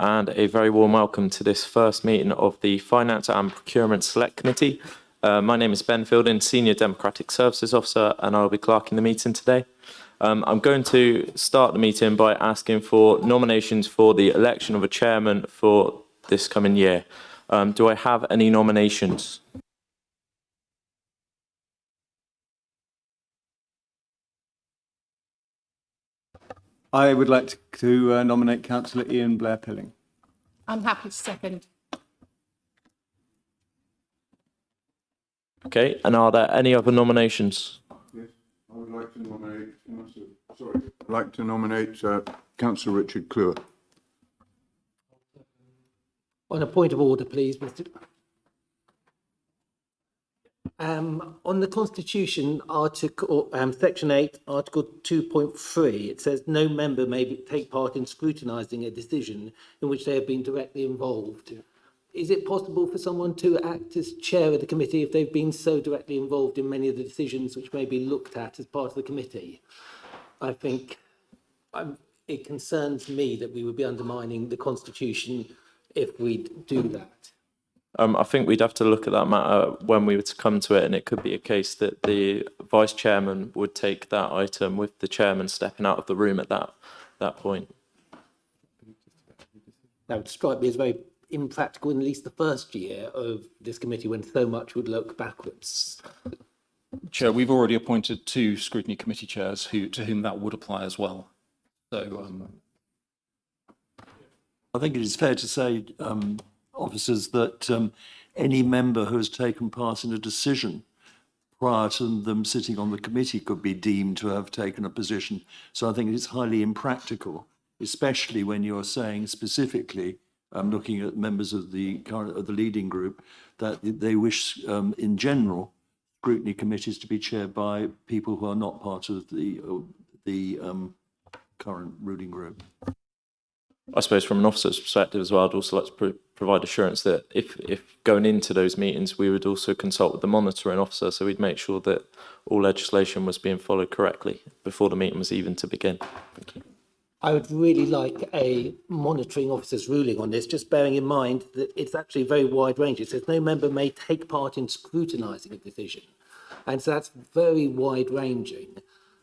and a very warm welcome to this first meeting of the Finance and Procurement Select Committee. My name is Ben Fielding, Senior Democratic Services Officer, and I'll be clerking the meeting today. I'm going to start the meeting by asking for nominations for the election of a chairman for this coming year. Do I have any nominations? I would like to nominate Councillor Ian Blair-Pilling. I'm happy to second. Okay, and are there any other nominations? Yes, I would like to nominate Councillor Richard Cluer. On a point of order, please, Mr. On the Constitution, Article Section 8, Article 2.3, it says no member may take part in scrutinising a decision in which they have been directly involved. Is it possible for someone to act as chair of the committee if they've been so directly involved in many of the decisions which may be looked at as part of the committee? I think it concerns me that we would be undermining the Constitution if we do that. I think we'd have to look at that matter when we were to come to it, and it could be a case that the vice chairman would take that item with the chairman stepping out of the room at that point. That would strike me as very impractical in at least the first year of this committee when so much would look backwards. Chair, we've already appointed 2 scrutiny committee chairs to whom that would apply as well. So I think it is fair to say, officers, that any member who has taken part in a decision prior to them sitting on the committee could be deemed to have taken a position. So I think it is highly impractical, especially when you're saying specifically, looking at members of the leading group, that they wish, in general, scrutiny committees to be chaired by people who are not part of the current ruling group. I suppose from an officer's perspective as well, I'd also like to provide assurance that if going into those meetings, we would also consult with the monitoring officer, so we'd make sure that all legislation was being followed correctly before the meeting was even to begin. Thank you. I would really like a monitoring officer's ruling on this, just bearing in mind that it's actually very wide range. It says no member may take part in scrutinising a decision. And so that's very wide ranging.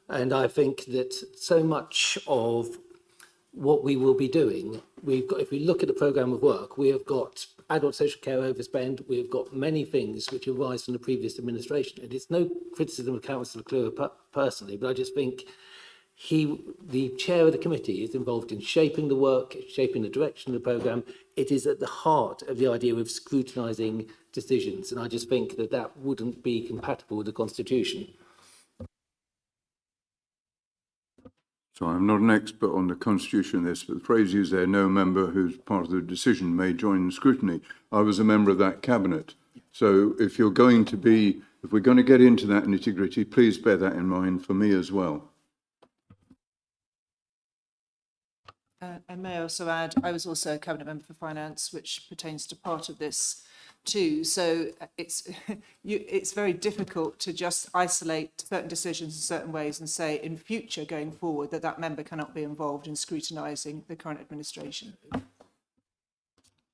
And I think that so much of what we will be doing, if we look at the programme of work, we have got adult social care overspend, we've got many things which arise from the previous administration. And it's no criticism of Councillor Cluer personally, but I just think the chair of the committee is involved in shaping the work, shaping the direction of the programme. It is at the heart of the idea of scrutinising decisions. And I just think that that wouldn't be compatible with the Constitution. So I'm not an expert on the Constitution of this, but the phrase used there, no member who's part of the decision may join scrutiny. I was a member of that cabinet. So if we're going to get into that nitty-gritty, please bear that in mind for me as well. And may I also add, I was also a cabinet member for finance, which pertains to part of this too. So it's very difficult to just isolate certain decisions in certain ways and say in future going forward that member cannot be involved in scrutinising the current administration.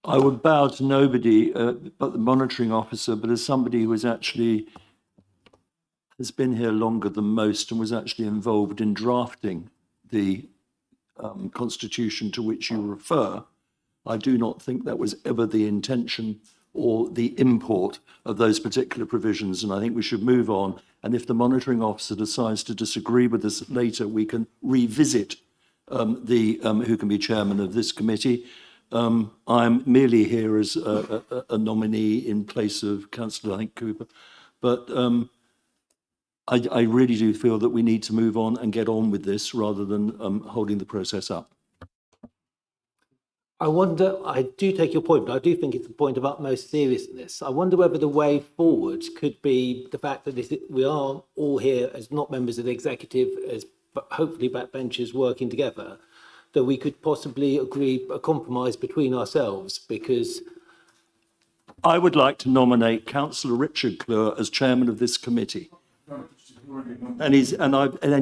I would bow to nobody but the monitoring officer, but as somebody who has been here longer than most and was actually involved in drafting the Constitution to which you refer, I do not think that was ever the intention or the import of those particular provisions, and I think we should move on. And if the monitoring officer decides to disagree with us later, we can revisit who can be chairman of this committee. I'm merely here as a nominee in place of Councillor, I think, Cooper, but I really do feel that we need to move on and get on with this rather than holding the process up. I do take your point, but I do think it's a point of utmost seriousness. I wonder whether the way forward could be the fact that we are all here as not members of the executive, as hopefully backbenchers working together, that we could possibly agree a compromise between ourselves, because I would like to nominate Councillor Richard Cluer as chairman of this committee. And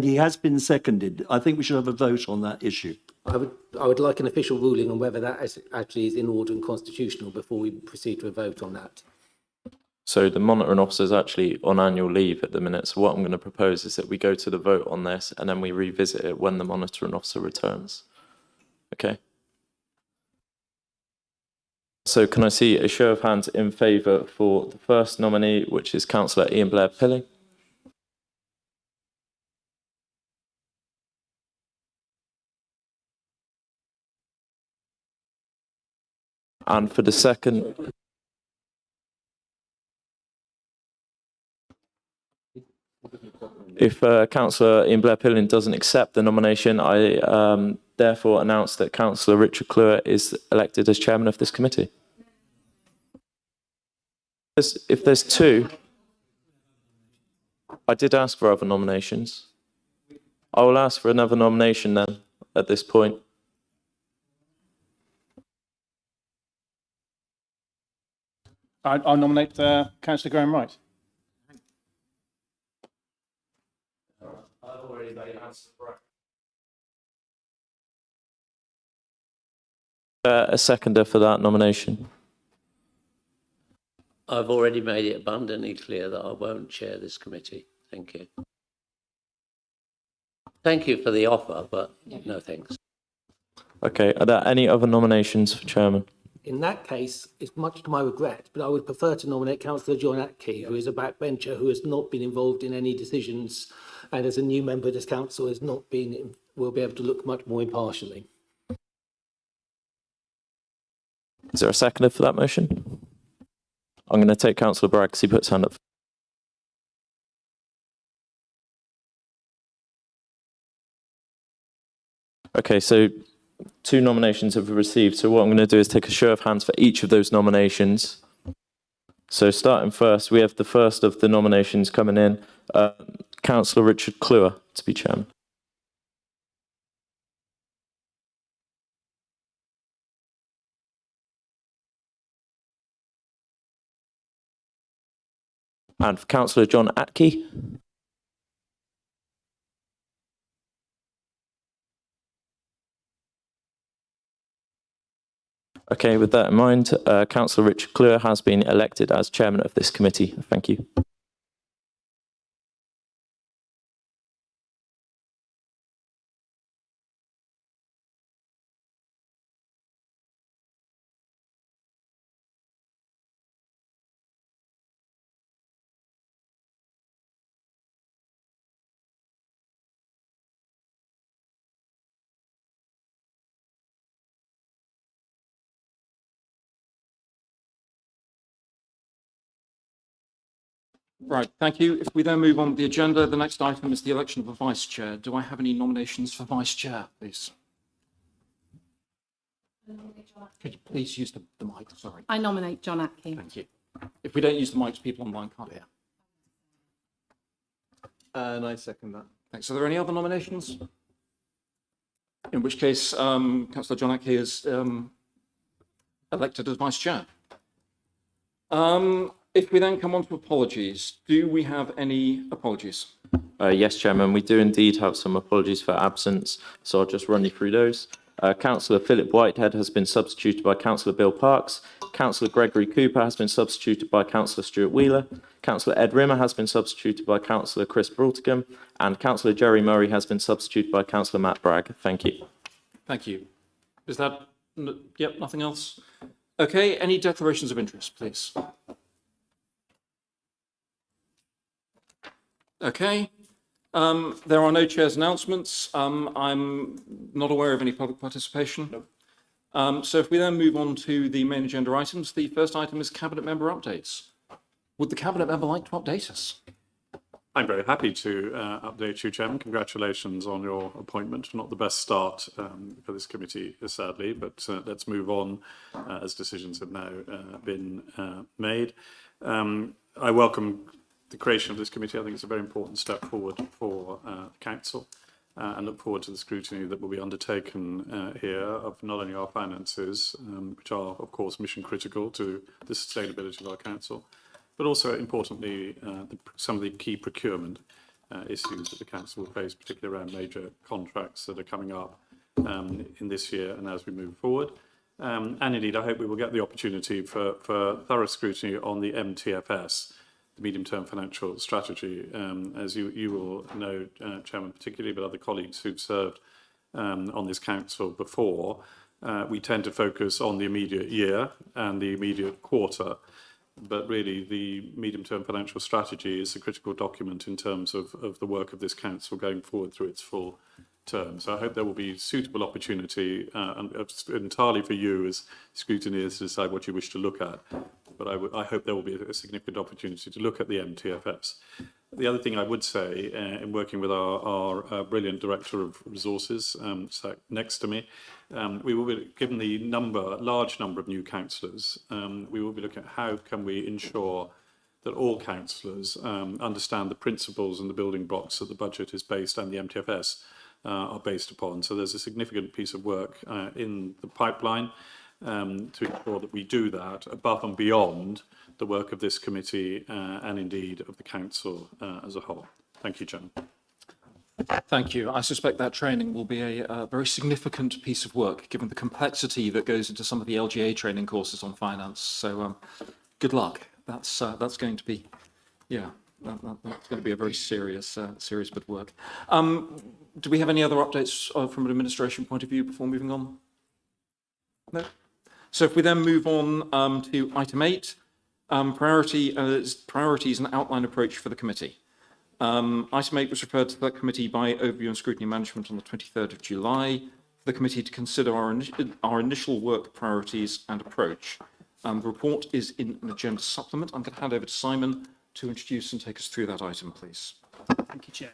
he has been seconded. I think we should have a vote on that issue. I would like an official ruling on whether that actually is in order and constitutional before we proceed to a vote on that. So the monitoring officer is actually on annual leave at the minute. So what I'm going to propose is that we go to the vote on this and then we revisit it when the monitoring officer returns. Okay. So can I see a show of hands in favour for the first nominee, which is Councillor Ian Blair Pilling? And for the second, if Councillor Ian Blair Pilling doesn't accept the nomination, I therefore announce that Councillor Richard Cluer is elected as chairman of this committee. If there's two, I did ask for other nominations. I will ask for another nomination then at this point. I'll nominate Councillor Graham Wright. A seconder for that nomination. I've already made it abundantly clear that I won't chair this committee. Thank you. Thank you for the offer, but no thanks. Okay, are there any other nominations for chairman? In that case, it's much to my regret, but I would prefer to nominate Councillor John Atke, who is a backbencher who has not been involved in any decisions, and as a new member of this council has not been, will be able to look much more impartially. Is there a seconder for that motion? I'm going to take Councillor Bragg because he put his hand up. Okay, so two nominations have been received. So what I'm going to do is take a show of hands for each of those nominations. So starting first, we have the first of the nominations coming in, Councillor Richard Cluer to be chairman. And for Councillor John Atke. Okay, with that in mind, Councillor Richard Cluer has been elected as chairman of this committee. Thank you. Right, thank you. If we then move on with the agenda, the next item is the election of a vice chair. Do I have any nominations for vice chair, please? Could you please use the mic? Sorry. I nominate John Atkin. Thank you. If we don't use the mics, people online can't hear. And I second that. Thanks. Are there any other nominations? In which case, Councillor John Atke is elected as vice chair. If we then come on to apologies, do we have any apologies? Yes, Chairman, we do indeed have some apologies for absence, so I'll just run you through those. Councillor Philip Whitehead has been substituted by Councillor Bill Parks. Councillor Gregory Cooper has been substituted by Councillor Stuart Wheeler. Councillor Ed Rimmer has been substituted by Councillor Chris Broughton. And Councillor Jerry Murray has been substituted by Councillor Matt Bragg. Thank you. Thank you. Is that, yep, nothing else? Okay, any declarations of interest, please? Okay. There are no chair's announcements. I'm not aware of any public participation. No. So if we then move on to the main agenda items, the first item is cabinet member updates. Would the cabinet member like to update us? I'm very happy to update you, Chairman. Congratulations on your appointment. Not the best start for this committee, sadly, but let's move on as decisions have now been made. I welcome the creation of this committee. I think it's a very important step forward for Council and look forward to the scrutiny that will be undertaken here of not only our finances, which are, of course, mission critical to the sustainability of our Council, but also, importantly, some of the key procurement issues that the Council will face, particularly around major contracts that are coming up in this year and as we move forward. And indeed, I hope we will get the opportunity for thorough scrutiny on the MTFS, the medium-term financial strategy. As you will know, Chairman particularly, but other colleagues who've served on this council before, we tend to focus on the immediate year and the immediate quarter. But really, the medium-term financial strategy is a critical document in terms of the work of this council going forward through its full term. So I hope there will be suitable opportunity entirely for you as scrutineers to decide what you wish to look at. But I hope there will be a significant opportunity to look at the MTFS. The other thing I would say, in working with our brilliant Director of Resources, sat next to me, we will be, given the large number of new councillors, we will be looking at how can we ensure that all councillors understand the principles and the building blocks that the budget is based and the MTFS are based upon. So there's a significant piece of work in the pipeline to ensure that we do that above and beyond the work of this committee and indeed of the council as a whole. Thank you, Chairman. Thank you. I suspect that training will be a very significant piece of work, given the complexity that goes into some of the LGA training courses on finance. So good luck. That's going to be, that's going to be a very serious bit of work. Do we have any other updates from an administration point of view before moving on? No. So if we then move on to item 8, priorities and outline approach for the committee. Item 8 was referred to the committee by Overview and Scrutiny Management on the 23rd of July for the committee to consider our initial work priorities and approach. The report is in an agenda supplement. I'm going to hand over to Simon to introduce and take us through that item, please. Thank you, Chair.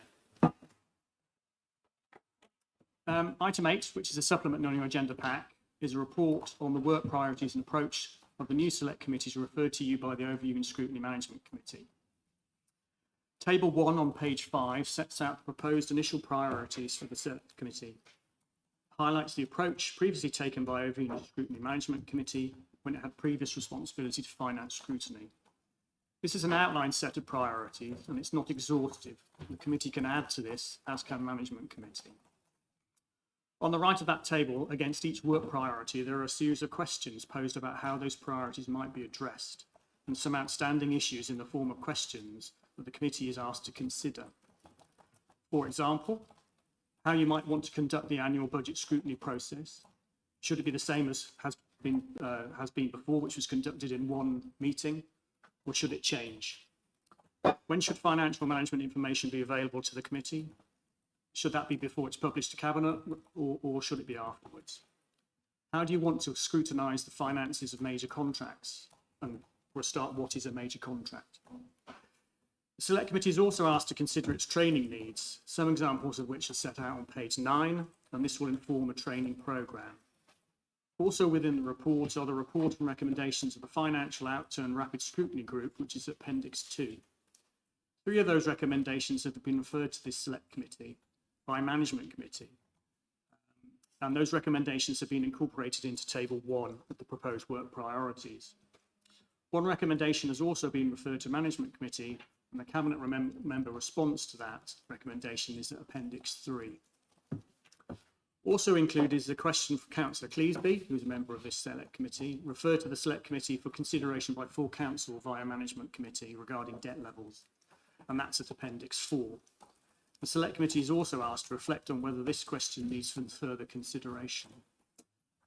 Item 8, which is a supplement on your agenda pack, is a report on the work priorities and approach of the new select committees referred to you by the Overview and Scrutiny Management Committee. Table 1 on page 5 sets out the proposed initial priorities for the select committee. Highlights the approach previously taken by Overview and Scrutiny Management Committee when it had previous responsibility to finance scrutiny. This is an outline set of priorities and it's not exhaustive. The committee can add to this, as can Management Committee. On the right of that table, against each work priority, there are a series of questions posed about how those priorities might be addressed, and some outstanding issues in the form of questions that the committee is asked to consider. For example, how you might want to conduct the annual budget scrutiny process. Should it be the same as has been before, which was conducted in one meeting, or should it change? When should financial management information be available to the committee? Should that be before it's published to Cabinet, or should it be afterwards? How do you want to scrutinise the finances of major contracts? And for a start, what is a major contract? The Select Committee is also asked to consider its training needs, some examples of which are set out on page 9, and this will inform a training programme. Also within the report are the report and recommendations of the Financial Outturn Rapid Scrutiny Group, which is Appendix 2. 3 of those recommendations have been referred to this Select Committee by Management Committee. And those recommendations have been incorporated into Table 1 of the proposed work priorities. One recommendation has also been referred to Management Committee, and the Cabinet member response to that recommendation is at Appendix 3. Also included is a question for Councillor Cleesby, who is a member of this Select Committee, referred to the Select Committee for consideration by full Council via Management Committee regarding debt levels, and that's at Appendix 4. The Select Committee is also asked to reflect on whether this question needs further consideration.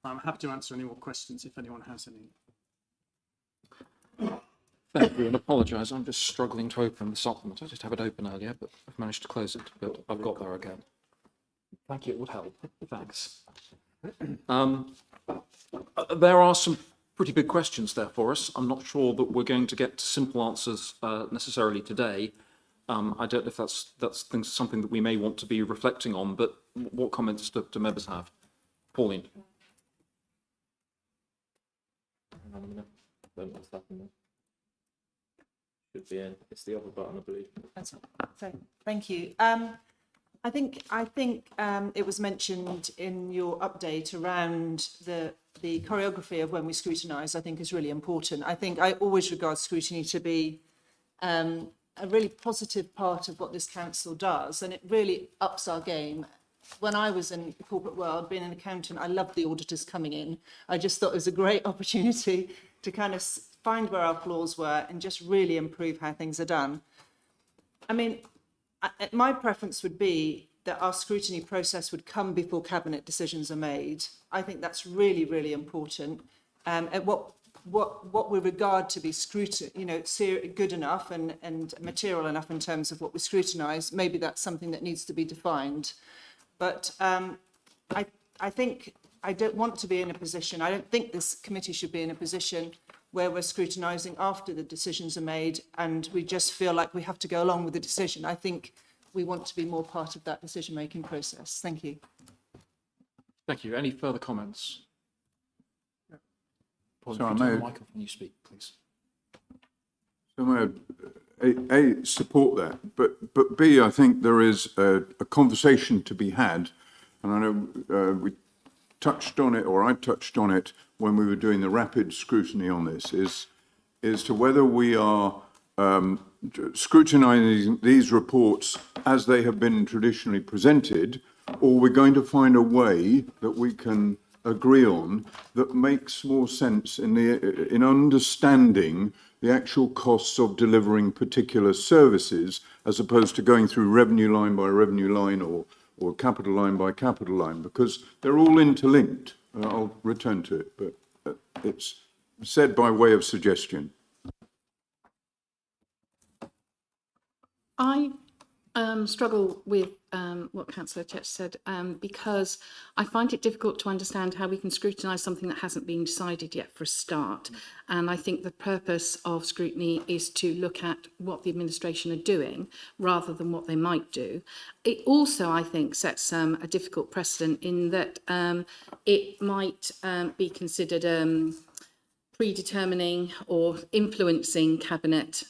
I'm happy to answer any more questions if anyone has any. Thank you, and apologise, I'm just struggling to open the supplement. I did have it open earlier, but I've managed to close it, but I've got there again. Thank you, it would help. Thanks. There are some pretty big questions there for us. I'm not sure that we're going to get simple answers necessarily today. I don't know if that's something that we may want to be reflecting on, but what comments do members have? Pauline. Should be in. It's the other button, I believe. That's it. So, thank you. I think it was mentioned in your update around the choreography of when we scrutinise. I think is really important. I think I always regard scrutiny to be a really positive part of what this council does, and it really ups our game when I was in the corporate world, being an accountant, I loved the auditors coming in. I just thought it was a great opportunity to kind of find where our flaws were and just really improve how things are done. I mean, my preference would be that our scrutiny process would come before cabinet decisions are made. I think that's really, really important. And what we regard to be good enough and material enough in terms of what we scrutinise, maybe that's something that needs to be defined. But I think I don't want to be in a position, I don't think this committee should be in a position where we're scrutinising after the decisions are made and we just feel like we have to go along with the decision. I think we want to be more part of that decision-making process. Thank you. Thank you. Any further comments? Paul, So if you I turn may- the microphone, you speak, please. So A, support that, but B, I think there is a conversation to be had, and I know we touched on it, or I touched on it when we were doing the rapid scrutiny on this, is to whether we are scrutinising these reports as they have been traditionally presented, or we're going to find a way that we can agree on that makes more sense in understanding the actual costs of delivering particular services, as opposed to going through revenue line by revenue line or capital line by capital line, because they're all interlinked. I'll return to it, but it's said by way of suggestion. I struggle with what Councillor Chetch said because I find it difficult to understand how we can scrutinise something that hasn't been decided yet for a start. And I think the purpose of scrutiny is to look at what the administration are doing rather than what they might do. It also, I think, sets a difficult precedent in that it might be considered predetermining or influencing cabinet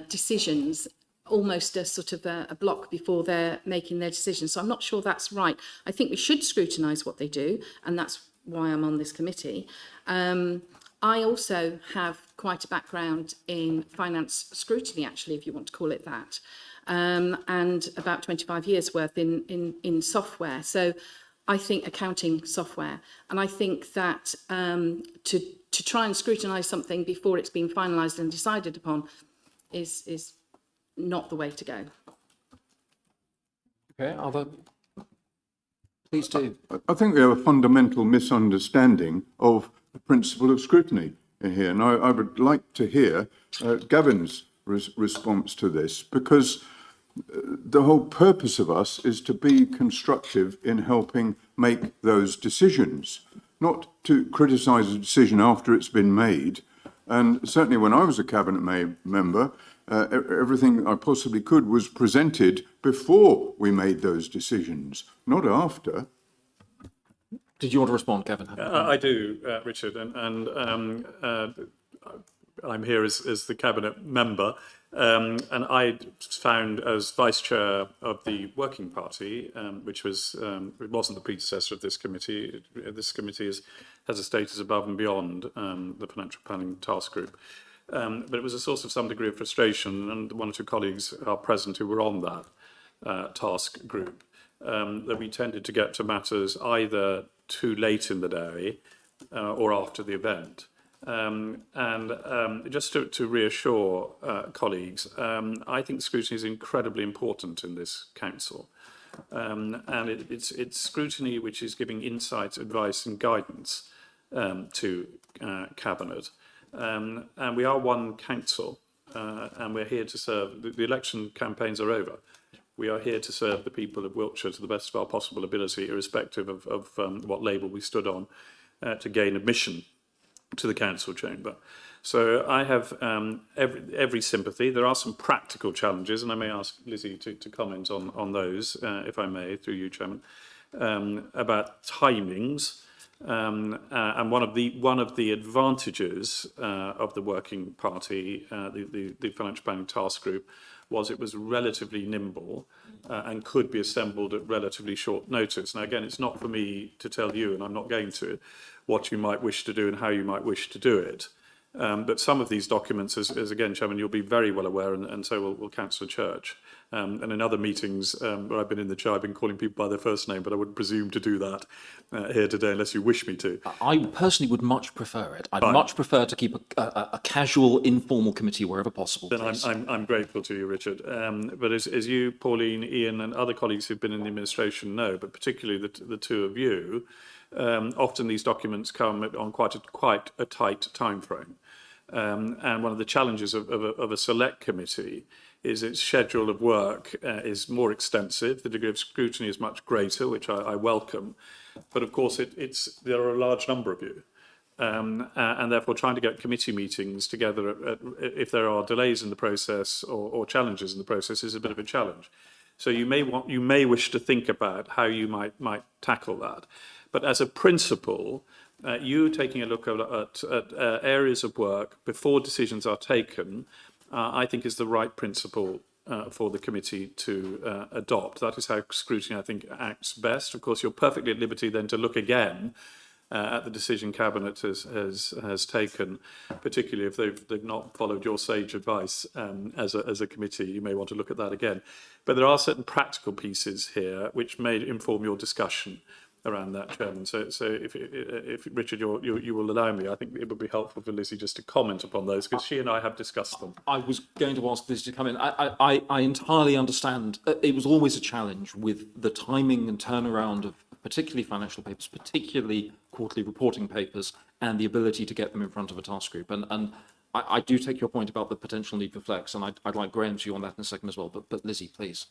decisions, almost a sort of a block before they're making their decision. So I'm not sure that's right. I think we should scrutinise what they do, and that's why I'm on this committee. I also have quite a background in finance scrutiny, actually, if you want to call it that, and about 25 years worth in software. So I think accounting software, and I think that to try and scrutinise something before it's been finalised and decided upon is not the way to go. Okay, please do. I think we have a fundamental misunderstanding of the principle of scrutiny in here, and I would like to hear Gavin's response to this, because the whole purpose of us is to be constructive in helping make those decisions, not to criticise a decision after it's been made. And certainly when I was a cabinet member, everything I possibly could was presented before we made those decisions, not after. Did you want to respond, Kevin? I do, Richard, and I'm here as the cabinet member, and I found as vice chair of the working party, which was it wasn't the predecessor of this committee. This committee has a status above and beyond the financial planning task group. But it was a source of some degree of frustration, and one or two colleagues are present who were on that task group, that we tended to get to matters either too late in the day or after the event. Just to reassure colleagues, I think scrutiny is incredibly important in this council. And it's scrutiny which is giving insight, advice and guidance to Cabinet. And we are one council, and we're here to serve. The election campaigns are over. We are here to serve the people of Wiltshire to the best of our possible ability, irrespective of what label we stood on, to gain admission to the council chamber. So I have every sympathy. There are some practical challenges, and I may ask Lizzie to comment on those, if I may, through you, Chairman, about timings. And one of the advantages of the working party, the financial planning task group, was it was relatively nimble and could be assembled at relatively short notice. Now, again, it's not for me to tell you, and I'm not going to, what you might wish to do and how you might wish to do it. But some of these documents, as again, Chairman, you'll be very well aware, and so will Councillor Church. And in other meetings where I've been in the chair, I've been calling people by their first name, but I wouldn't presume to do that here today unless you wish me to. I personally would much prefer it. I'd much prefer to keep a casual, informal committee wherever possible. Then I'm grateful to you, Richard. But as you, Pauline, Ian, and other colleagues who've been in the administration know, but particularly the two of you, often these documents come on quite a tight time frame. And one of the challenges of a select committee is its schedule of work is more extensive. The degree of scrutiny is much greater, which I welcome. But of course, there are a large number of you. And therefore trying to get committee meetings together if there are delays in the process or challenges in the process is a bit of a challenge. So you may wish to think about how you might tackle that. But as a principle, you taking a look at areas of work before decisions are taken, I think is the right principle for the committee to adopt. That is how scrutiny, I think, acts best. Of course, you're perfectly at liberty then to look again at the decision Cabinet has taken, particularly if they've not followed your sage advice as a committee. You may want to look at that again. But there are certain practical pieces here which may inform your discussion around that, Chairman. So if Richard, you will allow me, I think it would be helpful for Lizzie just to comment upon those, because she and I have discussed them. I was going to ask Lizzie to come in. I entirely understand. It was always a challenge with the timing and turnaround of particularly financial papers, particularly quarterly reporting papers, and the ability to get them in front of a task group. And I do take your point about the potential need for flex, and I'd like Graham's view on that in a second as well. But Lizzie, please.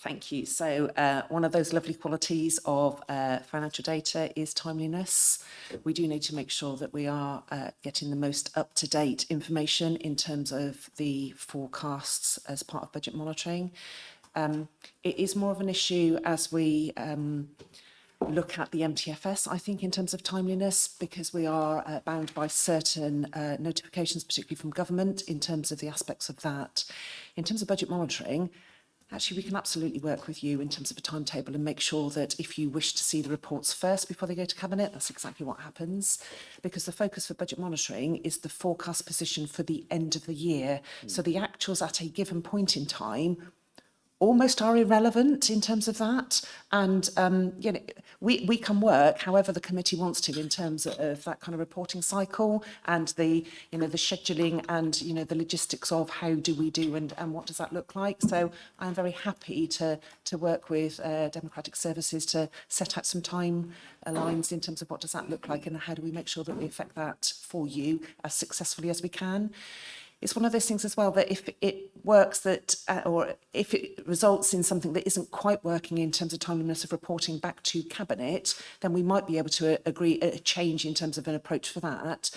Thank you. So one of those lovely qualities of financial data is timeliness. We do need to make sure that we are getting the most up-to-date information in terms of the forecasts as part of budget monitoring. It is more of an issue as we look at the MTFS, I think, in terms of timeliness, because we are bound by certain notifications, particularly from government, in terms of the aspects of that. In terms of budget monitoring, actually, we can absolutely work with you in terms of a timetable and make sure that if you wish to see the reports first before they go to Cabinet, that's exactly what happens. Because the focus for budget monitoring is the forecast position for the end of the year. So the actuals at a given point in time almost are irrelevant in terms of that. And, you know, we can work however the committee wants to in terms of that kind of reporting cycle and the, you know, the scheduling and, you know, the logistics of how do we do and what does that look like. So I'm very happy to work with Democratic Services to set out some timelines in terms of what does that look like and how do we make sure that we affect that for you as successfully as we can. It's one of those things as well that if it works that, or if it results in something that isn't quite working in terms of timeliness of reporting back to Cabinet, then we might be able to agree a change in terms of an approach for that.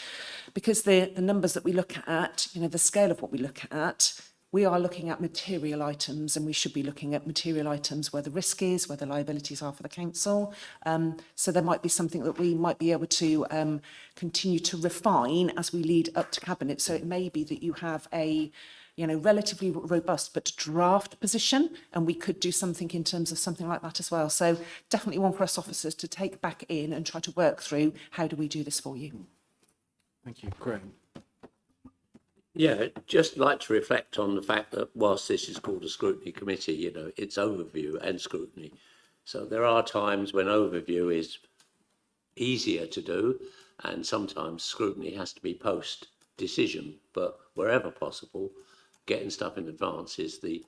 Because the numbers that we look at, you know, the scale of what we look at, we are looking at material items and we should be looking at material items where the risk is, where the liabilities are for the council. So there might be something that we might be able to continue to refine as we lead up to Cabinet. So it may be that you have a, you know, relatively robust but draft position, and we could do something in terms of something like that as well. So definitely one for us officers to take back in and try to work through how do we do this for you. Thank you, Graham. Yeah, just like to reflect on the fact that whilst this is called a scrutiny committee, you know, it's overview and scrutiny. So there are times when overview is easier to do, and sometimes scrutiny has to be post-decision. But wherever possible, getting stuff in advance is the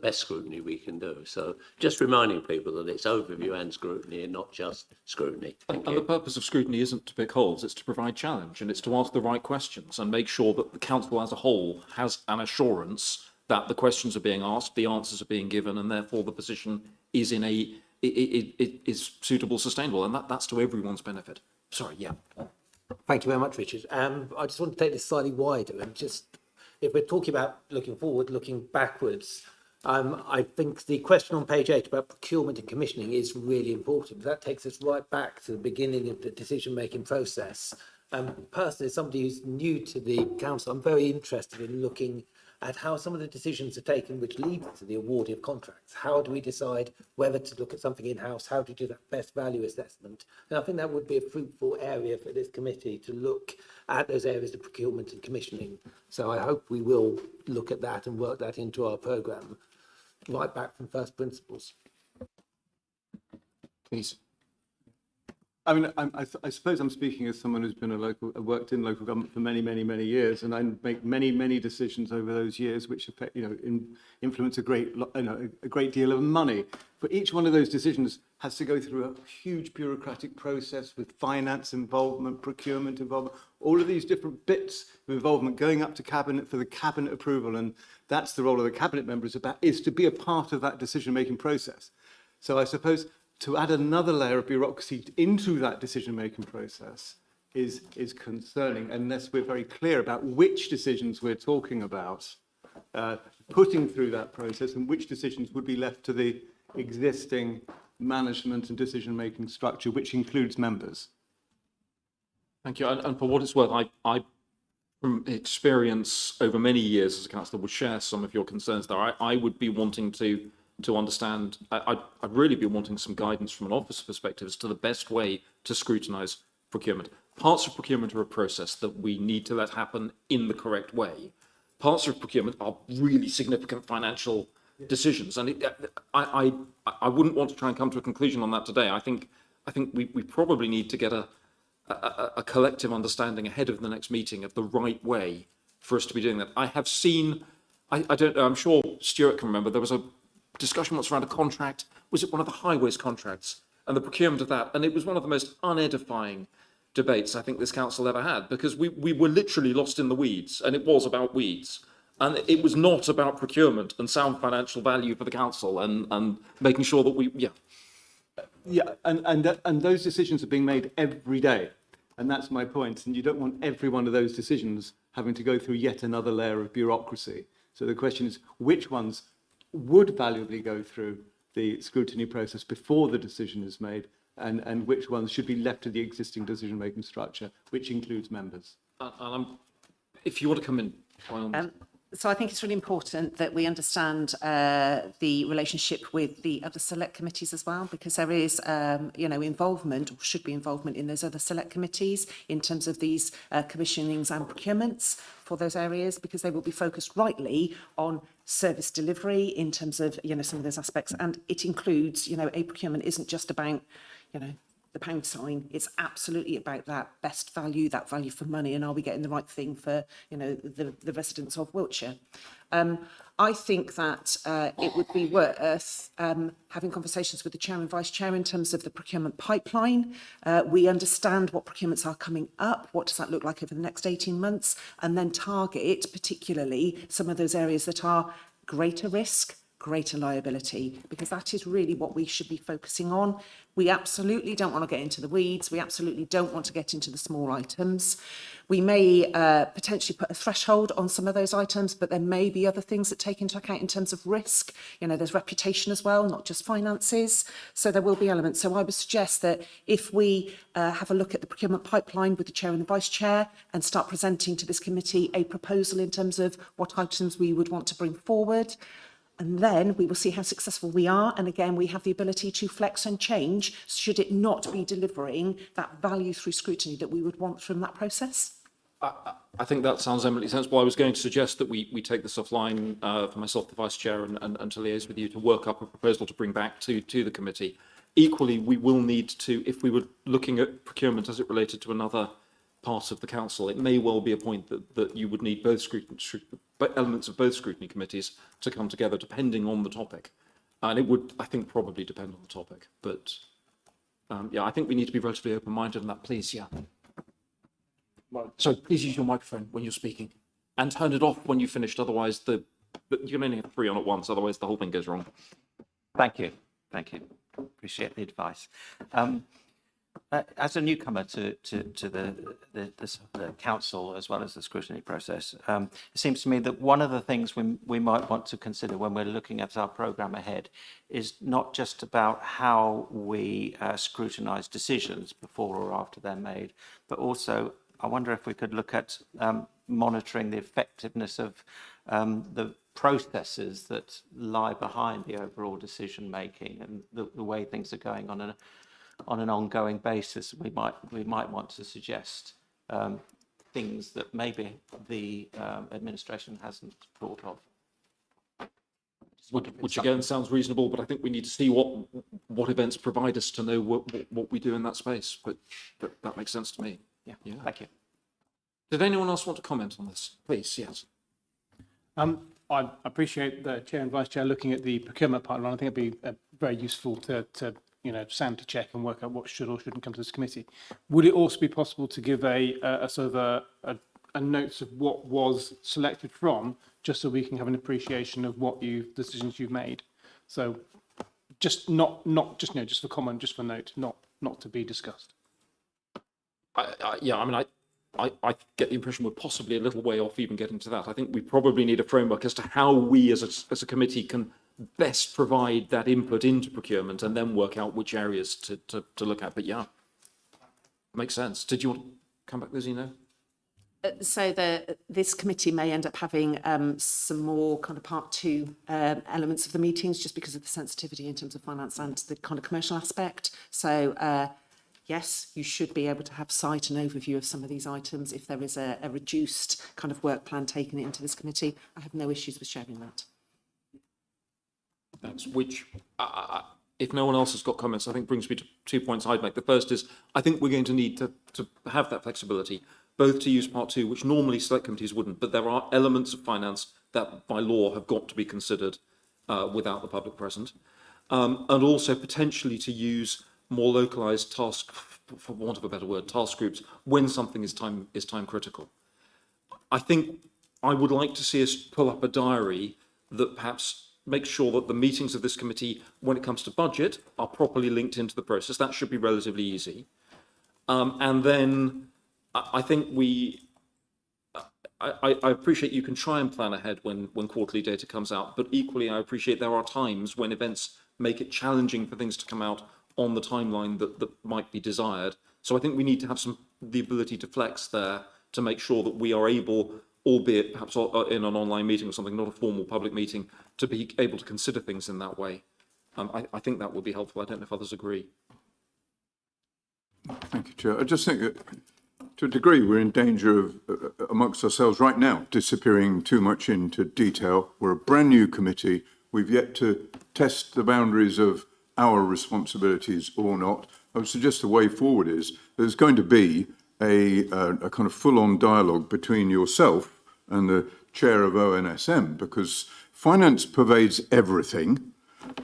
best scrutiny we can do. So just reminding people that it's overview and scrutiny and not just scrutiny. And the purpose of scrutiny isn't to pick holes, it's to provide challenge, and it's to ask the right questions and make sure that the council as a whole has an assurance that the questions are being asked, the answers are being given, and therefore the position is is suitable, sustainable, and that's to everyone's benefit. Sorry, yeah. Thank you very much, Richard. I just want to take this slightly wider and just, if we're talking about looking forward, looking backwards, I think the question on page 8 about procurement and commissioning is really important. That takes us right back to the beginning of the decision-making process. Personally, as somebody who's new to the council, I'm very interested in looking at how some of the decisions are taken which lead to the awarding of contracts. How do we decide whether to look at something in-house? How do we do that best value assessment? And I think that would be a fruitful area for this committee to look at those areas of procurement and commissioning. So I hope we will look at that and work that into our programme right back from first principles. Please. I mean, I suppose I'm speaking as someone who's been worked in local government for many, many, many years, and I make many, many decisions over those years which affect, influence a great deal of money. But each one of those decisions has to go through a huge bureaucratic process with finance involvement, procurement involvement, all of these different bits of involvement going up to cabinet for the cabinet approval, and that's the role of the cabinet member is to be a part of that decision-making process. So I suppose to add another layer of bureaucracy into that decision-making process is concerning, unless we're very clear about which decisions we're talking about, putting through that process, and which decisions would be left to the existing management and decision-making structure, which includes members. Thank you. And for what it's worth, I from experience over many years as a councillor, would share some of your concerns there. I would be wanting to understand, I'd really be wanting some guidance from an officer perspective as to the best way to scrutinise procurement. Parts of procurement are a process that we need to let happen in the correct way. Parts of procurement are really significant financial decisions, and I wouldn't want to try and come to a conclusion on that today. I think we probably need to get a collective understanding ahead of the next meeting of the right way for us to be doing that. I have seen, I don't know, I'm sure Stuart can remember, there was a discussion once around a contract. Was it one of the highways contracts and the procurement of that? And it was one of the most unedifying debates I think this council ever had, because we were literally lost in the weeds, and it was about weeds. And it was not about procurement and sound financial value for the council and making sure that and those decisions are being made every day. And that's my point. And you don't want every one of those decisions having to go through yet another layer of bureaucracy. So the question is, which ones would valuably go through the scrutiny process before the decision is made, and which ones should be left to the existing decision-making structure, which includes members. If you want to come in, by all means. So I think it's really important that we understand the relationship with the other select committees as well, because there is, involvement, or should be involvement in those other select committees in terms of these commissionings and procurements for those areas, because they will be focused rightly on service delivery in terms of, some of those aspects. And it includes, a procurement isn't just about, the pound sign. It's absolutely about that best value, that value for money, and are we getting the right thing for, the residents of Wiltshire? I think that it would be worth having conversations with the chair and vice chair in terms of the procurement pipeline. We understand what procurements are coming up, what does that look like over the next 18 months, and then target particularly some of those areas that are greater risk, greater liability, because that is really what we should be focusing on. We absolutely don't want to get into the weeds. We absolutely don't want to get into the small items. We may potentially put a threshold on some of those items, but there may be other things that take into account in terms of risk. There's reputation as well, not just finances. So there will be elements. So I would suggest that if we have a look at the procurement pipeline with the chair and the vice chair and start presenting to this committee a proposal in terms of what items we would want to bring forward, and then we will see how successful we are. And again, we have the ability to flex and change should it not be delivering that value through scrutiny that we would want from that process. I think that sounds eminently sensible. I was going to suggest that we take this offline for myself, the vice chair, and to liaise with you to work up a proposal to bring back to the committee. Equally, we will need to, if we were looking at procurement as it related to another part of the council, it may well be a point that you would need both elements of both scrutiny committees to come together, depending on the topic. And it would, I think, probably depend on the topic. But I think we need to be relatively open-minded on that. Please, yeah. So please use your microphone when you're speaking, and turn it off when you've finished. Otherwise, you can only have 3 on at once. Otherwise, the whole thing goes wrong. Thank you. Appreciate the advice. As a newcomer to the council, as well as the scrutiny process, it seems to me that one of the things we might want to consider when we're looking at our programme ahead is not just about how we scrutinise decisions before or after they're made, but also I wonder if we could look at monitoring the effectiveness of the processes that lie behind the overall decision making and the way things are going on an ongoing basis. We might want to suggest things that maybe the administration hasn't thought of. Which again sounds reasonable, but I think we need to see what events provide us to know what we do in that space. But that makes sense to me. Yeah. Thank you. Did anyone else want to comment on this? Please, yes. I appreciate the Chair and Vice Chair looking at the procurement pipeline. I think it'd be very useful to Sam to check and work out what should or shouldn't come to this committee. Would it also be possible to give a sort of a notes of what was selected from, just so we can have an appreciation of what decisions you've made? So just not just for comment, just for note, not to be discussed. I get the impression we're possibly a little way off even getting to that. I think we probably need a framework as to how we as a committee can best provide that input into procurement and then work out which areas to look at. But yeah, makes sense. Did you want to come back, Lizzie? No? So this committee may end up having some more kind of part two elements of the meetings, just because of the sensitivity in terms of finance and the kind of commercial aspect. So yes, you should be able to have sight and overview of some of these items if there is a reduced kind of work plan taken into this committee. I have no issues with sharing that. That's which, if no one else has got comments, I think brings me to 2 points I'd make. The first is, I think we're going to need to have that flexibility, both to use part two, which normally select committees wouldn't, but there are elements of finance that by law have got to be considered without the public present. And also potentially to use more localised task, for want of a better word, task groups when something is time critical. I think I would like to see us pull up a diary that perhaps makes sure that the meetings of this committee, when it comes to budget, are properly linked into the process. That should be relatively easy. And then I think I appreciate you can try and plan ahead when quarterly data comes out, but equally I appreciate there are times when events make it challenging for things to come out on the timeline that might be desired. So I think we need to have the ability to flex there to make sure that we are able, albeit perhaps in an online meeting or something, not a formal public meeting, to be able to consider things in that way. I think that would be helpful. I don't know if others agree. Thank you, Chair. I just think that to a degree we're in danger of, amongst ourselves right now, disappearing too much into detail. We're a brand new committee. We've yet to test the boundaries of our responsibilities or not. I would suggest the way forward is there's going to be a kind of full-on dialogue between yourself and the chair of ONSM, because finance pervades everything,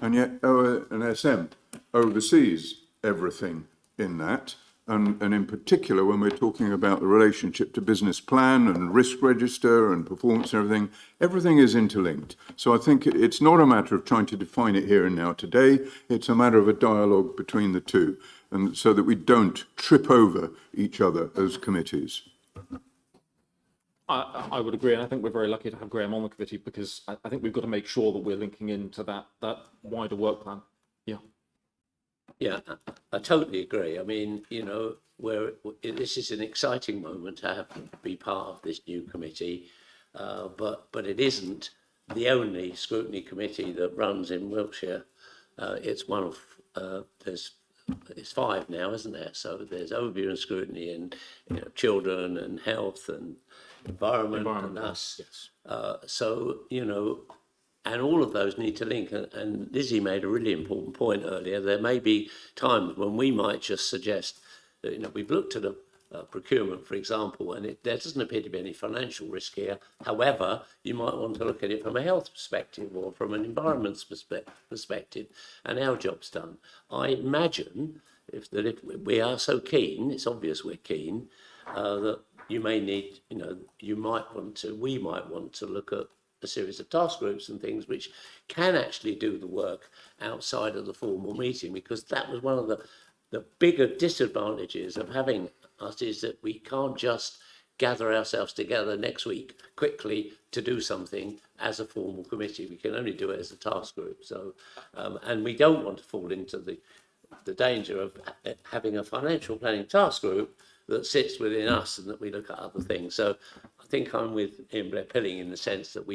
and yet ONSM oversees everything in that. And in particular, when we're talking about the relationship to business plan and risk register and performance and everything is interlinked. So I think it's not a matter of trying to define it here and now today. It's a matter of a dialogue between the two, and so that we don't trip over each other as committees. I would agree, and I think we're very lucky to have Graham on the committee, because I think we've got to make sure that we're linking into that wider work plan. Yeah. Yeah, I totally agree. I mean, this is an exciting moment to be part of this new committee, but it isn't the only scrutiny committee that runs in Wiltshire. It's one of it's 5 now, isn't there? So there's overview and scrutiny in children and health and environment and us. Yes. And all of those need to link. And Lizzie made a really important point earlier. There may be times when we might just suggest that, we've looked at a procurement, for example, and there doesn't appear to be any financial risk here. However, you might want to look at it from a health perspective or from an environment perspective, and our job's done. I imagine if we are so keen, it's obvious we're keen, that you may need, we might want to look at a series of task groups and things which can actually do the work outside of the formal meeting, because that was one of the bigger disadvantages of having us, is that we can't just gather ourselves together next week quickly to do something as a formal committee. We can only do it as a task group. So, and we don't want to fall into the danger of having a financial planning task group that sits within us and that we look at other things. So think I'm with Ian Blair-Pilling in the sense that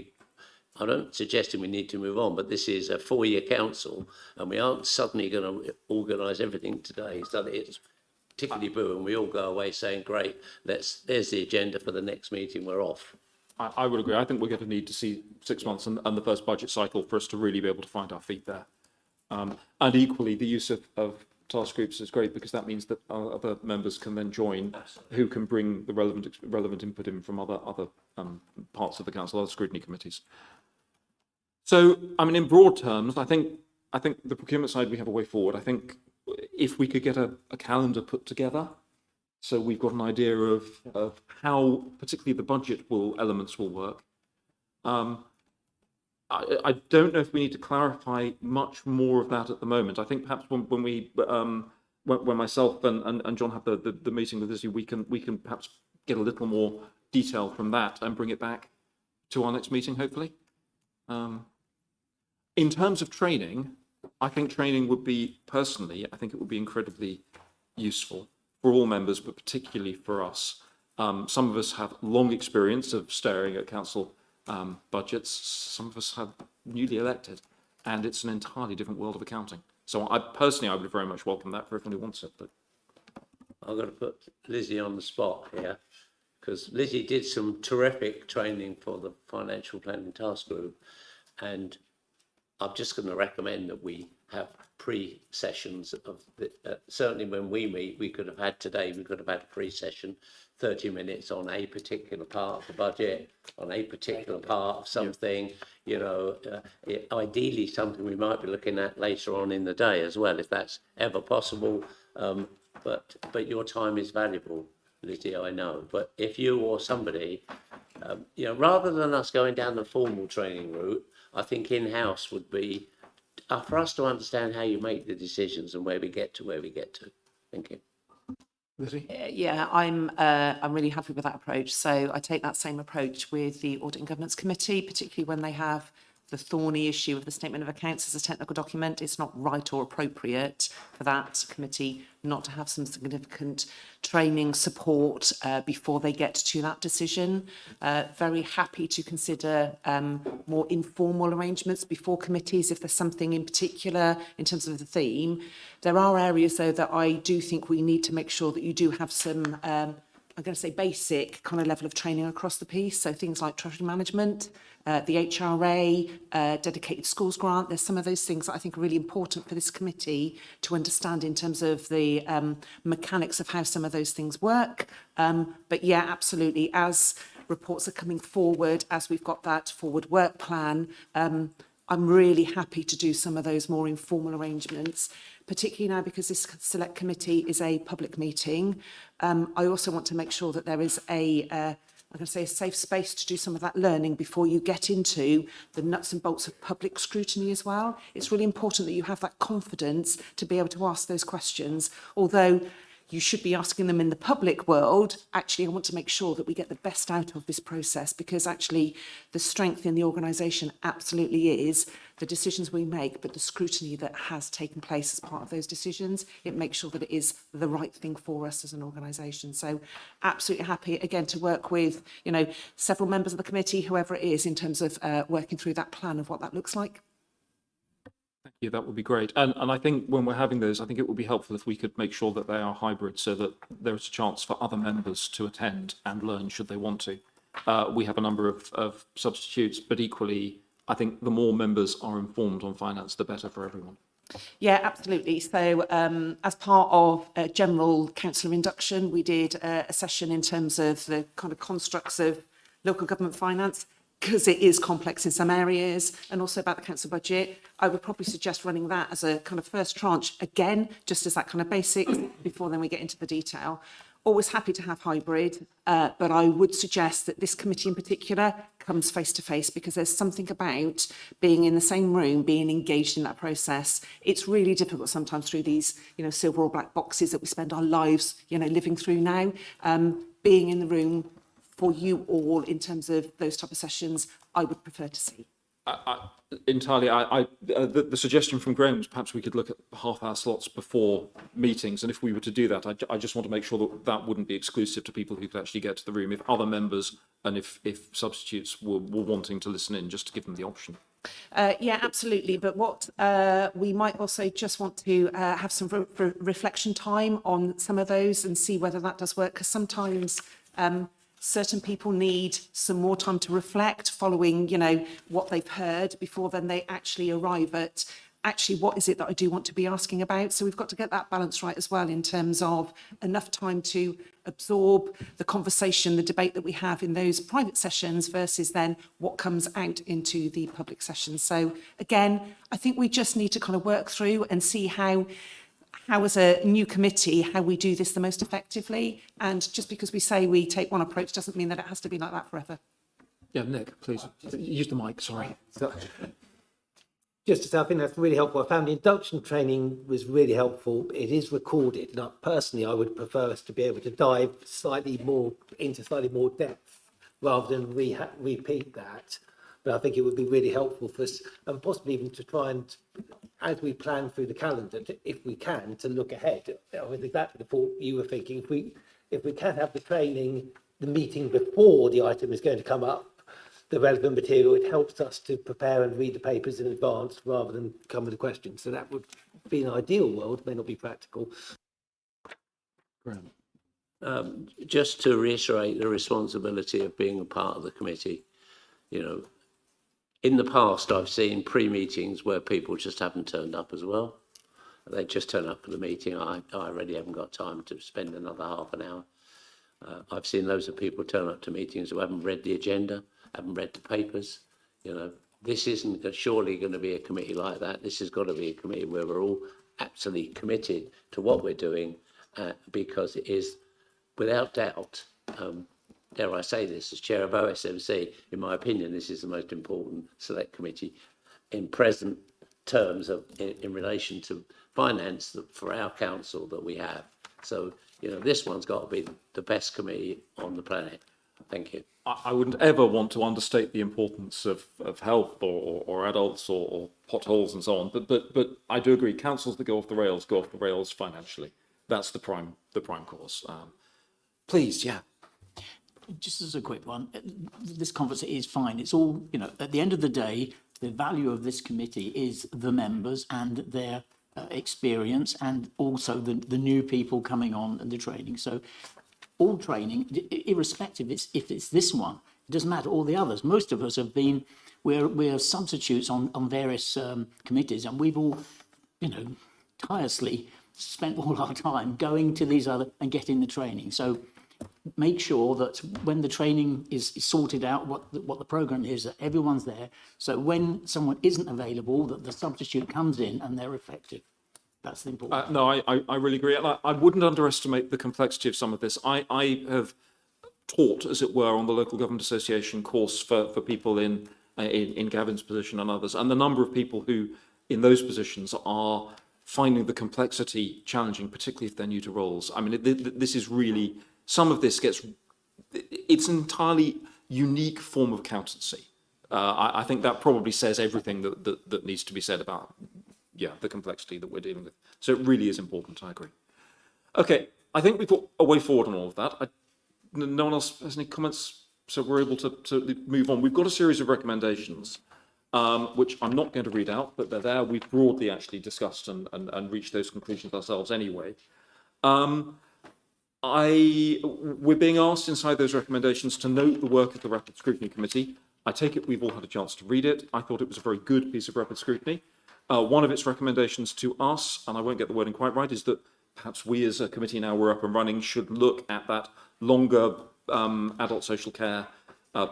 I'm not suggesting we need to move on, but this is a 4-year council, and we aren't suddenly going to organise everything today so that it's particularly boo, and we all go away saying, great, there's the agenda for the next meeting, we're off. I would agree. I think we're going to need to see 6 months and the first budget cycle for us to really be able to find our feet there. And equally, the use of task groups is great because that means that other members can then join who can bring the relevant input in from other parts of the council, other scrutiny committees. So, I mean, in broad terms, I think the procurement side, we have a way forward. I think if we could get a calendar put together, so we've got an idea of how particularly the budget elements will work. I don't know if we need to clarify much more of that at the moment. I think perhaps when myself and John have the meeting with Lizzie, we can perhaps get a little more detail from that and bring it back to our next meeting, hopefully. In terms of training, I think training would be, personally, I think it would be incredibly useful for all members, but particularly for us. Some of us have long experience of staring at council budgets. Some of us have newly elected, and it's an entirely different world of accounting. So I would very much welcome that for everyone who wants it. But I've got to put Lizzie on the spot here, because Lizzie did some terrific training for the Financial Planning Task Group, and I'm just going to recommend that we have pre-sessions of certainly when we meet, we could have had a pre-session, 30 minutes on a particular part of the budget, on a particular part of something, ideally something we might be looking at later on in the day as well, if that's ever possible. But your time is valuable, Lizzie, I know. But if you or somebody, rather than us going down the formal training route, I think in-house would be for us to understand how you make the decisions and where we get to. Thank you. Lizzie? Yeah, I'm really happy with that approach. So I take that same approach with the Audit and Governance Committee, particularly when they have the thorny issue of the Statement of Accounts as a technical document. It's not right or appropriate for that committee not to have some significant training support before they get to that decision. Very happy to consider more informal arrangements before committees if there's something in particular in terms of the theme. There are areas, though, that I do think we need to make sure that you do have some I'm going to say basic kind of level of training across the piece. So things like treasury management, the HRA, dedicated schools grant. There's some of those things that I think are really important for this committee to understand in terms of the mechanics of how some of those things work. But yeah, absolutely. As reports are coming forward, as we've got that forward work plan, I'm really happy to do some of those more informal arrangements, particularly now because this select committee is a public meeting. I also want to make sure that there is a safe space to do some of that learning before you get into the nuts and bolts of public scrutiny as well. It's really important that you have that confidence to be able to ask those questions, although you should be asking them in the public world. Actually, I want to make sure that we get the best out of this process, because actually the strength in the organisation absolutely is the decisions we make, but the scrutiny that has taken place as part of those decisions. It makes sure that it is the right thing for us as an organisation. So absolutely happy, again, to work with, several members of the committee, whoever it is, in terms of working through that plan of what that looks like. Thank you, that would be great. And I think when we're having those, I think it would be helpful if we could make sure that they are hybrid so that there is a chance for other members to attend and learn should they want to. We have a number of substitutes, but equally, I think the more members are informed on finance, the better for everyone. Yeah, absolutely. So as part of a general councillor induction, we did a session in terms of the kind of constructs of local government finance, because it is complex in some areas, and also about the council budget. I would probably suggest running that as a kind of first tranche again, just as that kind of basics before then we get into the detail. Always happy to have hybrid, but I would suggest that this committee in particular comes face to face, because there's something about being in the same room, being engaged in that process. It's really difficult sometimes through these, silver or black boxes that we spend our lives, living through now. Being in the room for you all in terms of those type of sessions, I would prefer to see. Entirely. The suggestion from Graham was perhaps we could look at half-hour slots before meetings, and if we were to do that, I just want to make sure that that wouldn't be exclusive to people who could actually get to the room. If other members and if substitutes were wanting to listen in, just to give them the option. Yeah, absolutely. But what we might also just want to have some reflection time on some of those and see whether that does work, because sometimes certain people need some more time to reflect following, you know, what they've heard before then they actually arrive at actually what is it that I do want to be asking about. So we've got to get that balance right as well in terms of enough time to absorb the conversation, the debate that we have in those private sessions versus then what comes out into the public sessions. So again, I think we just need to kind of work through and see how as a new committee, how we do this the most effectively. And just because we say we take one approach doesn't mean that it has to be like that forever. Yeah, Nick, please use the mic. Sorry. Just to say, I think that's really helpful. I found the induction training was really helpful. It is recorded. Now, personally, I would prefer us to be able to dive slightly more depth rather than repeat that. But I think it would be really helpful for us, and possibly even to try and, as we plan through the calendar, if we can, to look ahead. I was exactly the thought you were thinking. If we can have the training, the meeting before the item is going to come up, the relevant material, it helps us to prepare and read the papers in advance rather than come with a question. So that would be an ideal world, may not be practical. Just to reiterate the responsibility of being a part of the committee, you know, in the past I've seen pre-meetings where people just haven't turned up as well. They just turn up for the meeting. I already haven't got time to spend another half an hour. I've seen loads of people turn up to meetings who haven't read the agenda, haven't read the papers. You know, this isn't surely going to be a committee like that. This has got to be a committee where we're all absolutely committed to what we're doing, because it is, without doubt, dare I say this, as chair of OSMC, in my opinion, this is the most important select committee in present terms of in relation to finance for our council that we have. So, you know, this one's got to be the best committee on the planet. Thank you. I wouldn't ever want to understate the importance of health or adults or potholes and so on. But I do agree, councils that go off the rails financially. That's the prime cause. Please, yeah. Just as a quick one, this conference is fine. It's all, you know, at the end of the day, the value of this committee is the members and their experience, and also the new people coming on and the training. So all training, irrespective if it's this one, it doesn't matter, all the others. Most of us have been, we're substitutes on various committees, and we've all, you know, tirelessly spent all our time going to these other and getting the training. So make sure that when the training is sorted out, what the program is, that everyone's there. So when someone isn't available, that the substitute comes in and they're effective. That's the important. No, I really agree. I wouldn't underestimate the complexity of some of this. I have taught, as it were, on the Local Government Association course for people in Gavin's position and others, and the number of people who, in those positions, are finding the complexity challenging, particularly if they're new to roles. I mean, this is really, some of this it's an entirely unique form of accountancy. I think that probably says everything that needs to be said about, the complexity that we're dealing with. So it really is important, I agree. Okay, I think we've got a way forward on all of that. No one else has any comments, so we're able to move on. We've got a series of recommendations, which I'm not going to read out, but they're there. We've broadly actually discussed and reached those conclusions ourselves anyway. We're being asked inside those recommendations to note the work of the Rapid Scrutiny Committee. I take it we've all had a chance to read it. I thought it was a very good piece of rapid scrutiny. One of its recommendations to us, and I won't get the wording quite right, is that perhaps we as a committee, now we're up and running, should look at that longer adult social care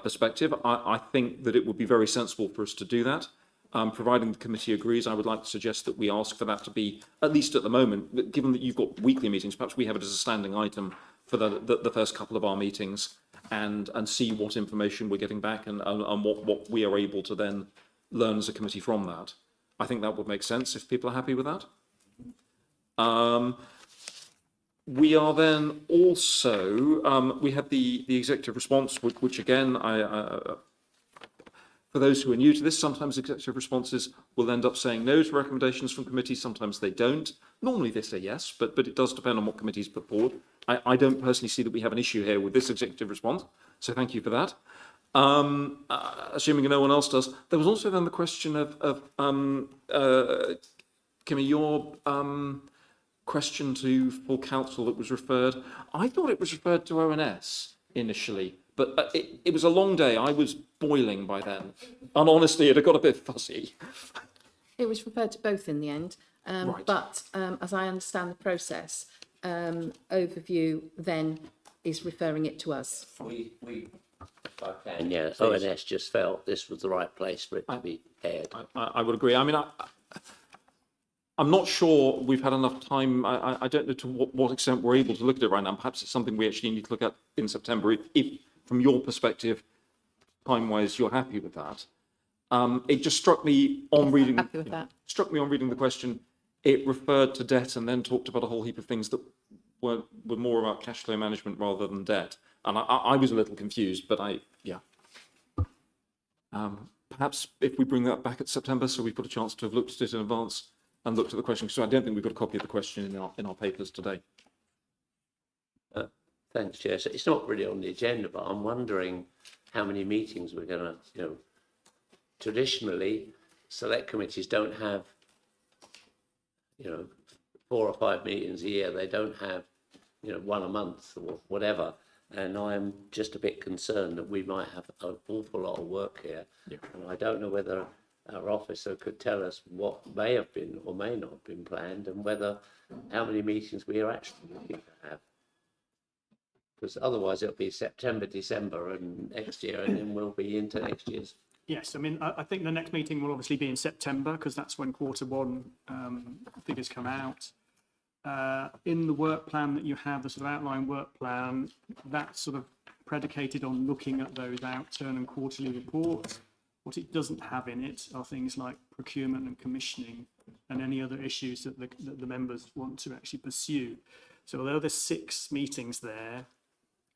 perspective. I think that it would be very sensible for us to do that. Providing the committee agrees, I would like to suggest that we ask for that to be, at least at the moment, given that you've got weekly meetings, perhaps we have it as a standing item for the first couple of our meetings, and see what information we're getting back and what we are able to then learn as a committee from that. I think that would make sense if people are happy with that. We are then also, we have the executive response, which again, For those who are new to this, sometimes executive responses will end up saying no to recommendations from committees, sometimes they don't. Normally they say yes, but it does depend on what committees put forward. I don't personally see that we have an issue here with this executive response, so thank you for that. Assuming no one else does. There was also then the question of Kimmy, your question to full council that was referred. I thought it was referred to ONS initially, but it was a long day. I was boiling by then. And honestly, it had got a bit fuzzy. It was referred to both in the end, Right. but as I understand the process, overview then is referring it to us. And yeah, ONS just felt this was the right place for it to be aired. I would agree. I mean, I'm not sure we've had enough time. I don't know to what extent we're able to look at it right now. Perhaps it's something we actually need to look at in September. If from your perspective, time-wise, you're happy with that. It just struck me on reading. Happy with that. Struck me on reading the question. It referred to debt and then talked about a whole heap of things that were more about cash flow management rather than debt. And I was a little confused, but yeah. Perhaps if we bring that back at September, so we've got a chance to have looked at it in advance and looked at the question, because I don't think we've got a copy of the question in our papers today. Thanks, Chair. So it's not really on the agenda, but I'm wondering how many meetings we're going to, traditionally, select committees don't have, 4 or 5 meetings a year. They don't have, one a month or whatever. And I'm just a bit concerned that we might have an awful lot of work here. Yeah. And I don't know whether our officer could tell us what may have been or may not have been planned, and how many meetings we are actually looking to have. Because otherwise it'll be September, December and next year, and then we'll be into next year's. Yes, I mean, I think the next meeting will obviously be in September, because that's when Q1 figures come out. In the work plan that you have, the sort of outline work plan, that's sort of predicated on looking at those outturn and quarterly reports. What it doesn't have in it are things like procurement and commissioning and any other issues that the members want to actually pursue. So although there's 6 meetings there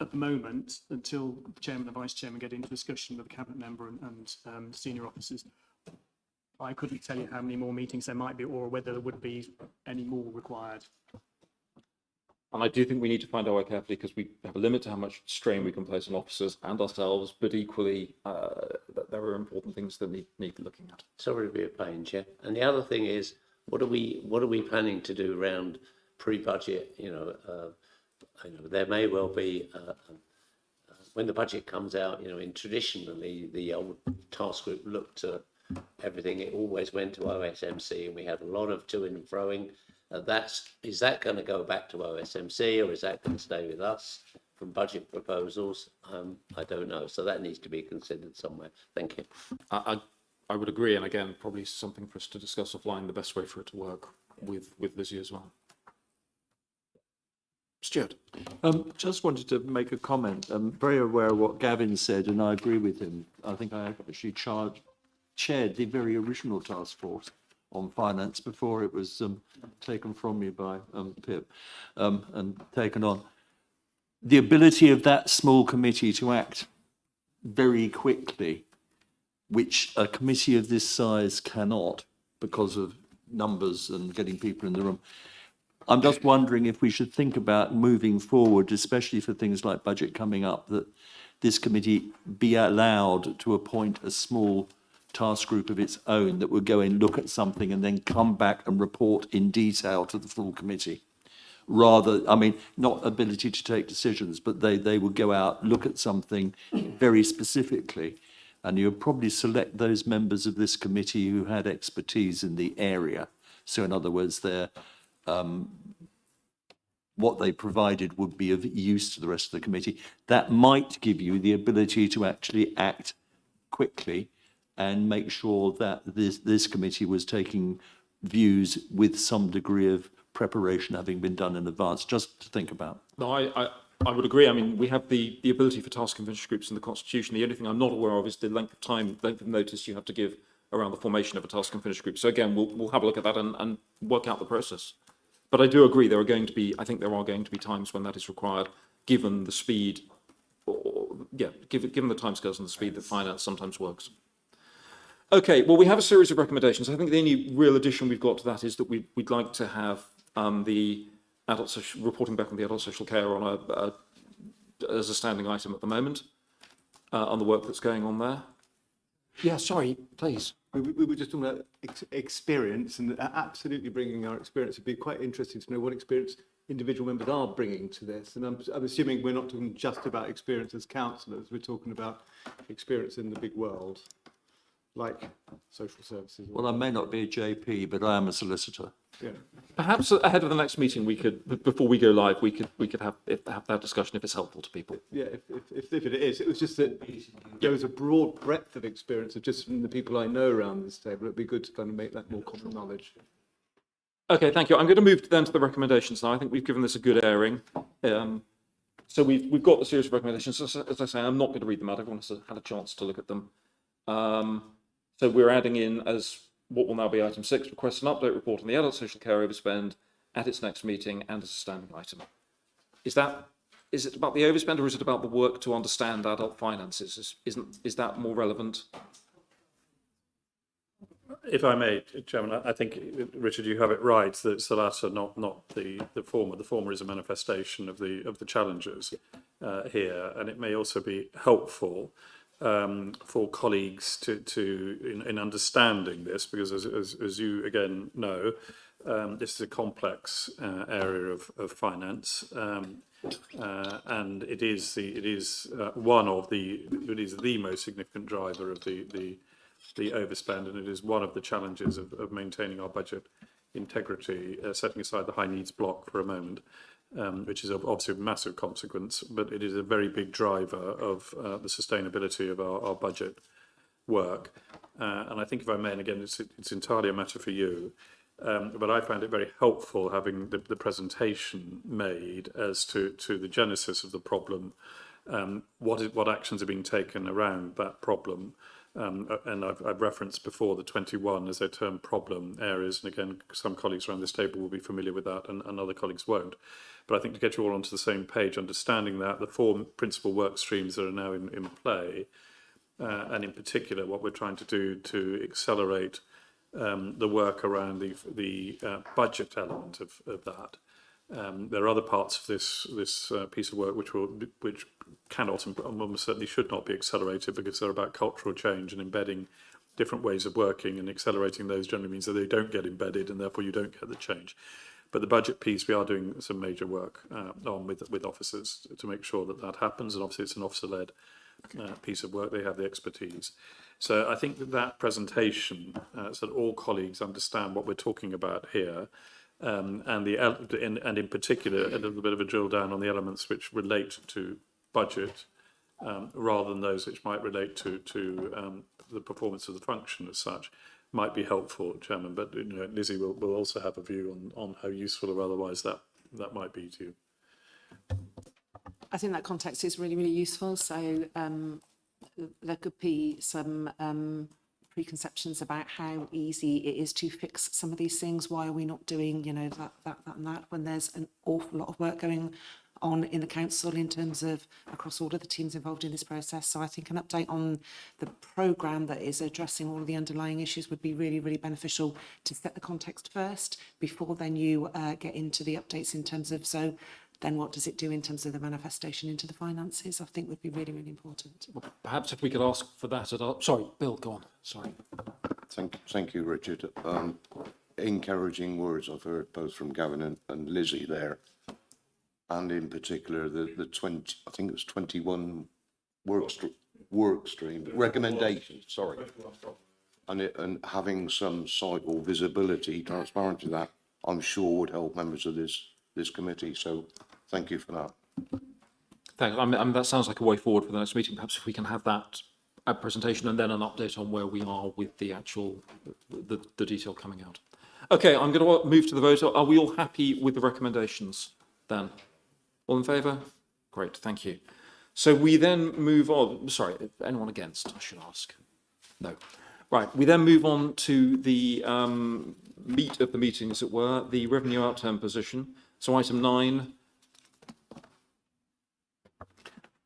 at the moment, until the chairman and vice chairman get into discussion with the cabinet member and senior officers, I couldn't tell you how many more meetings there might be or whether there would be any more required. And I do think we need to find our way carefully, because we have a limit to how much strain we can place on officers and ourselves, but equally there are important things that need looking at. Sorry to be a pain, Chair. And the other thing is, what are we planning to do around pre-budget? There may well be when the budget comes out. Traditionally the old task group looked at everything. It always went to OSMC, and we had a lot of to and froing. Is that going to go back to OSMC, or is that going to stay with us from budget proposals? I don't know. So that needs to be considered somewhere. Thank you. I would agree, and again, probably something for us to discuss offline, the best way for it to work with Lizzie as well. Stuart. Just wanted to make a comment. I'm very aware of what Gavin said, and I agree with him. I think I actually chaired the very original task force on finance before it was taken from me by Pip and taken on. The ability of that small committee to act very quickly, which a committee of this size cannot because of numbers and getting people in the room. I'm just wondering if we should think about moving forward, especially for things like budget coming up, that this committee be allowed to appoint a small task group of its own that would go in, look at something and then come back and report in detail to the full committee. Rather, not ability to take decisions, but they would go out, look at something very specifically, and you would probably select those members of this committee who had expertise in the area. So in other words, what they provided would be of use to the rest of the committee. That might give you the ability to actually act quickly and make sure that this committee was taking views with some degree of preparation having been done in advance, just to think about. No, I would agree. We have the ability for task and finish groups in the Constitution. The only thing I'm not aware of is the length of notice you have to give around the formation of a task and finish group. So again, we'll have a look at that and work out the process. But I do agree there are going to be times when that is required, given the speed, given the timescales and the speed that finance sometimes works. Okay, well, we have a series of recommendations. I think the only real addition we've got to that is that we'd like to have the adult social, reporting back on the adult social care on as a standing item at the moment, on the work that's going on there. Yeah, sorry, please. We were just talking about experience, and absolutely bringing our experience. It'd be quite interesting to know what experience individual members are bringing to this. And I'm assuming we're not talking just about experience as councillors, we're talking about experience in the big world, like social services. Well, I may not be a JP, but I am a solicitor. Yeah. Perhaps ahead of the next meeting, we could, before we go live, we could have that discussion if it's helpful to people. Yeah, if it is. It was just that there was a broad breadth of experience of just from the people I know around this table. It'd be good to kind of make that more common knowledge. Okay, thank you. I'm going to move then to the recommendations now. I think we've given this a good airing. So we've got the series of recommendations. As I say, I'm not going to read them out. Everyone has had a chance to look at them. So we're adding in as what will now be item 6, request an update report on the adult social care overspend at its next meeting and as a standing item. Is it about the overspend, or is it about the work to understand adult finances? Is that more relevant? If I may, Chairman, I think, Richard, you have it right, that it's the latter, not the former. The former is a manifestation of the challenges here, and it may also be helpful for colleagues to in understanding this, because as you again know, this is a complex area of finance, and it is the most significant driver of the overspend, and it is one of the challenges of maintaining our budget integrity, setting aside the high needs block for a moment, which is obviously a massive consequence, but it is a very big driver of the sustainability of our budget work. And I think, if I may, and again, it's entirely a matter for you, but I found it very helpful having the presentation made as to the genesis of the problem, what actions are being taken around that problem. And I've referenced before the 21 as their term problem areas, and again, some colleagues around this table will be familiar with that, and other colleagues won't. But I think to get you all onto the same page, understanding that the 4 principal work streams that are now in play, and in particular what we're trying to do to accelerate the work around the budget element of that. There are other parts of this piece of work which cannot and almost certainly should not be accelerated, because they're about cultural change and embedding different ways of working, and accelerating those generally means that they don't get embedded and therefore you don't get the change. But the budget piece, we are doing some major work on with officers to make sure that happens, and obviously it's an officer-led piece of work. They have the expertise. So I think that presentation, so that all colleagues understand what we're talking about here, and in particular a little bit of a drill down on the elements which relate to budget, rather than those which might relate to the performance of the function as such, might be helpful, Chairman. But Lizzie will also have a view on how useful or otherwise that might be to you. I think that context is really, really useful. So there could be some preconceptions about how easy it is to fix some of these things. Why are we not doing, that and that, when there's an awful lot of work going on in the council in terms of across all of the teams involved in this process. So I think an update on the programme that is addressing all of the underlying issues would be really, really beneficial to set the context first, before then you get into the updates in terms of, so then what does it do in terms of the manifestation into the finances, I think would be really, really important. Well, perhaps if we could ask for that at our... Sorry, Bill, go on. Sorry. Thank you, Richard. Encouraging words I've heard both from Gavin and Lizzie there. And in particular, the 20, I think it was 21 work stream recommendations, sorry. And having some sight or visibility, transparent to that, I'm sure would help members of this committee. So thank you for that. Thanks. I mean, that sounds like a way forward for the next meeting. Perhaps if we can have that presentation and then an update on where we are with the actual, the detail coming out. Okay, I'm going to move to the vote. Are we all happy with the recommendations then? All in favour? Great, thank you. So we then move on. Sorry, anyone against, I should ask. No. Right, we then move on to the meat of the meeting, as it were, the revenue outturn position. So item 9.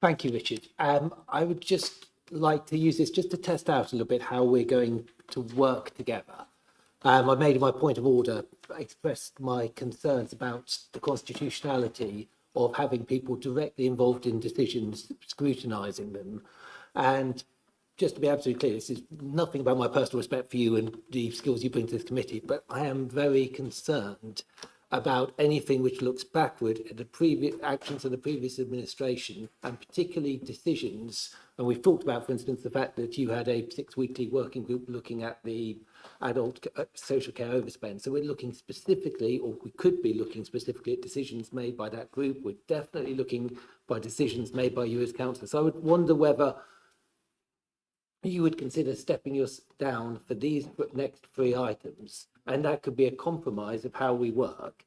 Thank you, Richard. I would just like to use this just to test out a little bit how we're going to work together. I made in my point of order, expressed my concerns about the constitutionality of having people directly involved in decisions, scrutinising them. And just to be absolutely clear, this is nothing about my personal respect for you and the skills you bring to this committee, but I am very concerned about anything which looks backward at the previous actions of the previous administration, and particularly decisions. And we've talked about, for instance, the fact that you had a 6-weekly working group looking at the adult social care overspend. So we're looking specifically, or we could be looking specifically at decisions made by that group. We're definitely looking by decisions made by you as councillor. So I would wonder whether you would consider stepping us down for these next 3 items, and that could be a compromise of how we work.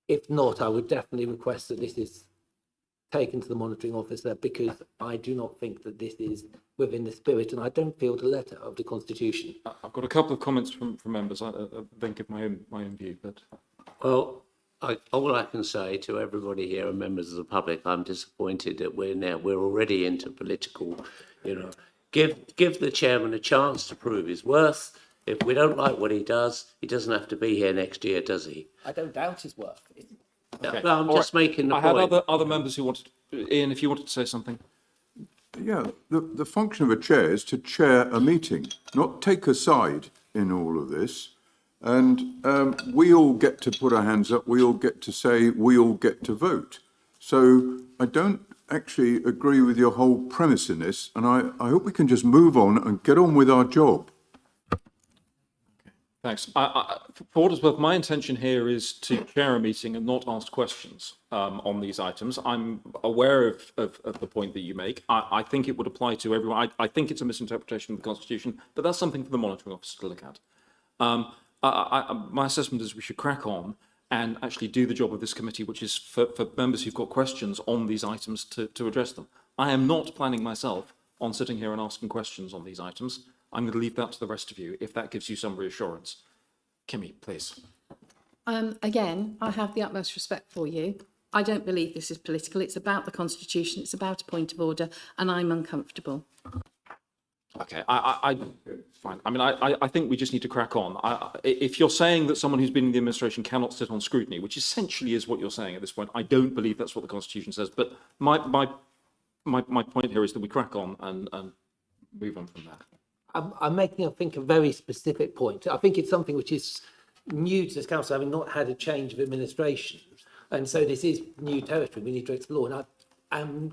If not, I would definitely request that this is taken to the monitoring officer, because I do not think that this is within the spirit, and I don't feel the letter of the Constitution. I've got a couple of comments from members. I then give my own view, but Well, all I can say to everybody here and members of the public, I'm disappointed that we're already into political, give the chairman a chance to prove his worth. If we don't like what he doesn't have to be here next year, does he? I don't doubt his worth. okay. No, I'm All just making the I point. had other members who wanted. Ian, if you wanted to say something. Yeah, the function of a chair is to chair a meeting, not take a side in all of this. And we all get to put our hands up, we all get to say, we all get to vote. So I don't actually agree with your whole premise in this, and I hope we can just move on and get on with our job. Thanks. For what it's worth, my intention here is to chair a meeting and not ask questions on these items. I'm aware of the point that you make. I think it would apply to everyone. I think it's a misinterpretation of the Constitution, but that's something for the monitoring officer to look at. My assessment is we should crack on and actually do the job of this committee, which is for members who've got questions on these items to address them. I am not planning myself on sitting here and asking questions on these items. I'm going to leave that to the rest of you, if that gives you some reassurance. Kimmy, please. Again, I have the utmost respect for you. I don't believe this is political. It's about the Constitution. It's about a point of order, and I'm uncomfortable. Okay, fine. I mean, I think we just need to crack on. If you're saying that someone who's been in the administration cannot sit on scrutiny, which essentially is what you're saying at this point, I don't believe that's what the Constitution says. But my point here is that we crack on and move on from that. I'm making, I think, a very specific point. I think it's something which is new to this council, having not had a change of administration. And so this is new territory we need to explore. And I'm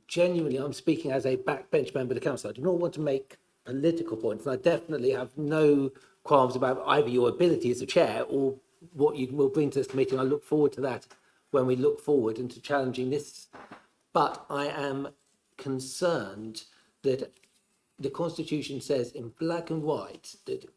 genuinely, I'm speaking as a backbench member of the council. I do not want to make political points. And I definitely have no qualms about either your ability as a chair or what you will bring to this committee. And I look forward to that when we look forward into challenging this. But I am concerned that the Constitution says in black and white that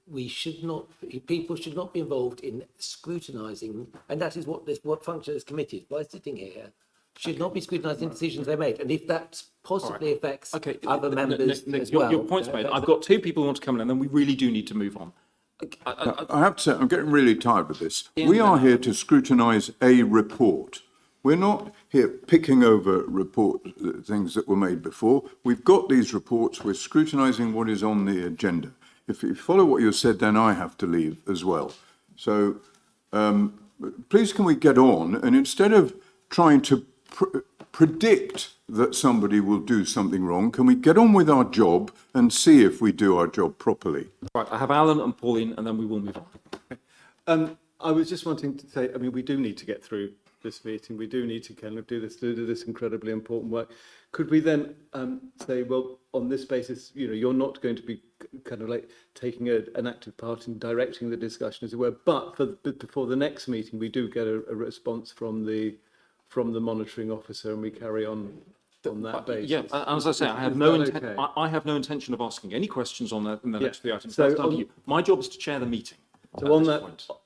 people should not be involved in scrutinising, and that is what function this committee is. By sitting here, should not be scrutinising decisions they made, and if that possibly affects other members Nick, as well. Your point's made. I've got 2 people who want to come in, and then we really do need to move on. I have to say, I'm getting really tired with this. We are here to scrutinise a report. We're not here picking over things that were made before. We've got these reports. We're scrutinising what is on the agenda. If you follow what you said, then I have to leave as well. So please can we get on, and instead of trying to predict that somebody will do something wrong, can we get on with our job and see if we do our job properly? Right, I have Alan and Pauline, and then we will move on. I was just wanting to say, I mean, we do need to get through this meeting. We do need to kind of do this incredibly important work. Could we then say, well, on this basis, you're not going to be kind of like taking an active part in directing the discussion, as it were, but before the next meeting, we do get a response from the monitoring officer, and we carry on that basis. Yeah, as I say, I have no intention of asking any questions on that in the next 3 items. So that's down to you. My job is to chair the meeting. So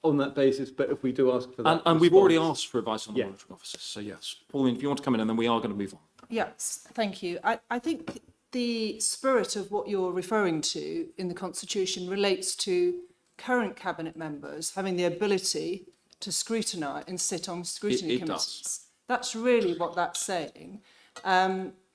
on that basis, but if we do ask for that, and we've already asked for advice on the monitoring officers. So yes, Pauline, if you want to come in, and then we are going to move on. Yes, thank you. I think the spirit of what you're referring to in the Constitution relates to current cabinet members having the ability to scrutinise and sit on scrutiny committees. That's really what that's saying.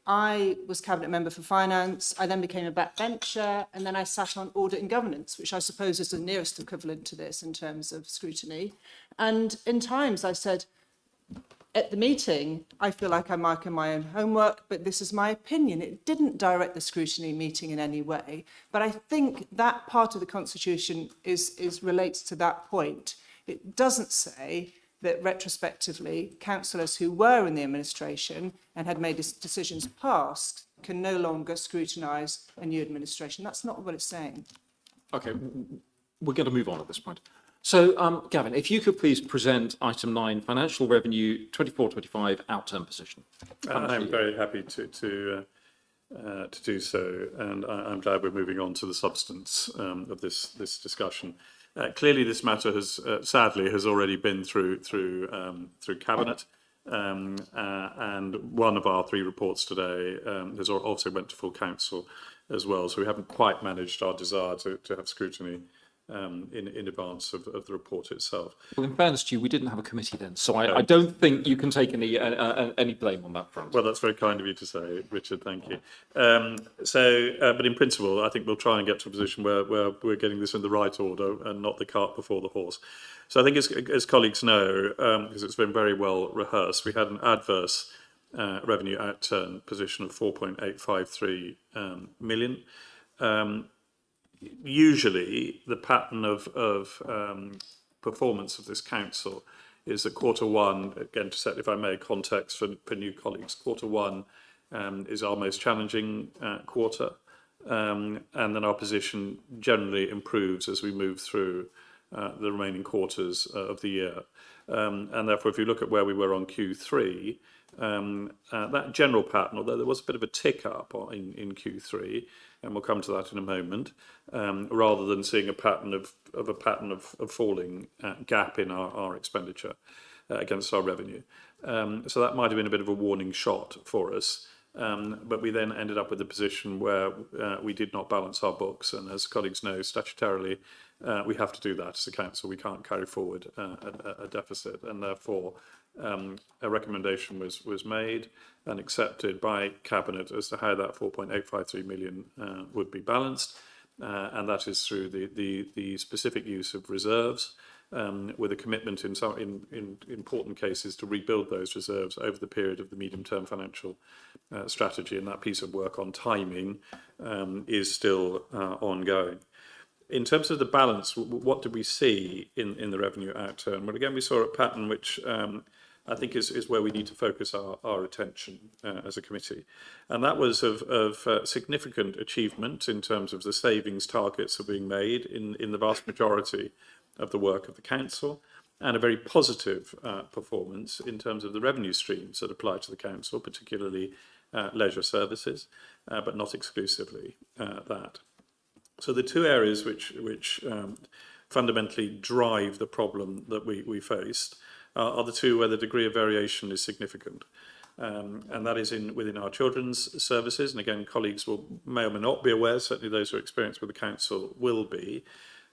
I was cabinet member for finance. I then became a backbencher, and then I sat on audit and governance, which I suppose is the nearest equivalent to this in terms of scrutiny. And in times I said, at the meeting, I feel like I'm marking my own homework, but this is my opinion. It didn't direct the scrutiny meeting in any way. But I think that part of the Constitution relates to that point. It doesn't say that retrospectively, councillors who were in the administration and had made decisions past can no longer scrutinise a new administration. That's not what it's saying. Okay, we're going to move on at this point. So, Gavin, if you could please present item 9, financial revenue 24-25 outturn position. I'm very happy to do so, and I'm glad we're moving on to the substance of this discussion. Clearly, this matter has sadly already been through cabinet, and one of our 3 reports today has also went to full council as well. So we haven't quite managed our desire to have scrutiny in advance of the report itself. Well, in fairness to you, we didn't have a committee then, so I don't think you can take any blame on that front. Well, that's very kind of you to say, Richard. Thank you. But in principle, I think we'll try and get to a position where we're getting this in the right order and not the cart before the horse. So I think, as colleagues know, because it's been very well rehearsed, we had an adverse revenue outturn position of 4.853 million. Usually, the pattern of performance of this council is that Q1, again, to set, if I may, context for new colleagues, Q1 is our most challenging quarter, and then our position generally improves as we move through the remaining quarters of the year. And therefore, if you look at where we were on Q3, that general pattern, although there was a bit of a tick up in Q3, and we'll come to that in a moment, rather than seeing a pattern of falling gap in our expenditure against our revenue. So that might have been a bit of a warning shot for us. But we then ended up with a position where we did not balance our books. And as colleagues know, statutorily, we have to do that as a council. We can't carry forward a deficit. And therefore, a recommendation was made and accepted by Cabinet as to how that 4.853 million would be balanced. And that is through the specific use of reserves, with a commitment in important cases to rebuild those reserves over the period of the medium-term financial strategy. And that piece of work on timing is still ongoing. In terms of the balance, what did we see in the revenue outturn? Well, again, we saw a pattern which I think is where we need to focus our attention as a committee. And that was of significant achievement in terms of the savings targets that are being made in the vast majority of the work of the council, and a very positive performance in terms of the revenue streams that apply to the council, particularly leisure services, but not exclusively that. So the 2 areas which fundamentally drive the problem that we faced are the 2 where the degree of variation is significant. And that is within our children's services. And again, colleagues may or may not be aware, certainly those who are experienced with the council will be,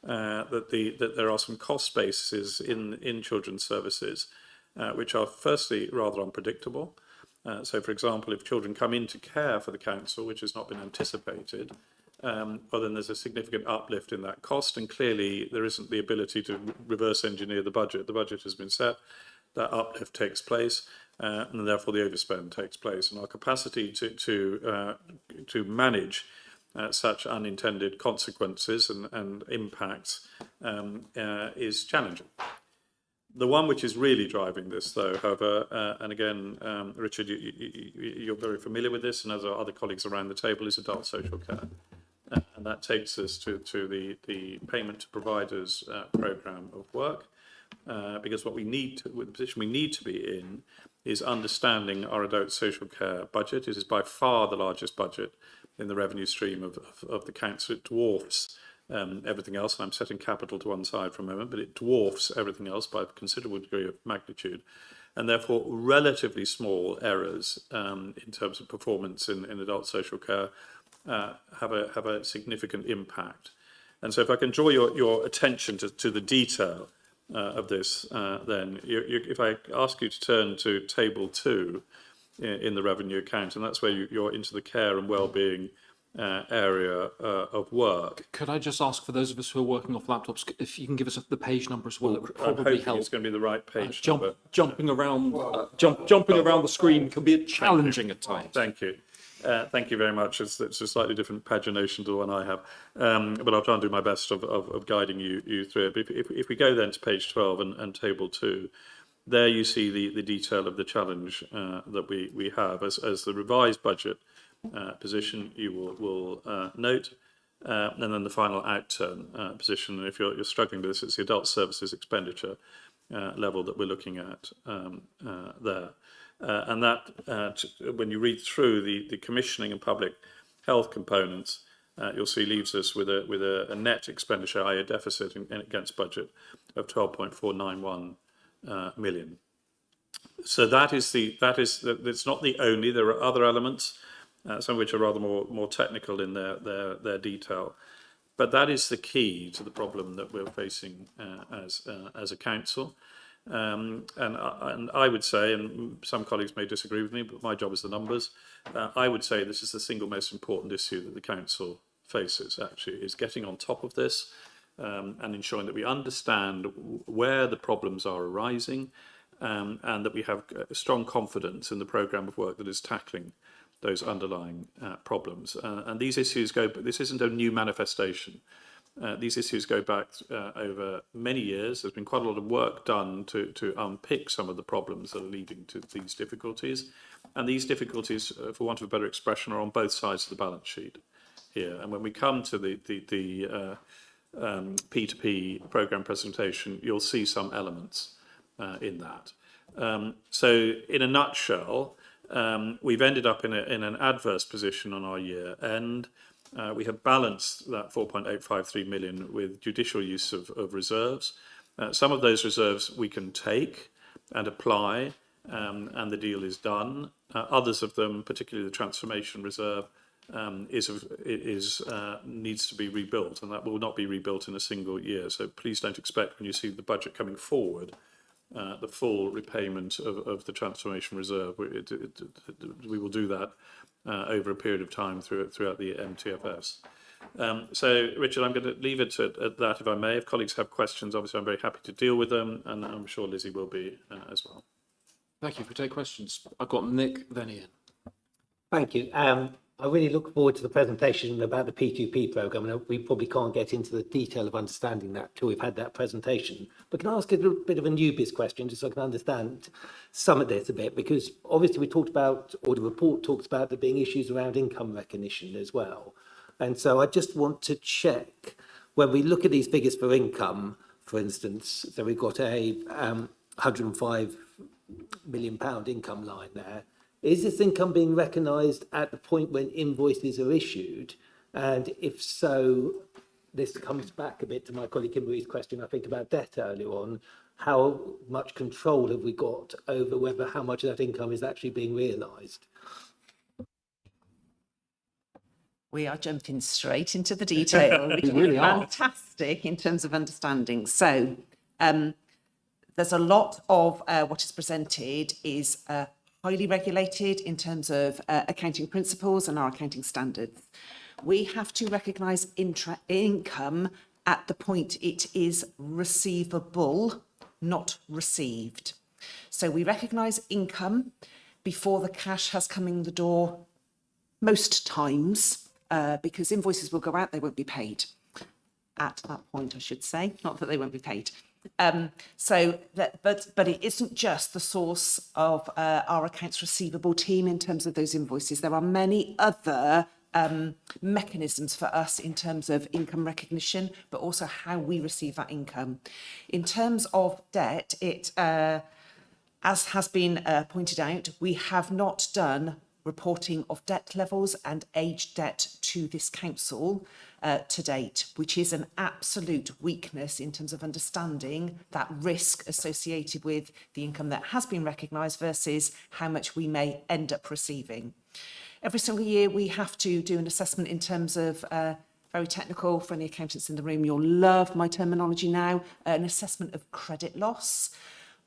that there are some cost bases in children's services which are firstly rather unpredictable. So, for example, if children come into care for the council, which has not been anticipated, well, then there's a significant uplift in that cost, and clearly there isn't the ability to reverse engineer the budget. The budget has been set, that uplift takes place, and therefore the overspend takes place. And our capacity to manage such unintended consequences and impacts is challenging. The one which is really driving this, though, however, and again, Richard, you're very familiar with this, and as are other colleagues around the table, is adult social care. And that takes us to the payment to providers programme of work, because what we need to, the position we need to be in is understanding our adult social care budget. It is by far the largest budget in the revenue stream of the council. It dwarfs everything else, and I'm setting capital to one side for a moment, but it dwarfs everything else by a considerable degree of magnitude, and therefore relatively small errors in terms of performance in adult social care have a significant impact. And so if I can draw your attention to the detail of this, then if I ask you to turn to table 2 in the revenue account, and that's where you're into the care and well-being area of work. Could I just ask, for those of us who are working off laptops, if you can give us the page number as well? It would I'm probably hoping help. it's going to be the right page number. Jumping around the screen can be challenging at times. Thank you. Thank you very much. It's a slightly different pagination to the one I have, but I'll try and do my best of guiding you through it. But if we go then to page 12 and table 2, there you see the detail of the challenge that we have as the revised budget position. You will note, and then the final outturn position. And if you're struggling with this, it's the adult services expenditure level that we're looking at there. And that, when you read through the commissioning and public health components, you'll see leaves us with a net expenditure, i.e. a deficit against budget of 12.491 million. So it's not the only. There are other elements, some of which are rather more technical in their detail, but that is the key to the problem that we're facing as a council. And I would say, and some colleagues may disagree with me, but my job is the numbers. I would say this is the single most important issue that the council faces, actually, is getting on top of this and ensuring that we understand where the problems are arising, and that we have strong confidence in the programme of work that is tackling those underlying problems. And these issues this isn't a new manifestation. These issues go back over many years. There's been quite a lot of work done to unpick some of the problems that are leading to these difficulties. And these difficulties, for want of a better expression, are on both sides of the balance sheet here. And when we come to the P2P programme presentation, you'll see some elements in that. So in a nutshell, we've ended up in an adverse position on our year end. We have balanced that 4.853 million with judicial use of reserves. Some of those reserves we can take and apply, and the deal is done. Others of them, particularly the transformation reserve, needs to be rebuilt, and that will not be rebuilt in a single year. So please don't expect, when you see the budget coming forward, the full repayment of the transformation reserve. We will do that over a period of time throughout the MTFS. So, Richard, I'm going to leave it at that, if I may. If colleagues have questions, obviously I'm very happy to deal with them, and I'm sure Lizzie will be as well. Thank you. For take questions, I've got Nick, then Ian. Thank you. I really look forward to the presentation about the P2P programme, and we probably can't get into the detail of understanding that till we've had that presentation. But can I ask a little bit of a newbies question, just so I can understand some of this a bit? Because obviously we talked about, or the report talks about there being issues around income recognition as well. And so I just want to check, when we look at these figures for income, for instance, so we've got a £105 million income line there. Is this income being recognised at the point when invoices are issued? And if so, this comes back a bit to my colleague Kimberly's question, I think, about debt earlier on. How much control have we got over how much of that income is actually being realised? We are jumping straight into the detail, which is really fantastic in terms of understanding. So there's a lot of what is presented is highly regulated in terms of accounting principles and our accounting standards. We have to recognise income at the point it is receivable, not received. So we recognise income before the cash has come in the door most times, because invoices will go out, they won't be paid. At that point, I should say, not that they won't be paid. But it isn't just the source of our accounts receivable team in terms of those invoices. There are many other mechanisms for us in terms of income recognition, but also how we receive that income. In terms of debt, as has been pointed out, we have not done reporting of debt levels and aged debt to this council to date, which is an absolute weakness in terms of understanding that risk associated with the income that has been recognised versus how much we may end up receiving. Every single year we have to do an assessment in terms of, very technical for any accountants in the room, you'll love my terminology now, an assessment of credit loss.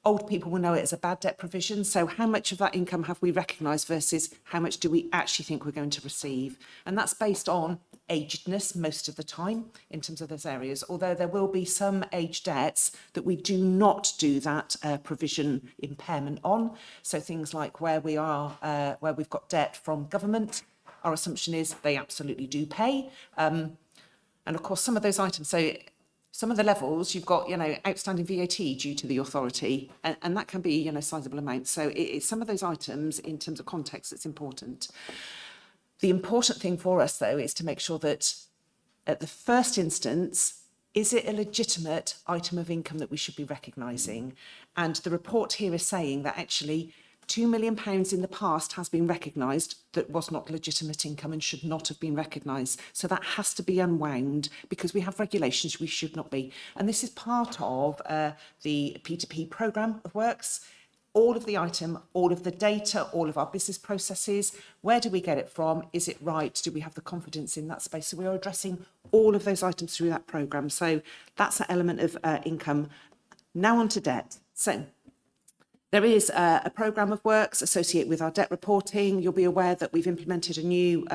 Old people will know it as a bad debt provision. So how much of that income have we recognised versus how much do we actually think we're going to receive? And that's based on agedness most of the time in terms of those areas, although there will be some aged debts that we do not do that provision impairment on. So things like where we've got debt from government, our assumption is they absolutely do pay. And of course, some of those items, so some of the levels you've got, outstanding VAT due to the authority, and that can be, sizable amounts. So it's some of those items in terms of context that's important. The important thing for us, though, is to make sure that at the first instance, is it a legitimate item of income that we should be recognising? And the report here is saying that actually £2 million in the past has been recognised that was not legitimate income and should not have been recognised. So that has to be unwound because we have regulations we should not be. And this is part of the P2P programme of works. All of the item, all of the data, all of our business processes, where do we get it from? Is it right? Do we have the confidence in that space? So we are addressing all of those items through that programme. So that's an element of income. Now on to debt. So there is a programme of works associated with our debt reporting. You'll be aware that we've implemented a new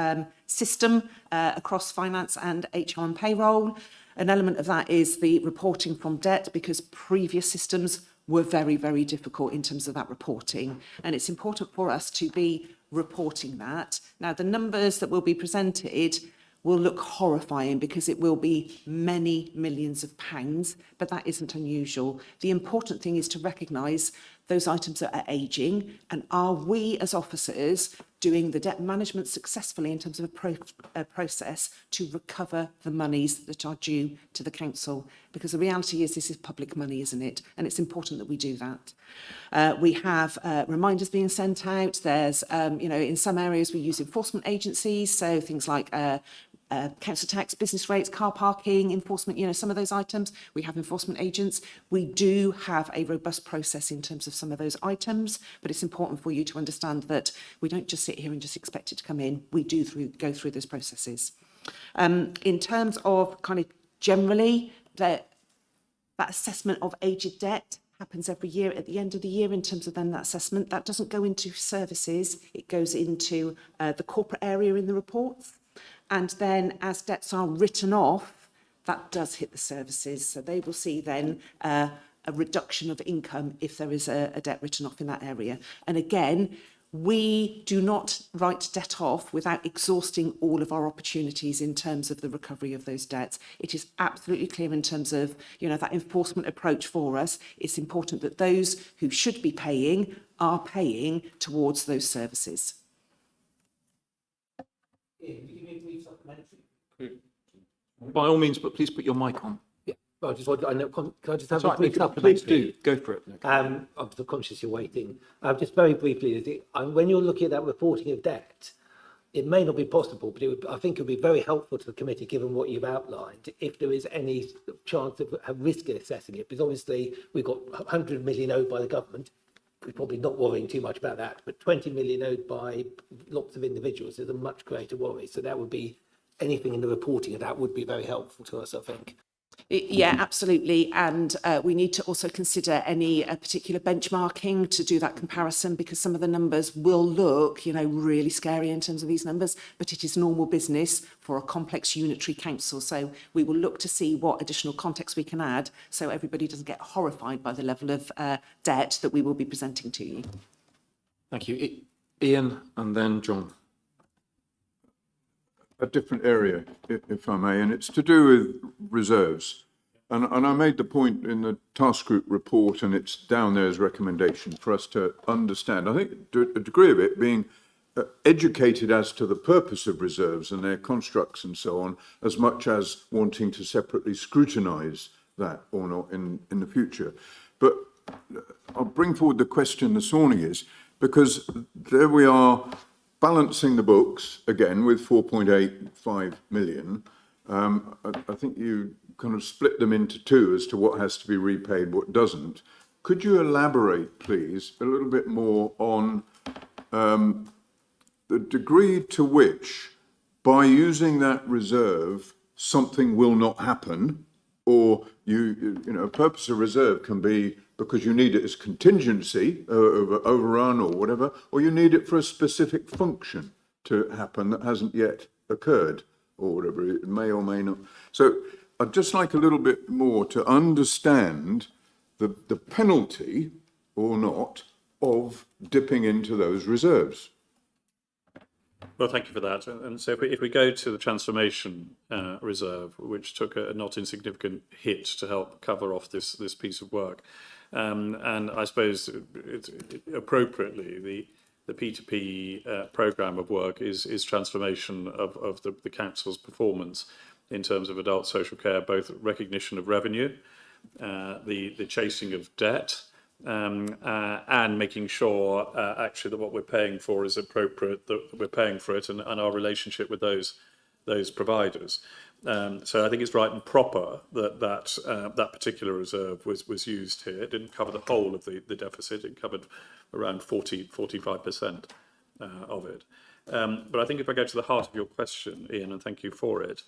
system across finance and HR and payroll. An element of that is the reporting from debt because previous systems were very, very difficult in terms of that reporting. And it's important for us to be reporting that. Now, the numbers that will be presented will look horrifying because it will be many millions of pounds, but that isn't unusual. The important thing is to recognise those items that are ageing, and are we as officers doing the debt management successfully in terms of a process to recover the monies that are due to the council? Because the reality is this is public money, isn't it? And it's important that we do that. We have reminders being sent out. There's, in some areas we use enforcement agencies, so things like council tax, business rates, car parking, enforcement, some of those items. We have enforcement agents. We do have a robust process in terms of some of those items, but it's important for you to understand that we don't just sit here and just expect it to come in. We do go through those processes. In terms of kind of generally, that assessment of aged debt happens every year at the end of the year in terms of then that assessment. That doesn't go into services. It goes into the corporate area in the reports. And then as debts are written off, that does hit the services. So they will see then a reduction of income if there is a debt written off in that area. And again, we do not write debt off without exhausting all of our opportunities in terms of the recovery of those debts. It is absolutely clear in terms of, that enforcement approach for us. It's important that those who should be paying are paying towards those services. By all means, but please put your mic on. Yeah, well, can I just have Sorry, a brief please supplementary? do, go for it. I'm so conscious you're waiting. Just very briefly, when you're looking at that reporting of debt, it may not be possible, but I think it would be very helpful to the committee, given what you've outlined, if there is any chance of a risk in assessing it, because obviously we've got 100 million owed by the government. We're probably not worrying too much about that, but 20 million owed by lots of individuals is a much greater worry. So that would be anything in the reporting of that would be very helpful to us, I think. Yeah, absolutely. And we need to also consider any particular benchmarking to do that comparison, because some of the numbers will look, really scary in terms of these numbers, but it is normal business for a complex unitary council. So we will look to see what additional context we can add so everybody doesn't get horrified by the level of debt that we will be presenting to you. Thank you. Ian and then John. A different area, if I may, and it's to do with reserves. And I made the point in the task group report, and it's down there as recommendation for us to understand. I think to a degree of it being educated as to the purpose of reserves and their constructs and so on, as much as wanting to separately scrutinise that or not in the future. But I'll bring forward the question this morning is, because there we are, balancing the books again with 4.85 million. I think you kind of split them into two as to what has to be repaid, what doesn't. Could you elaborate, please, a little bit more on the degree to which, by using that reserve, something will not happen, or you know, a purpose of reserve can be because you need it as contingency, overrun or whatever, or you need it for a specific function to happen that hasn't yet occurred, or whatever, it may or may not. So I'd just like a little bit more to understand the penalty or not of dipping into those reserves. Well, thank you for that. And so if we go to the transformation reserve, which took a not insignificant hit to help cover off this piece of work, and I suppose appropriately, the P2P programme of work is transformation of the council's performance in terms of adult social care, both recognition of revenue, the chasing of debt, and making sure actually that what we're paying for is appropriate, that we're paying for it, and our relationship with those providers. So I think it's right and proper that particular reserve was used here. It didn't cover the whole of the deficit. It covered around 45% of it. But I think if I go to the heart of your question, Ian, and thank you for it,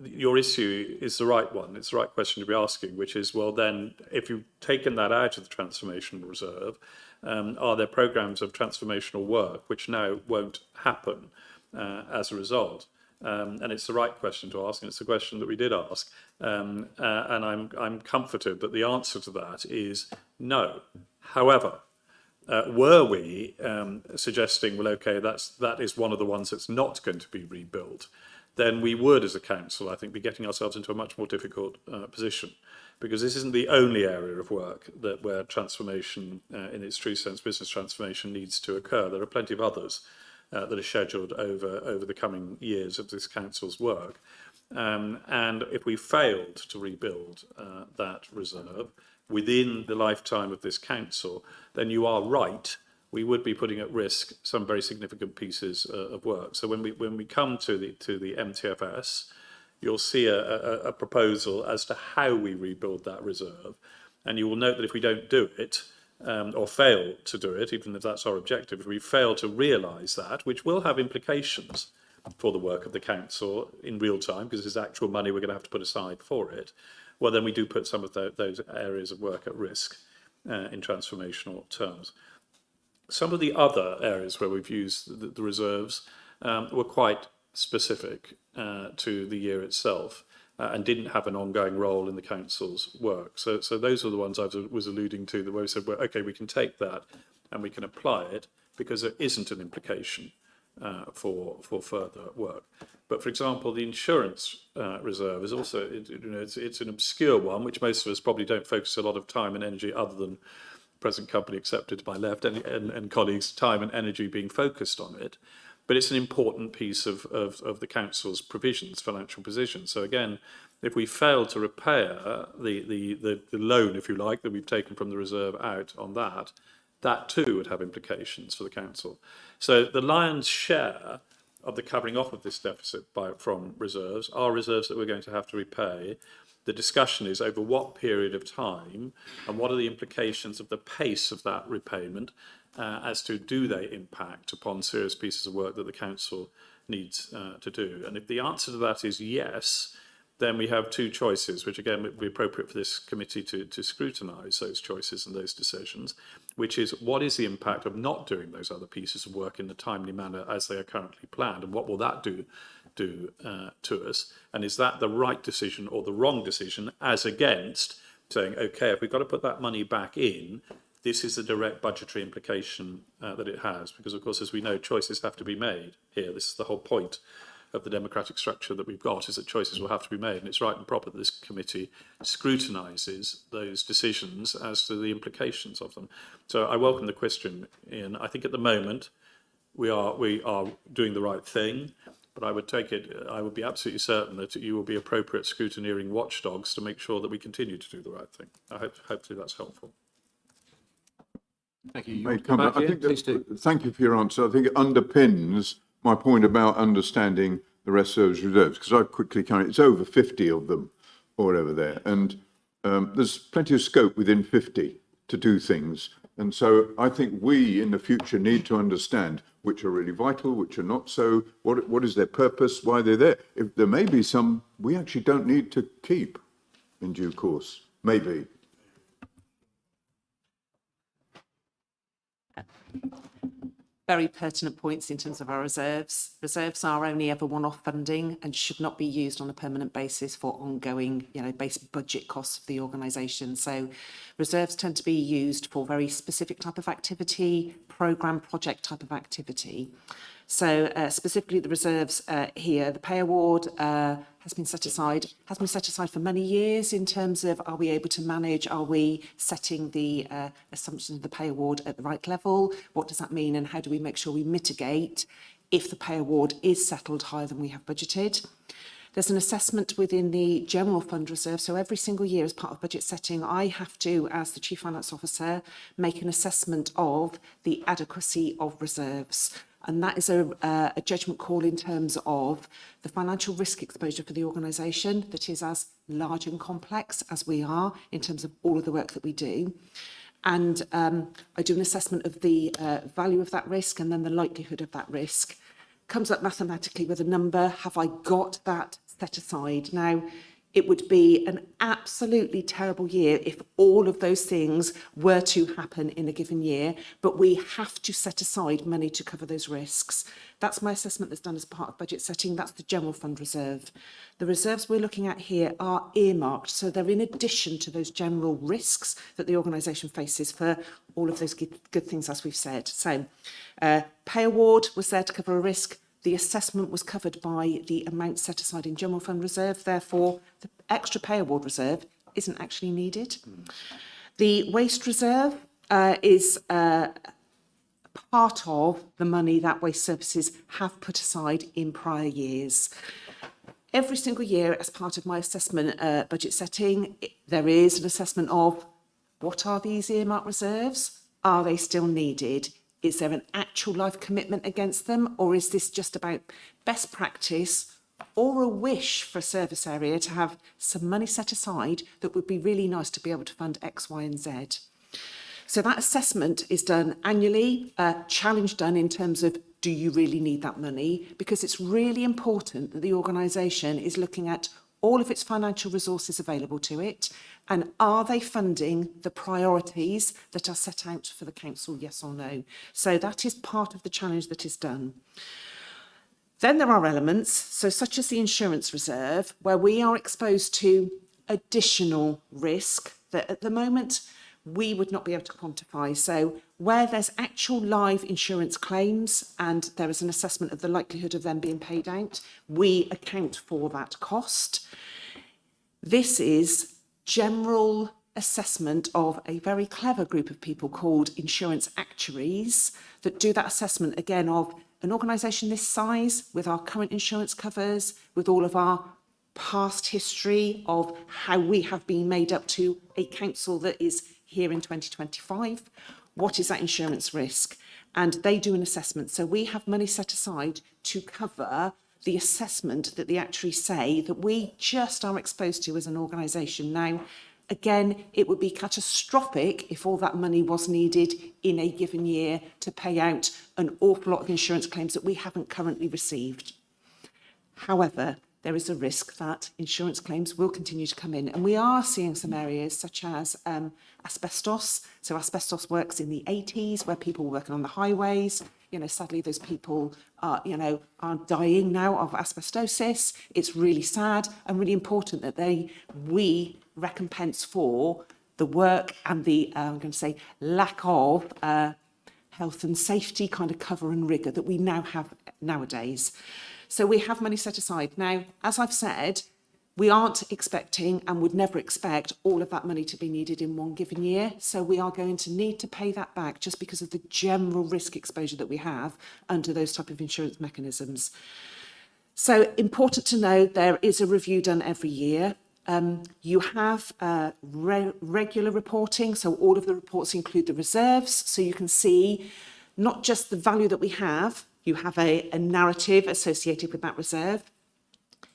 your issue is the right one. It's the right question to be asking, which is, well, then, if you've taken that out of the transformation reserve, are there programmes of transformational work which now won't happen as a result? And it's the right question to ask, and it's the question that we did ask. And I'm comforted that the answer to that is no. However, were we suggesting, well, okay, that is one of the ones that's not going to be rebuilt, then we would, as a council, I think, be getting ourselves into a much more difficult position, because this isn't the only area of work where transformation, in its true sense, business transformation, needs to occur. There are plenty of others that are scheduled over the coming years of this council's work. And if we failed to rebuild that reserve within the lifetime of this council, then you are right, we would be putting at risk some very significant pieces of work. So when we come to the MTFS, you'll see a proposal as to how we rebuild that reserve, and you will note that if we don't do it, or fail to do it, even if that's our objective, if we fail to realise that, which will have implications for the work of the council in real time, because there's actual money we're going to have to put aside for it, well, then we do put some of those areas of work at risk in transformational terms. Some of the other areas where we've used the reserves were quite specific to the year itself and didn't have an ongoing role in the council's work. So those are the ones I was alluding to, where we said, well, okay, we can take that and we can apply it because there isn't an implication for further work. But for example, the insurance reserve is also, it's an obscure one, which most of us probably don't focus a lot of time and energy, other than present company accepted to my left and colleagues' time and energy being focused on it. But it's an important piece of the council's provisions, financial position. So again, if we fail to repair the loan, if you like, that we've taken from the reserve out on that too would have implications for the council. So the lion's share of the covering off of this deficit from reserves are reserves that we're going to have to repay. The discussion is over what period of time and what are the implications of the pace of that repayment as to do they impact upon serious pieces of work that the council needs to do. And if the answer to that is yes, then we have two choices, which again would be appropriate for this committee to scrutinise those choices and those decisions, which is what is the impact of not doing those other pieces of work in the timely manner as they are currently planned, and what will that do to us, and is that the right decision or the wrong decision, as against saying, okay, if we've got to put that money back in, this is the direct budgetary implication that it has, because of course, as we know, choices have to be made here. This is the whole point of the democratic structure that we've got, is that choices will have to be made, and it's right and proper that this committee scrutinises those decisions as to the implications of them. So I welcome the question, Ian. I think at the moment we are doing the right thing, but I would be absolutely certain that you will be appropriate scrutineering watchdogs to make sure that we continue to do the right thing. Hopefully that's helpful. Thank you. Thank you for your answer. I think it underpins my point about understanding the rest of those reserves, because I quickly counted, it's over 50 of them or whatever there, and there's plenty of scope within 50 to do things. And so I think we in the future need to understand which are really vital, which are not so, what is their purpose, why they're there. If there may be some we actually don't need to keep, in due course. Maybe. Very pertinent points in terms of our reserves. Reserves are only ever one-off funding and should not be used on a permanent basis for ongoing, basic budget costs of the organisation. So reserves tend to be used for very specific type of activity, programme, project type of activity. So specifically the reserves here, the pay award has been set aside for many years in terms of, are we able to manage, are we setting the assumptions of the pay award at the right level? What does that mean, and how do we make sure we mitigate if the pay award is settled higher than we have budgeted? There's an assessment within the general fund reserve. So every single year as part of budget setting, I have to, as the Chief Finance Officer, make an assessment of the adequacy of reserves. And that is a judgment call in terms of the financial risk exposure for the organisation that is as large and complex as we are in terms of all of the work that we do. And I do an assessment of the value of that risk and then the likelihood of that risk. Comes up mathematically with a number. Have I got that set aside? Now, it would be an absolutely terrible year if all of those things were to happen in a given year, but we have to set aside money to cover those risks. That's my assessment that's done as part of budget setting. That's the general fund reserve. The reserves we're looking at here are earmarked, so they're in addition to those general risks that the organisation faces for all of those good things, as we've said. So pay award was there to cover a risk. The assessment was covered by the amount set aside in general fund reserve. Therefore, the extra pay award reserve isn't actually needed. The waste reserve is part of the money that waste services have put aside in prior years. Every single year, as part of my assessment budget setting, there is an assessment of what are these earmarked reserves? Are they still needed? Is there an actual life commitment against them, or is this just about best practice or a wish for a service area to have some money set aside that would be really nice to be able to fund X, Y and Z? So that assessment is done annually, challenge done in terms of, do you really need that money? Because it's really important that the organisation is looking at all of its financial resources available to it, and are they funding the priorities that are set out for the council, yes or no? So that is part of the challenge that is done. Then there are elements, so such as the insurance reserve, where we are exposed to additional risk that at the moment we would not be able to quantify. So where there's actual live insurance claims and there is an assessment of the likelihood of them being paid out, we account for that cost. This is general assessment of a very clever group of people called insurance actuaries that do that assessment, again, of an organisation this size, with our current insurance covers, with all of our past history of how we have been made up to a council that is here in 2025. What is that insurance risk? And they do an assessment. So we have money set aside to cover the assessment that the actuaries say that we just are exposed to as an organisation. Now, again, it would be catastrophic if all that money was needed in a given year to pay out an awful lot of insurance claims that we haven't currently received. However, there is a risk that insurance claims will continue to come in. And we are seeing some areas such as asbestos. So asbestos works in the 80s where people were working on the highways. You know, sadly, those people are dying now of asbestosis. It's really sad and really important that we recompense for the work and the, I'm going to say, lack of health and safety kind of cover and rigour that we now have nowadays. So we have money set aside. Now, as I've said, we aren't expecting and would never expect all of that money to be needed in one given year. So we are going to need to pay that back just because of the general risk exposure that we have under those type of insurance mechanisms. So important to know, there is a review done every year. You have regular reporting. So all of the reports include the reserves. So you can see not just the value that we have, you have a narrative associated with that reserve.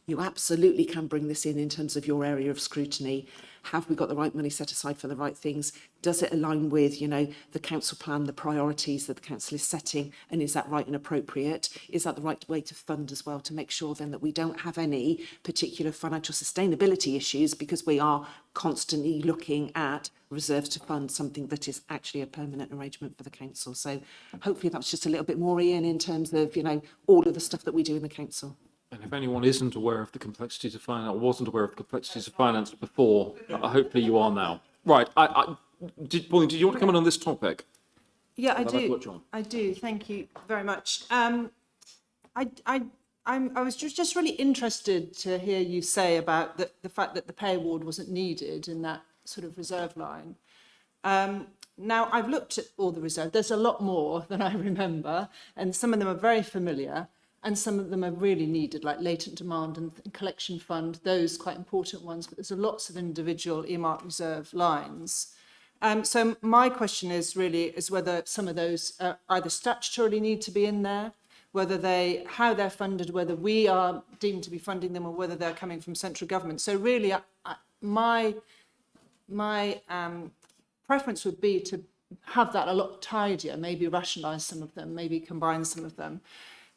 you absolutely can bring this in terms of your area of scrutiny. Have we got the right money set aside for the right things? Does it align with, you know, the council plan, the priorities that the council is setting? And is that right and appropriate? Is that the right way to fund as well, to make sure then that we don't have any particular financial sustainability issues, because we are constantly looking at reserves to fund something that is actually a permanent arrangement for the council. So hopefully that's just a little bit more, Ian, in terms of, you know, all of the stuff that we do in the council. And if anyone isn't aware of the complexities of finance, or wasn't aware of the complexities of finance before, hopefully you are now. Right. Pauline, did you want to come in on this topic? Yeah, I I'd like to do. watch on. I do. Thank you very much. I was just really interested to hear you say about the fact that the pay award wasn't needed in that sort of reserve line. Now, I've looked at all the reserves. There's a lot more than I remember, and some of them are very familiar, and some of them are really needed, like latent demand and collection fund, those quite important ones, but there's lots of individual earmarked reserve lines. So my question is whether some of those either statutorily need to be in there, how they're funded, whether we are deemed to be funding them, or whether they're coming from central government. So really, my preference would be to have that a lot tidier, maybe rationalise some of them, maybe combine some of them.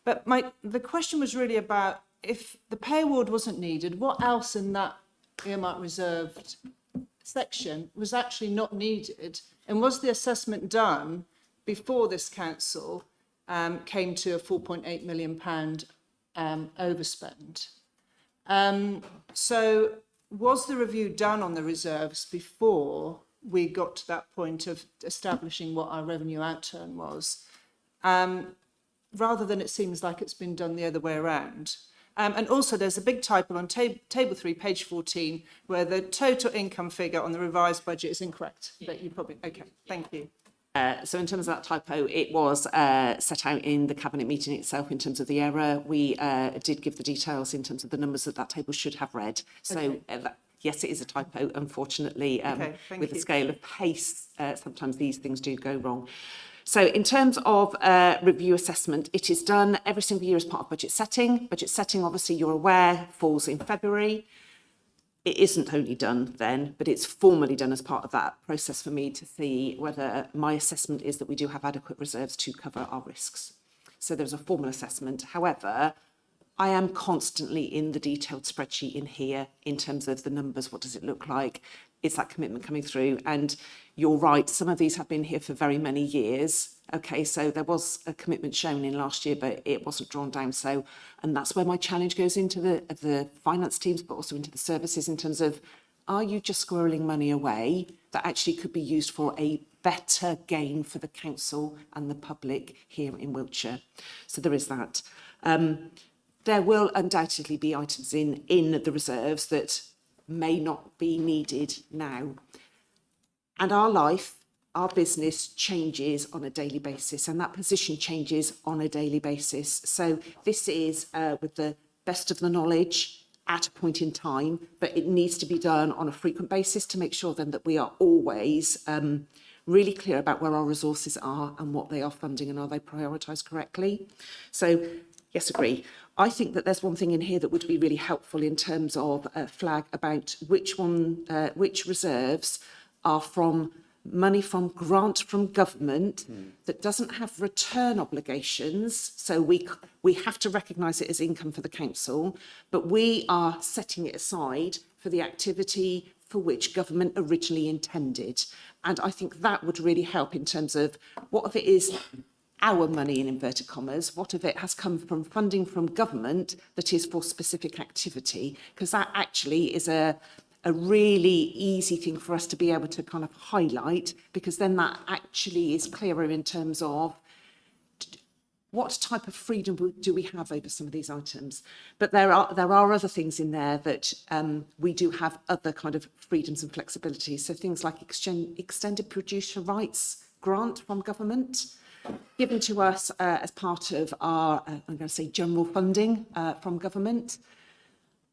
But the question was really about, if the pay award wasn't needed, what else in that earmarked reserved section was actually not needed? And was the assessment done before this council came to a £4.8 million overspend? So was the review done on the reserves before we got to that point of establishing what our revenue outturn was? Rather than it seems like it's been done the other way around. And also there's a big typo on table 3, page 14, where the total income figure on the revised budget is incorrect. But you probably, okay, thank you. So in terms of that typo, it was set out in the cabinet meeting itself in terms of the error. We did give the details in terms of the numbers that table should have read. So yes, it is a typo, unfortunately. With the scale of pace, sometimes these things do go wrong. So in terms of review assessment, it is done every single year as part of budget setting. Budget setting, obviously, you're aware, falls in February. It isn't only done then, but it's formally done as part of that process for me to see whether my assessment is that we do have adequate reserves to cover our risks. So there's a formal assessment. However, I am constantly in the detailed spreadsheet in here in terms of the numbers. What does it look like? Is that commitment coming through? And you're right, some of these have been here for very many years. Okay, so there was a commitment shown in last year, but it wasn't drawn down. So, and that's where my challenge goes into the finance teams, but also into the services in terms of, are you just squirreling money away that actually could be used for a better gain for the council and the public here in Wiltshire? So there is that. There will undoubtedly be items in the reserves that may not be needed now. And our business changes on a daily basis, and that position changes on a daily basis. So this is with the best of the knowledge at a point in time, but it needs to be done on a frequent basis to make sure then that we are always really clear about where our resources are and what they are funding, and are they prioritised correctly. So yes, agree. I think that there's one thing in here that would be really helpful in terms of a flag about which reserves are from money from grant from government that doesn't have return obligations. So we have to recognise it as income for the council, but we are setting it aside for the activity for which government originally intended. And I think that would really help in terms of what if it is our money in inverted commas, what if it has come from funding from government that is for specific activity, because that actually is a really easy thing for us to be able to kind of highlight, because then that actually is clearer in terms of what type of freedom do we have over some of these items. But there are other things in there that we do have other kind of freedoms and flexibilities. So things like extended producer rights grant from government, given to us as part of our, I'm going to say, general funding from government.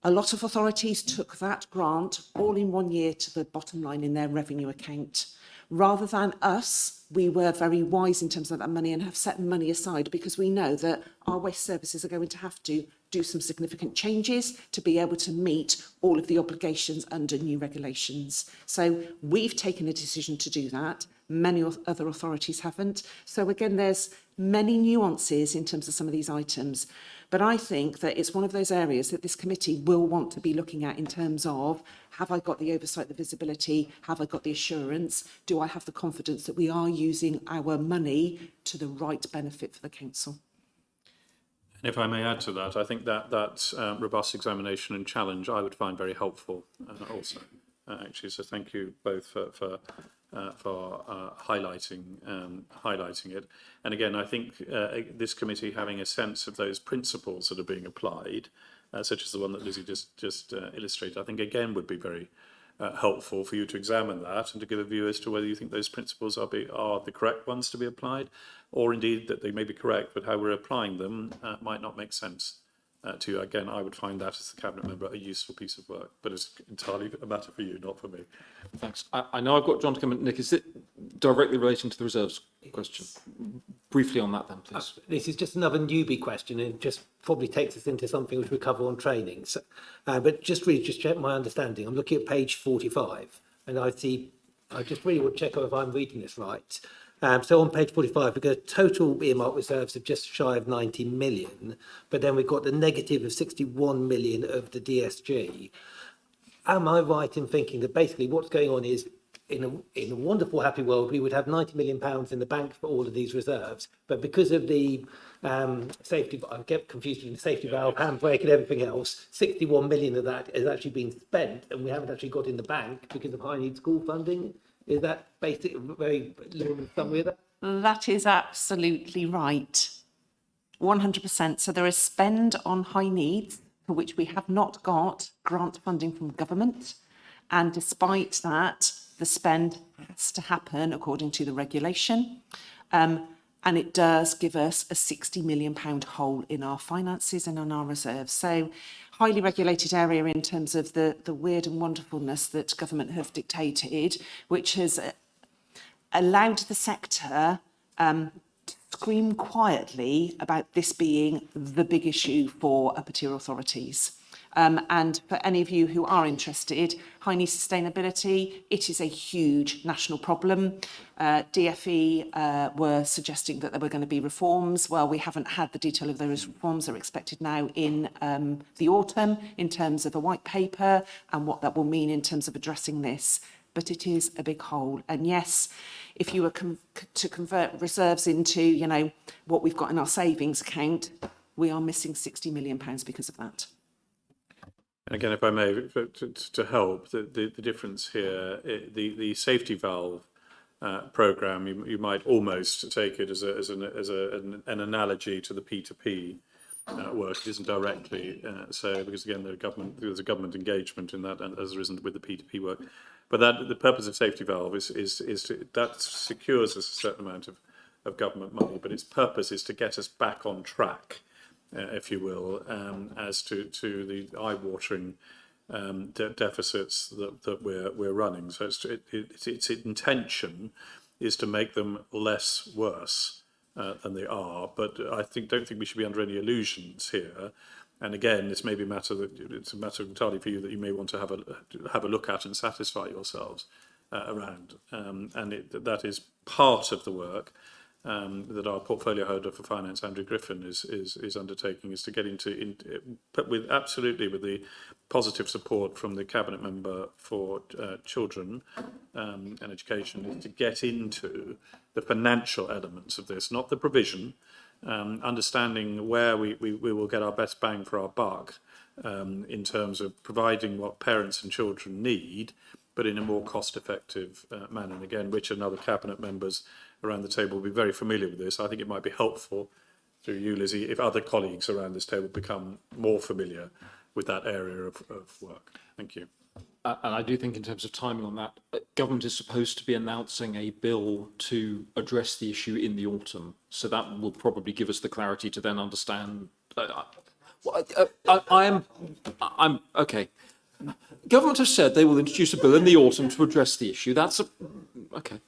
A lot of authorities took that grant all in 1 year to the bottom line in their revenue account. Rather than us, we were very wise in terms of that money and have set money aside because we know that our waste services are going to have to do some significant changes to be able to meet all of the obligations under new regulations. So we've taken a decision to do that. Many other authorities haven't. So again, there's many nuances in terms of some of these items. But I think that it's one of those areas that this committee will want to be looking at in terms of, have I got the oversight, the visibility? Have I got the assurance? Do I have the confidence that we are using our money to the right benefit for the council? And if I may add to that, I think that robust examination and challenge I would find very helpful also, actually. So thank you both for highlighting it. And again, I think this committee having a sense of those principles that are being applied, such as the one that Lizzie just illustrated, I think again would be very helpful for you to examine that and to give a view as to whether you think those principles are the correct ones to be applied, or indeed that they may be correct, but how we're applying them might not make sense to you. Again, I would find that as a cabinet member a useful piece of work, but it's entirely a matter for you, not for me. Thanks. I know I've got John to come in. Nick, is it directly relating to the reserves question? Briefly on that then, please. This is just another newbie question, and it just probably takes us into something which we cover on training. So, but just check my understanding. I'm looking at page 45, and I just really want to check if I'm reading this right. So on page 45, we've got a total earmark reserves of just shy of 90 million, but then we've got the negative of 61 million of the DSG. Am I right in thinking that basically what's going on is, in a wonderful, happy world, we would have 90 million pounds in the bank for all of these reserves, but because of the safety, I get confused with the safety valve, handbrake and everything else, 61 million of that has actually been spent and we haven't actually got in the bank because of high need school funding? Is that basic, very little summary of that? That is absolutely right. 100%. So there is spend on high needs for which we have not got grant funding from government. And despite that, the spend has to happen according to the regulation. And it does give us a £60 million hole in our finances and on our reserves. So highly regulated area in terms of the weird and wonderfulness that government have dictated, which has allowed the sector to scream quietly about this being the big issue for upper tier authorities. And for any of you who are interested, high need sustainability, it is a huge national problem. DFE were suggesting that there were going to be reforms. Well, we haven't had the detail of those reforms. They're expected now in the autumn in terms of a white paper and what that will mean in terms of addressing this. But it is a big hole. And yes, if you were to convert reserves into, you know, what we've got in our savings account, we are missing £60 million because of that. And again, if I may, to help, the difference here, the safety valve programme, you might almost take it as an analogy to the P2P work. It isn't directly so, because again, there's a government engagement in that, and as there isn't with the P2P work. But the purpose of safety valve is that secures us a certain amount of government money, but its purpose is to get us back on track, if you will, as to the eye-watering deficits that we're running. So its intention is to make them less worse than they are. But I don't think we should be under any illusions here. And again, this may be it's a matter entirely for you that you may want to have a look at and satisfy yourselves around. And that is part of the work that our portfolio holder for finance, Andrew Griffin, is undertaking, is to get into with the positive support from the cabinet member for children and education, is to get into the financial elements of this, not the provision, understanding where we will get our best bang for our buck in terms of providing what parents and children need, but in a more cost-effective manner. And again, Richard and other cabinet members around the table will be very familiar with this. I think it might be helpful through you, Lizzie, if other colleagues around this table become more familiar with that area of work. Thank you. And I do think in terms of timing on that, government is supposed to be announcing a bill to address the issue in the autumn. So that will probably give us the clarity to then understand. I'm okay. Government has said they will introduce a bill in the autumn to address the issue. Okay.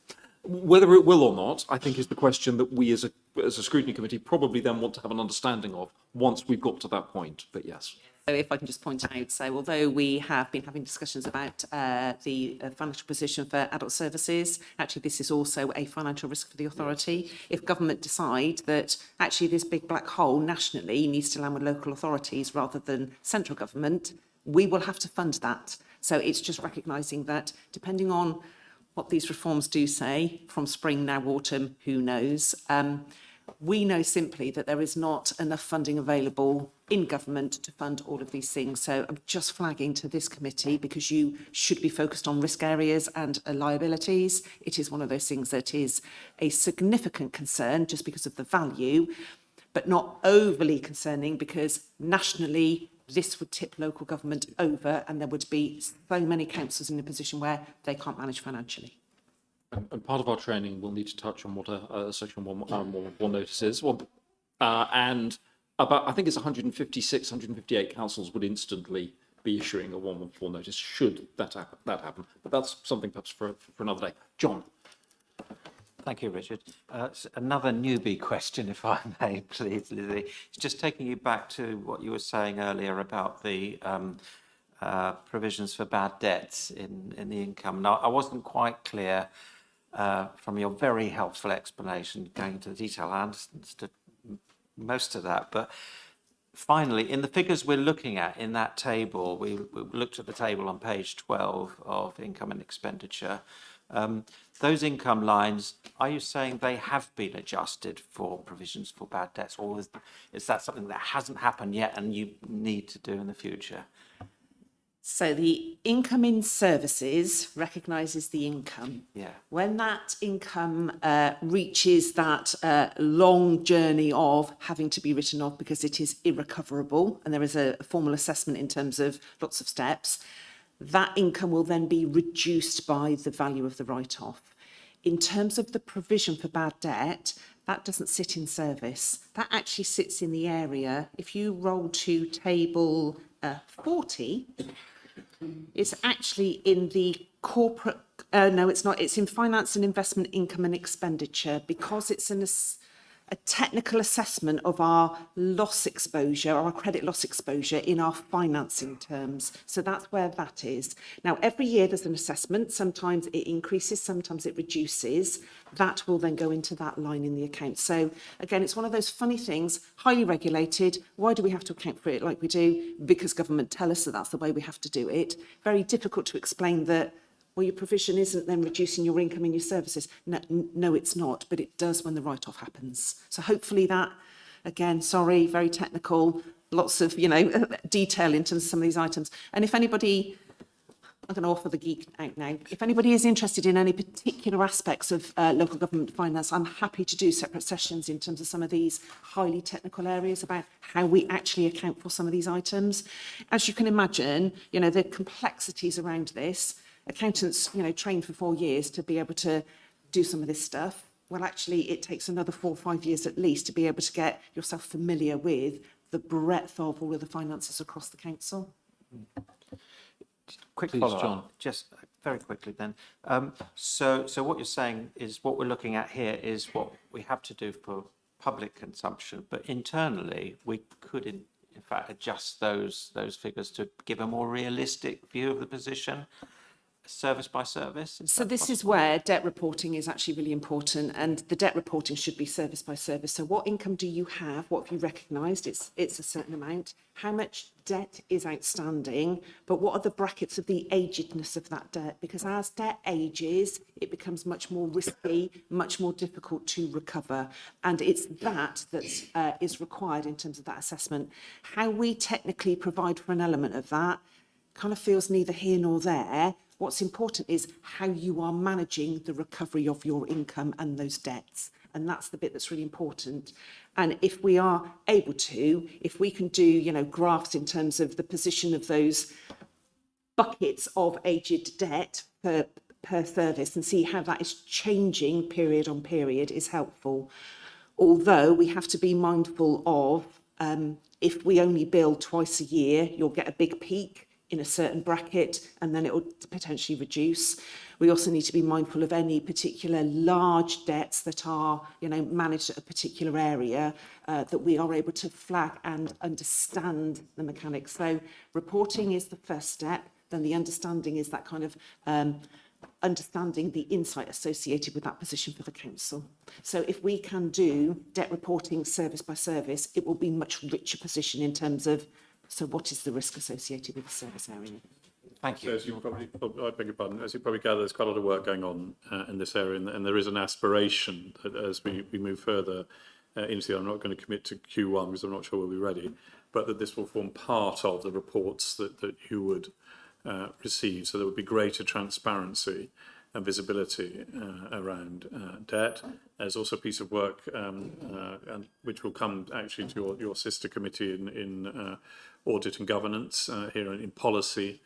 Whether it will or not, I think, is the question that we as a scrutiny committee probably then want to have an understanding of once we've got to that point. But yes. So if I can just point out, so although we have been having discussions about the financial position for adult services, actually this is also a financial risk for the authority. If government decide that actually this big black hole nationally needs to land with local authorities rather than central government, we will have to fund that. So it's just recognising that depending on what these reforms do say, from spring, now autumn, who knows, we know simply that there is not enough funding available in government to fund all of these things. So I'm just flagging to this committee, because you should be focused on risk areas and liabilities. It is one of those things that is a significant concern just because of the value, but not overly concerning, because nationally this would tip local government over and there would be so many councils in a position where they can't manage financially. And part of our training will need to touch on what a Section 111 notice is. Well, and about, I think it's 156, 158 councils would instantly be issuing a 114 notice should that happen. But that's something perhaps for another day. John. Thank you, Richard. Another newbie question, if I may, please, Lizzie. It's just taking you back to what you were saying earlier about the provisions for bad debts in the income. Now, I wasn't quite clear from your very helpful explanation going into the detail. I understood most of that, but finally, in the figures we're looking at in that table, we looked at the table on page 12 of income and expenditure. Those income lines, are you saying they have been adjusted for provisions for bad debts, or is that something that hasn't happened yet and you need to do in the future? So the income in services recognises the income. Yeah. When that income reaches that long journey of having to be written off because it is irrecoverable, and there is a formal assessment in terms of lots of steps, that income will then be reduced by the value of the write-off. In terms of the provision for bad debt, that doesn't sit in service. That actually sits in the area. If you roll to table 40, it's actually in the corporate, no, it's not. It's in finance and investment income and expenditure, because it's a technical assessment of our loss exposure, our credit loss exposure in our financing terms. So that's where that is. Now, every year there's an assessment. Sometimes it increases, sometimes it reduces. That will then go into that line in the account. So again, it's one of those funny things, highly regulated. Why do we have to account for it like we do? Because government tell us that that's the way we have to do it. Very difficult to explain that, well, your provision isn't then reducing your income in your services. No, it's not, but it does when the write-off happens. So hopefully that, again, sorry, very technical, lots of, detail in terms of some of these items. And if anybody, I'm going to offer the geek out now, if anybody is interested in any particular aspects of local government finance, I'm happy to do separate sessions in terms of some of these highly technical areas about how we actually account for some of these items. As you can imagine, the complexities around this. Accountants, trained for 4 years to be able to do some of this stuff. Well, actually, it takes another 4 or 5 years at least to be able to get yourself familiar with the breadth of all of the finances across the council. Quick Please, follow-up, John. just very quickly then. So what you're saying is what we're looking at here is what we have to do for public consumption, but internally we could in fact adjust those figures to give a more realistic view of the position. Service by service? So this is where debt reporting is actually really important, and the debt reporting should be service by service. So what income do you have? What have you recognised? It's a certain amount. How much debt is outstanding? But what are the brackets of the agedness of that debt? Because as debt ages, it becomes much more risky, much more difficult to recover. And it's that is required in terms of that assessment. How we technically provide for an element of that kind of feels neither here nor there. What's important is how you are managing the recovery of your income and those debts. And that's the bit that's really important. And if we are able to, if we can do, graphs in terms of the position of those buckets of aged debt per service and see how that is changing period on period is helpful. Although we have to be mindful of, if we only bill twice a year, you'll get a big peak. in a certain bracket, and then it will potentially reduce. We also need to be mindful of any particular large debts that are, managed at a particular area, that we are able to flag and understand the mechanics. So reporting is the first step, then the understanding is that kind of understanding the insight associated with that position for the council. So if we can do debt reporting service by service, it will be much richer position in terms of, so what is the risk associated with the service area? Thank you. So as you probably, I beg your pardon, as you probably gather, there's quite a lot of work going on in this area, and there is an aspiration that as we move further into, I'm not going to commit to Q1 because I'm not sure we'll be ready, but that this will form part of the reports that you would receive. So there would be greater transparency and visibility around debt. There's also a piece of work and which will come actually to your sister committee in audit and governance here in policy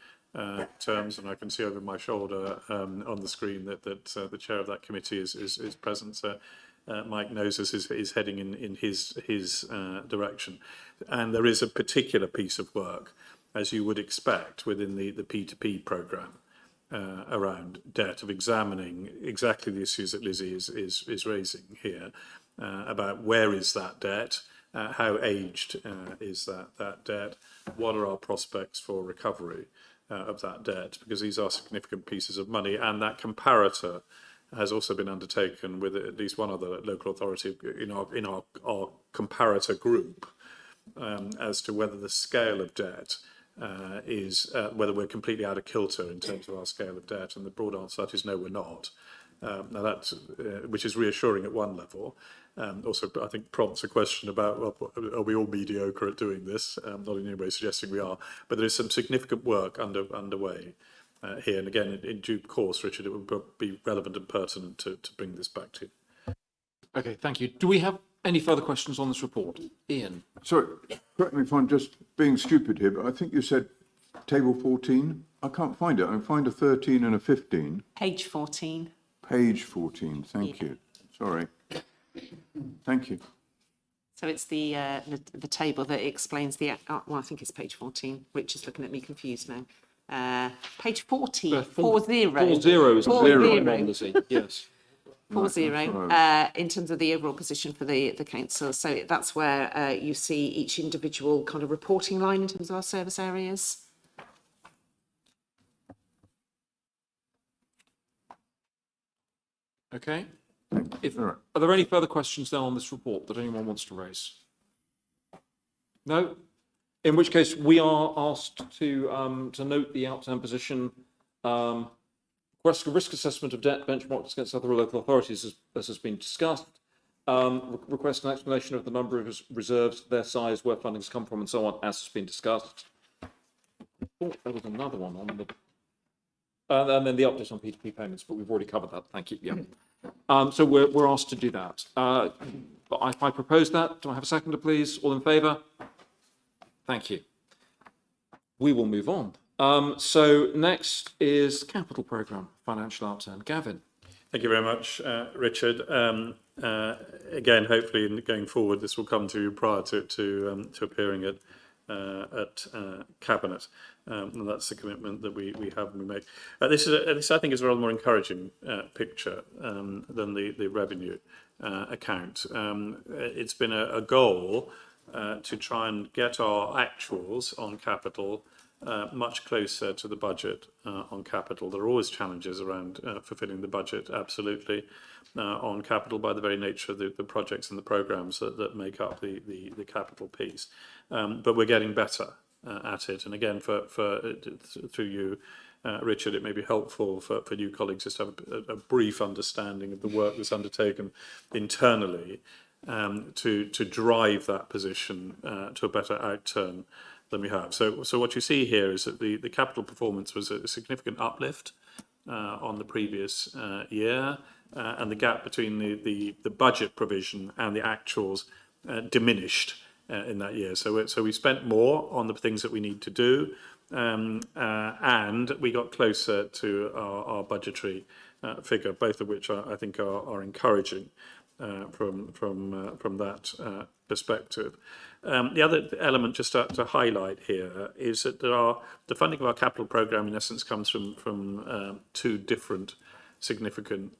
terms, and I can see over my shoulder on the screen that the chair of that committee is present. So Mike knows this is heading in his direction, and there is a particular piece of work, as you would expect, within the P2P programme around debt, of examining exactly the issues that Lizzie is raising here about where is that debt, how aged is that debt, what are our prospects for recovery of that debt, because these are significant pieces of money, and that comparator has also been undertaken with at least one other local authority in our comparator group as to whether the scale of debt is whether we're completely out of kilter in terms of our scale of debt, and the broad answer to that is no, we're not. Now that's which is reassuring at one level. Also, I think prompts a question about, well, are we all mediocre at doing this? Not in any way suggesting we are, but there is some significant work underway here. And again, in due course, Richard, it would be relevant and pertinent to bring this back to you. Okay, thank you. Do we have any further questions on this report? Ian? Sorry, correct me if I'm just being stupid here, but I think you said table 14. I can't find it. I can find a 13 and a 15. Page 14. Page 14, thank you. Sorry. Thank you. So it's the table that explains the, well, I think it's page 14. Rich is looking at me confused now. Page 40, 40. 40 is 40. Yes. 40, in terms of the overall position for the council. So that's where you see each individual kind of reporting line in terms of our service areas. Okay. Are there any further questions then on this report that anyone wants to raise? No? In which case, we are asked to note the outturn position. Risk assessment of debt benchmarked against other local authorities, as has been discussed. Request an explanation of the number of reserves, their size, where funding has come from, and so on, as has been discussed. I thought there was another one on the... and then the update on P2P payments, but we've already covered that. Thank you. Yeah. So we're asked to do that. If I propose that, do I have a seconder, please? All in favour? Thank you. We will move on. So next is capital programme, financial outturn. Gavin. Thank you very much, Richard. Again, hopefully going forward, this will come to you prior to appearing at Cabinet. And that's the commitment that we have and we make. This I think is a rather more encouraging picture than the revenue account. It's been a goal to try and get our actuals on capital much closer to the budget on capital. There are always challenges around fulfilling the budget, absolutely, on capital by the very nature of the projects and the programmes that make up the capital piece. But we're getting better at it. And again, through you, Richard, it may be helpful for new colleagues just to have a brief understanding of the work that's undertaken internally to drive that position to a better outturn than we have. So what you see here is that the capital performance was a significant uplift on the previous year, and the gap between the budget provision and the actuals diminished in that year. So we spent more on the things that we need to do, and we got closer to our budgetary figure, both of which I think are encouraging from that perspective. The other element just to highlight here is that the funding of our capital programme in essence comes from two different significant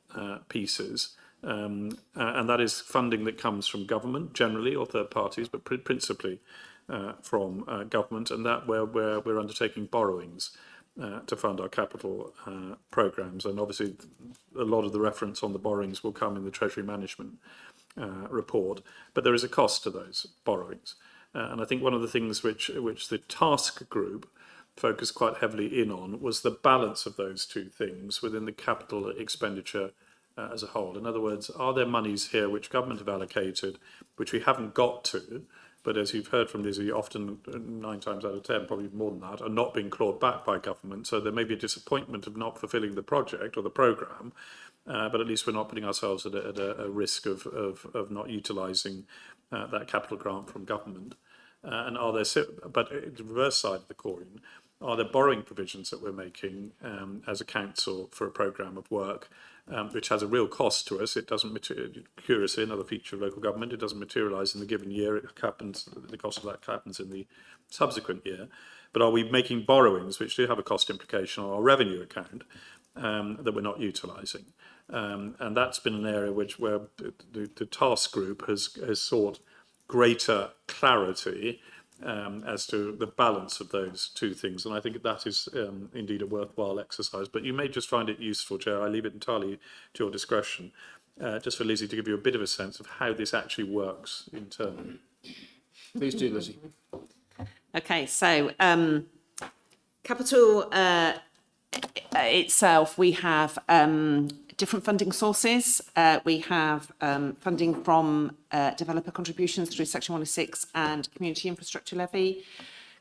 pieces. And that is funding that comes from government generally or third parties, but principally from government, and that where we're undertaking borrowings to fund our capital programmes. And obviously a lot of the reference on the borrowings will come in the Treasury Management report, but there is a cost to those borrowings. And I think one of the things which the task group focused quite heavily in on was the balance of those two things within the capital expenditure as a whole. In other words, are there monies here which government have allocated, which we haven't got to, but as you've heard from Lizzie, often 9 times out of 10, probably more than that, are not being clawed back by government. So there may be a disappointment of not fulfilling the project or the programme, but at least we're not putting ourselves at a risk of not utilising that capital grant from government. And are there, but the reverse side of the coin, are there borrowing provisions that we're making as a council for a programme of work, which has a real cost to us? It doesn't curiously, another feature of local government, it doesn't materialise in the given year. It happens, the cost of that happens in the subsequent year. But are we making borrowings which do have a cost implication on our revenue account that we're not utilising? And that's been an area where the task group has sought greater clarity as to the balance of those two things. And I think that is indeed a worthwhile exercise. But you may just find it useful, Chair, I leave it entirely to your discretion, just for Lizzie to give you a bit of a sense of how this actually works internally. Please do, Lizzie. Okay, so capital itself, we have different funding sources. We have funding from developer contributions through Section 106 and Community Infrastructure Levy.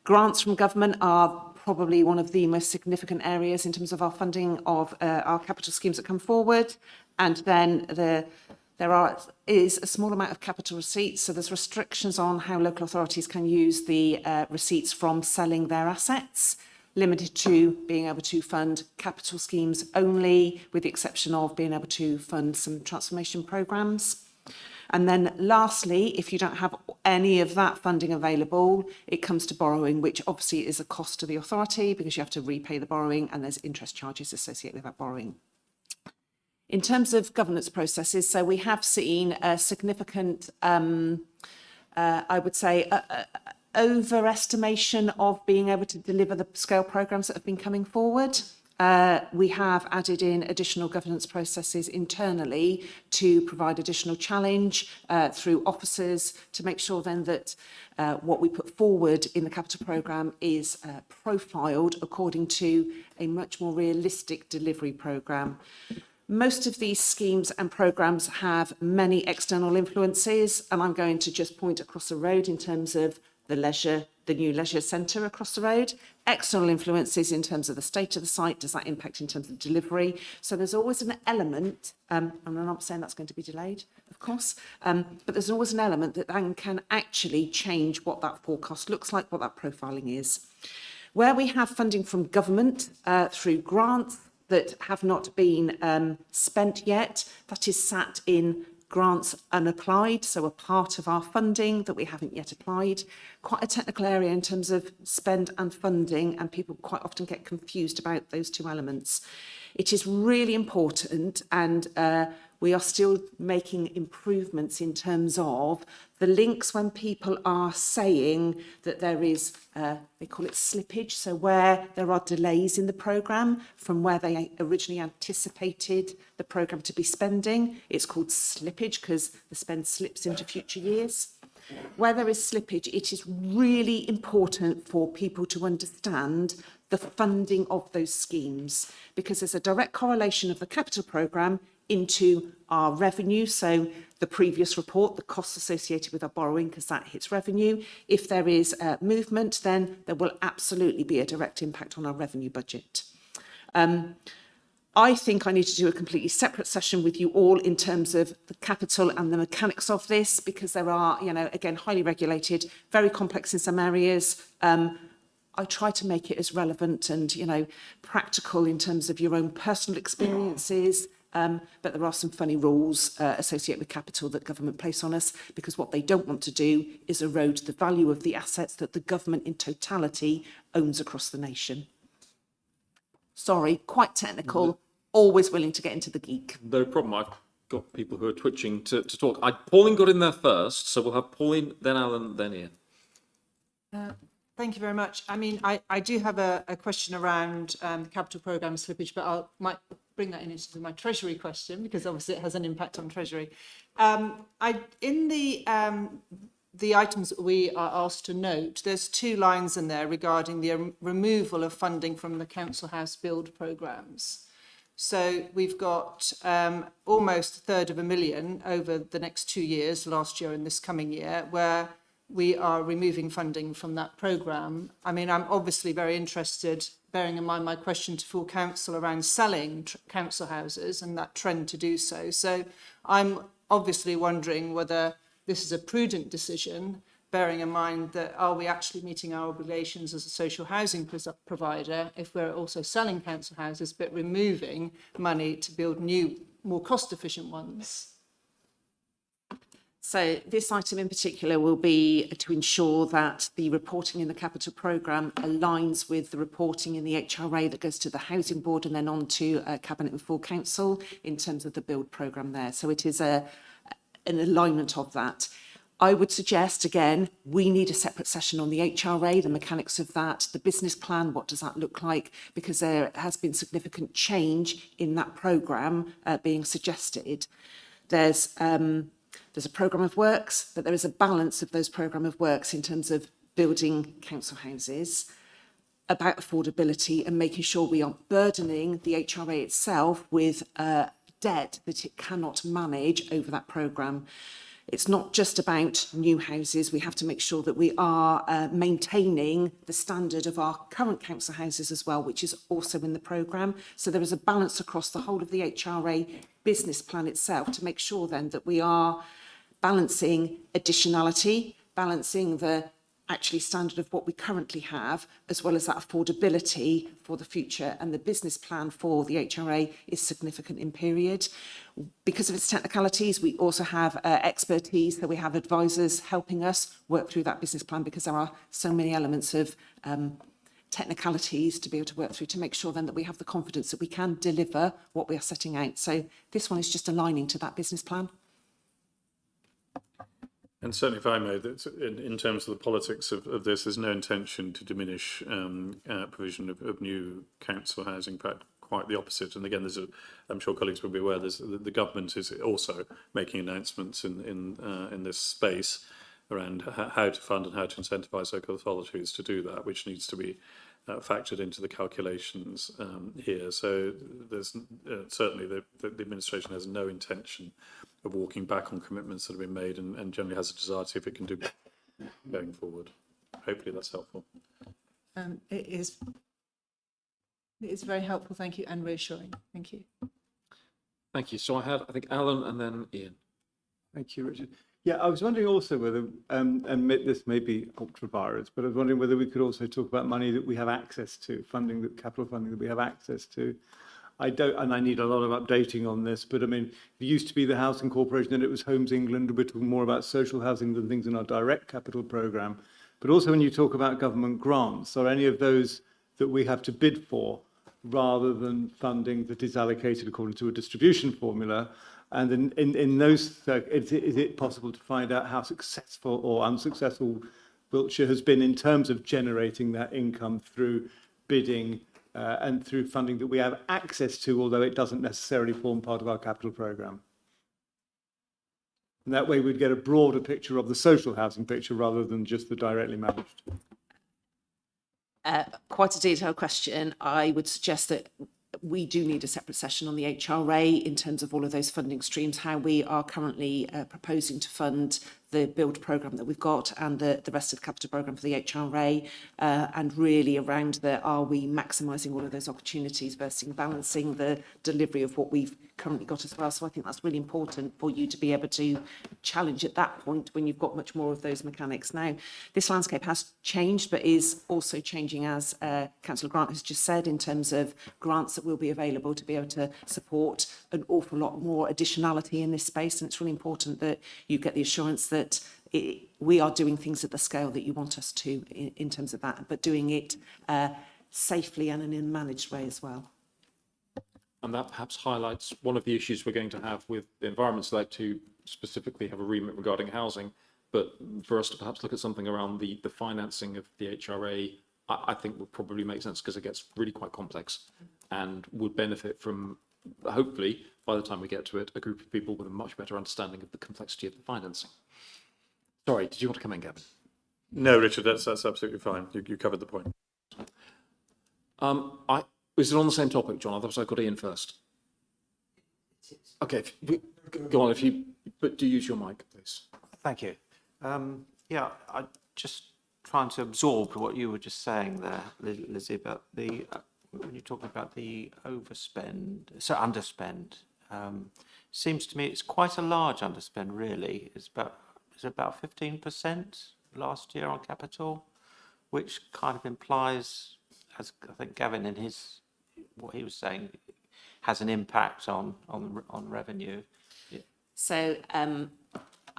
Grants from government are probably one of the most significant areas in terms of our funding of our capital schemes that come forward. And then there is a small amount of capital receipts. So there's restrictions on how local authorities can use the receipts from selling their assets, limited to being able to fund capital schemes only, with the exception of being able to fund some transformation programmes. And then lastly, if you don't have any of that funding available, it comes to borrowing, which obviously is a cost to the authority because you have to repay the borrowing and there's interest charges associated with that borrowing. In terms of governance processes, so we have seen a significant, I would say, overestimation of being able to deliver the scale programmes that have been coming forward. We have added in additional governance processes internally to provide additional challenge through officers to make sure then that what we put forward in the capital programme is profiled according to a much more realistic delivery programme. Most of these schemes and programmes have many external influences, and I'm going to just point across the road in terms of the new leisure centre across the road. External influences in terms of the state of the site, does that impact in terms of delivery? So there's always an element, and I'm not saying that's going to be delayed, of course, but there's always an element that then can actually change what that forecast looks like, what that profiling is. Where we have funding from government through grants that have not been spent yet, that is sat in grants unapplied, so a part of our funding that we haven't yet applied. Quite a technical area in terms of spend and funding, and people quite often get confused about those two elements. It is really important, and we are still making improvements in terms of the links when people are saying that there is, they call it slippage, so where there are delays in the programme from where they originally anticipated the programme to be spending. It's called slippage because the spend slips into future years. Where there is slippage, it is really important for people to understand the funding of those schemes, because there's a direct correlation of the capital programme into our revenue. So the previous report, the costs associated with our borrowing, because that hits revenue. If there is movement, then there will absolutely be a direct impact on our revenue budget. I think I need to do a completely separate session with you all in terms of the capital and the mechanics of this, because there are, again, highly regulated, very complex in some areas. I try to make it as relevant and, practical in terms of your own personal experiences but there are some funny rules associated with capital that government place on us, because what they don't want to do is erode the value of the assets that the government in totality owns across the nation. Sorry, quite technical, always willing to get into the geek. No problem. I've got people who are twitching to talk. Pauline got in there first, so we'll have Pauline, then Alan, then Ian. Thank you very much. I mean, I do have a question around the capital programme slippage, but I might bring that into my Treasury question, because obviously it has an impact on Treasury. In the items that we are asked to note, there's 2 lines in there regarding the removal of funding from the council house build programmes. So we've got almost £250,000 over the next 2 years, last year and this coming year, where we are removing funding from that programme. I mean, I'm obviously very interested, bearing in mind my question to full council around selling council houses and that trend to do so. So I'm obviously wondering whether this is a prudent decision, bearing in mind that are we actually meeting our obligations as a social housing provider if we're also selling council houses but removing money to build new, more cost-efficient ones? So this item in particular will be to ensure that the reporting in the capital programme aligns with the reporting in the HRA that goes to the Housing Board and then on to Cabinet and full council in terms of the build programme there. So it is an alignment of that. I would suggest, again, we need a separate session on the HRA, the mechanics of that, the business plan, what does that look like? Because there has been significant change in that programme being suggested. There's a programme of works, but there is a balance of those programme of works in terms of building council houses, about affordability and making sure we aren't burdening the HRA itself with debt that it cannot manage over that programme. It's not just about new houses. We have to make sure that we are maintaining the standard of our current council houses as well, which is also in the programme. So there is a balance across the whole of the HRA business plan itself to make sure then that we are balancing additionality, balancing the actually standard of what we currently have, as well as that affordability for the future. And the business plan for the HRA is significant in period. Because of its technicalities, we also have expertise, that we have advisors helping us work through that business plan, because there are so many elements of technicalities to be able to work through to make sure then that we have the confidence that we can deliver what we are setting out. So this one is just aligning to that business plan. And certainly, if I may, that in terms of the politics of this, there's no intention to diminish provision of new council housing. In fact, quite the opposite. And again, I'm sure colleagues will be aware, the government is also making announcements in this space around how to fund and how to incentivise local authorities to do that, which needs to be factored into the calculations here. So there's certainly the administration has no intention of walking back on commitments that have been made, and generally has a desire to see if it can do going forward. Hopefully that's helpful. It is very helpful, thank you, and reassuring. Thank you. Thank you. So I think, Alan and then Ian. Thank you, Richard. Yeah, I was wondering also whether, and this may be ultra virus, but I was wondering whether we could also talk about money that we have access to, capital funding that we have access to. I don't, and I need a lot of updating on this, but I mean, it used to be the Housing Corporation and it was Homes England. We're talking more about social housing than things in our direct capital programme. But also when you talk about government grants, are any of those that we have to bid for rather than funding that is allocated according to a distribution formula? And in those, is it possible to find out how successful or unsuccessful Wiltshire has been in terms of generating that income through bidding and through funding that we have access to, although it doesn't necessarily form part of our capital programme? And that way we'd get a broader picture of the social housing picture rather than just the directly managed. Quite a detailed question. I would suggest that we do need a separate session on the HRA in terms of all of those funding streams, how we are currently proposing to fund the build programme that we've got and the rest of the capital programme for the HRA, and really around are we maximising all of those opportunities versus balancing the delivery of what we've currently got as well. So I think that's really important for you to be able to challenge at that point when you've got much more of those mechanics. Now, this landscape has changed, but is also changing, as Councillor Grant has just said, in terms of grants that will be available to be able to support an awful lot more additionality in this space. And it's really important that you get the assurance that we are doing things at the scale that you want us to in terms of that, but doing it safely and in a managed way as well. And that perhaps highlights one of the issues we're going to have with the Environment Select to specifically have a remit regarding housing, but for us to perhaps look at something around the financing of the HRA, I think would probably make sense because it gets really quite complex and would benefit from, hopefully, by the time we get to it, a group of people with a much better understanding of the complexity of the financing. Sorry, did you want to come in, Gavin? No, Richard, that's absolutely fine. You covered the point. Is it on the same topic, John? Otherwise, I've got Ian first. Okay, go on. But do use your mic, please. Thank you. Yeah, I just trying to absorb what you were just saying there, Lizzie, about the when you're talking about the underspend. Seems to me it's quite a large underspend, really. It's about 15% last year on capital, which kind of implies, as I think Gavin in what he was saying, has an impact on revenue. Yeah. So I'm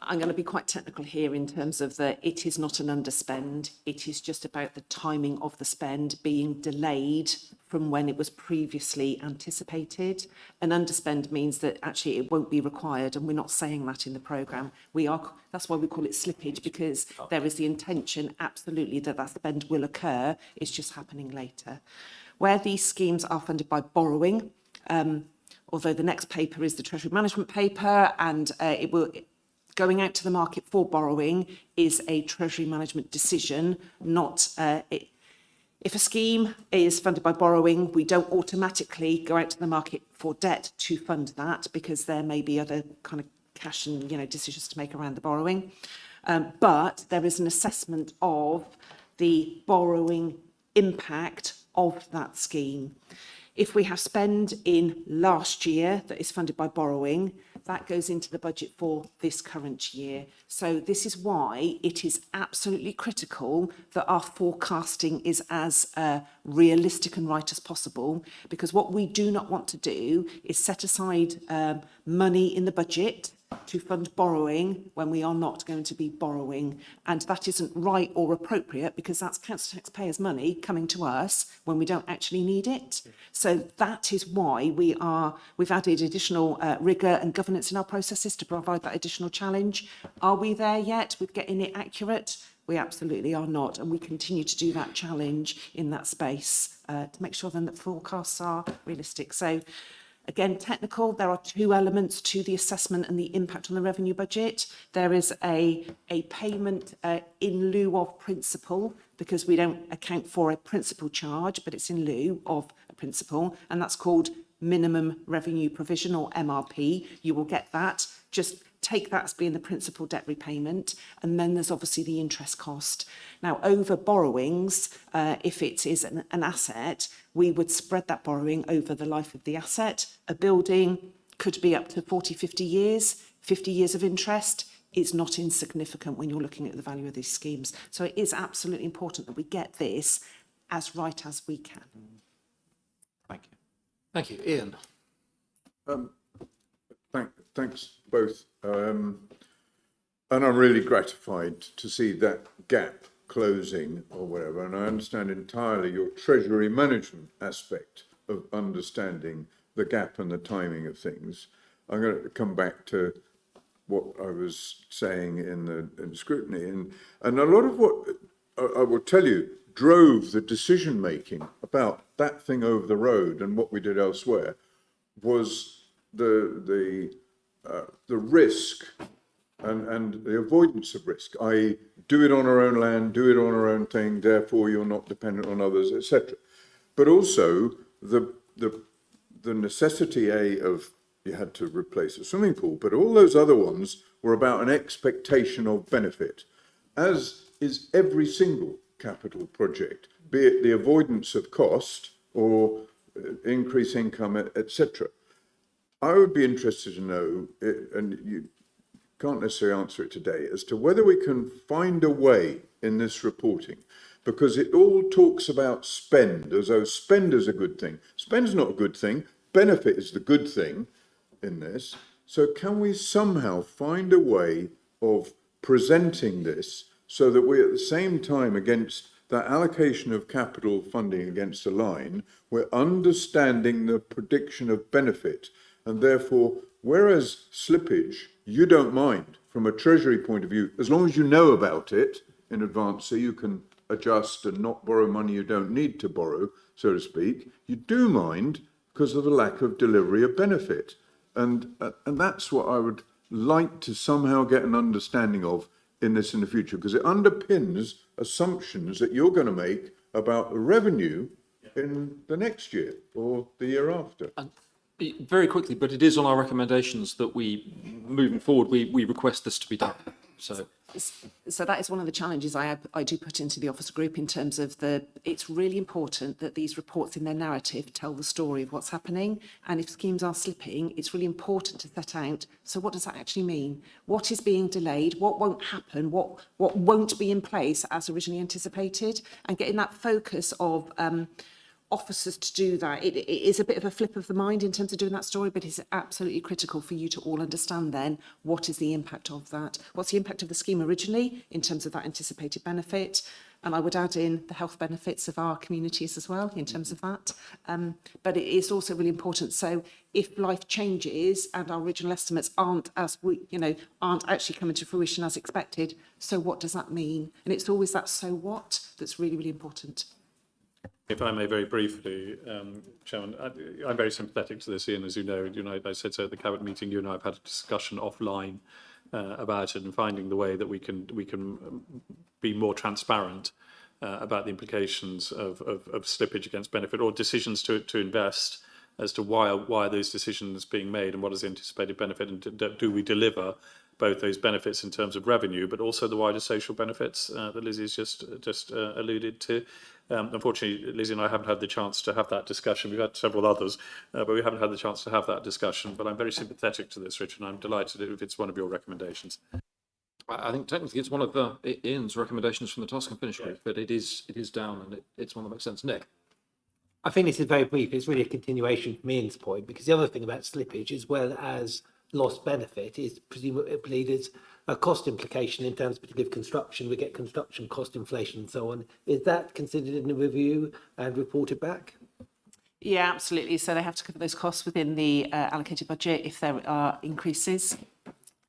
going to be quite technical here in terms of it is not an underspend. It is just about the timing of the spend being delayed from when it was previously anticipated. An underspend means that actually it won't be required, and we're not saying that in the programme. That's why we call it slippage, because there is the intention, absolutely, that spend will occur. It's just happening later. Where these schemes are funded by borrowing, although the next paper is the Treasury Management paper, and going out to the market for borrowing is a Treasury Management decision, not if a scheme is funded by borrowing, we don't automatically go out to the market for debt to fund that, because there may be other kind of cash and decisions to make around the borrowing. But there is an assessment of the borrowing impact of that scheme. If we have spend in last year that is funded by borrowing, that goes into the budget for this current year. So this is why it is absolutely critical that our forecasting is as realistic and right as possible, because what we do not want to do is set aside money in the budget to fund borrowing when we are not going to be borrowing. And that isn't right or appropriate, because that's council taxpayers' money coming to us when we don't actually need it. So that is why we've added additional rigour and governance in our processes to provide that additional challenge. Are we there yet with getting it accurate? We absolutely are not, and we continue to do that challenge in that space to make sure then that forecasts are realistic. So again, technical, there are two elements to the assessment and the impact on the revenue budget. There is a payment in lieu of principal, because we don't account for a principal charge, but it's in lieu of a principal, and that's called minimum revenue provision, or MRP. You will get that. Just take that as being the principal debt repayment, and then there's obviously the interest cost. Now, over borrowings, if it is an asset, we would spread that borrowing over the life of the asset. A building could be up to 40, 50 years. 50 years of interest is not insignificant when you're looking at the value of these schemes. So it is absolutely important that we get this as right as we can. Thank you. Thank you. Ian. Thanks both. And I'm really gratified to see that gap closing or whatever. And I understand entirely your treasury management aspect of understanding the gap and the timing of things. I'm going to come back to what I was saying in scrutiny. And a lot of what I will tell you drove the decision making about that thing over the road and what we did elsewhere was the risk and the avoidance of risk, i.e. do it on our own land, do it on our own thing, therefore you're not dependent on others, etc. But also the necessity, of you had to replace a swimming pool, but all those other ones were about an expectation of benefit, as is every single capital project, be it the avoidance of cost or increase income, etc. I would be interested to know, and you can't necessarily answer it today, as to whether we can find a way in this reporting, because it all talks about spend as though spend is a good thing. Spend's not a good thing. Benefit is the good thing in this. So can we somehow find a way of presenting this so that we, at the same time, against that allocation of capital funding against a line, we're understanding the prediction of benefit, and therefore, whereas slippage, you don't mind from a treasury point of view, as long as you know about it in advance, so you can adjust and not borrow money you don't need to borrow, so to speak. You do mind because of the lack of delivery of benefit. And that's what I would like to somehow get an understanding of in this in the future, because it underpins assumptions that you're going to make about the revenue in the next year or the year after. Very quickly, but it is on our recommendations that moving forward, we request this to be done. So that is one of the challenges I do put into the officer group in terms of it's really important that these reports in their narrative tell the story of what's happening. And if schemes are slipping, it's really important to set out, so what does that actually mean? What is being delayed? What won't happen? What won't be in place as originally anticipated? And getting that focus of officers to do that. It is a bit of a flip of the mind in terms of doing that story, but it's absolutely critical for you to all understand then what is the impact of that. What's the impact of the scheme originally in terms of that anticipated benefit? And I would add in the health benefits of our communities as well in terms of that. But it is also really important. So if life changes and our original estimates aren't actually coming to fruition as expected, so what does that mean? And it's always that so what that's really, really important. If I may very briefly, Chairman, I'm very sympathetic to this, Ian, as you know, I said so at the Cabinet meeting, you and I have had a discussion offline about it and finding the way that we can be more transparent about the implications of slippage against benefit or decisions to invest as to why are those decisions being made and what is the anticipated benefit, and do we deliver both those benefits in terms of revenue, but also the wider social benefits that Lizzie's just alluded to. Unfortunately, Lizzie and I haven't had the chance to have that discussion. We've had several others, but we haven't had the chance to have that discussion. But I'm very sympathetic to this, Richard, and I'm delighted if it's one of your recommendations. I think technically it's one of Ian's recommendations from the Task and Finish group, but it is down, and it's one that makes sense. Nick? I think this is very brief. It's really a continuation from Ian's point, because the other thing about slippage, as well as lost benefit, is presumably there's a cost implication in terms particularly of construction. We get construction cost inflation and so on. Is that considered in the review and reported back? Yeah, absolutely. So they have to cover those costs within the allocated budget if there are increases.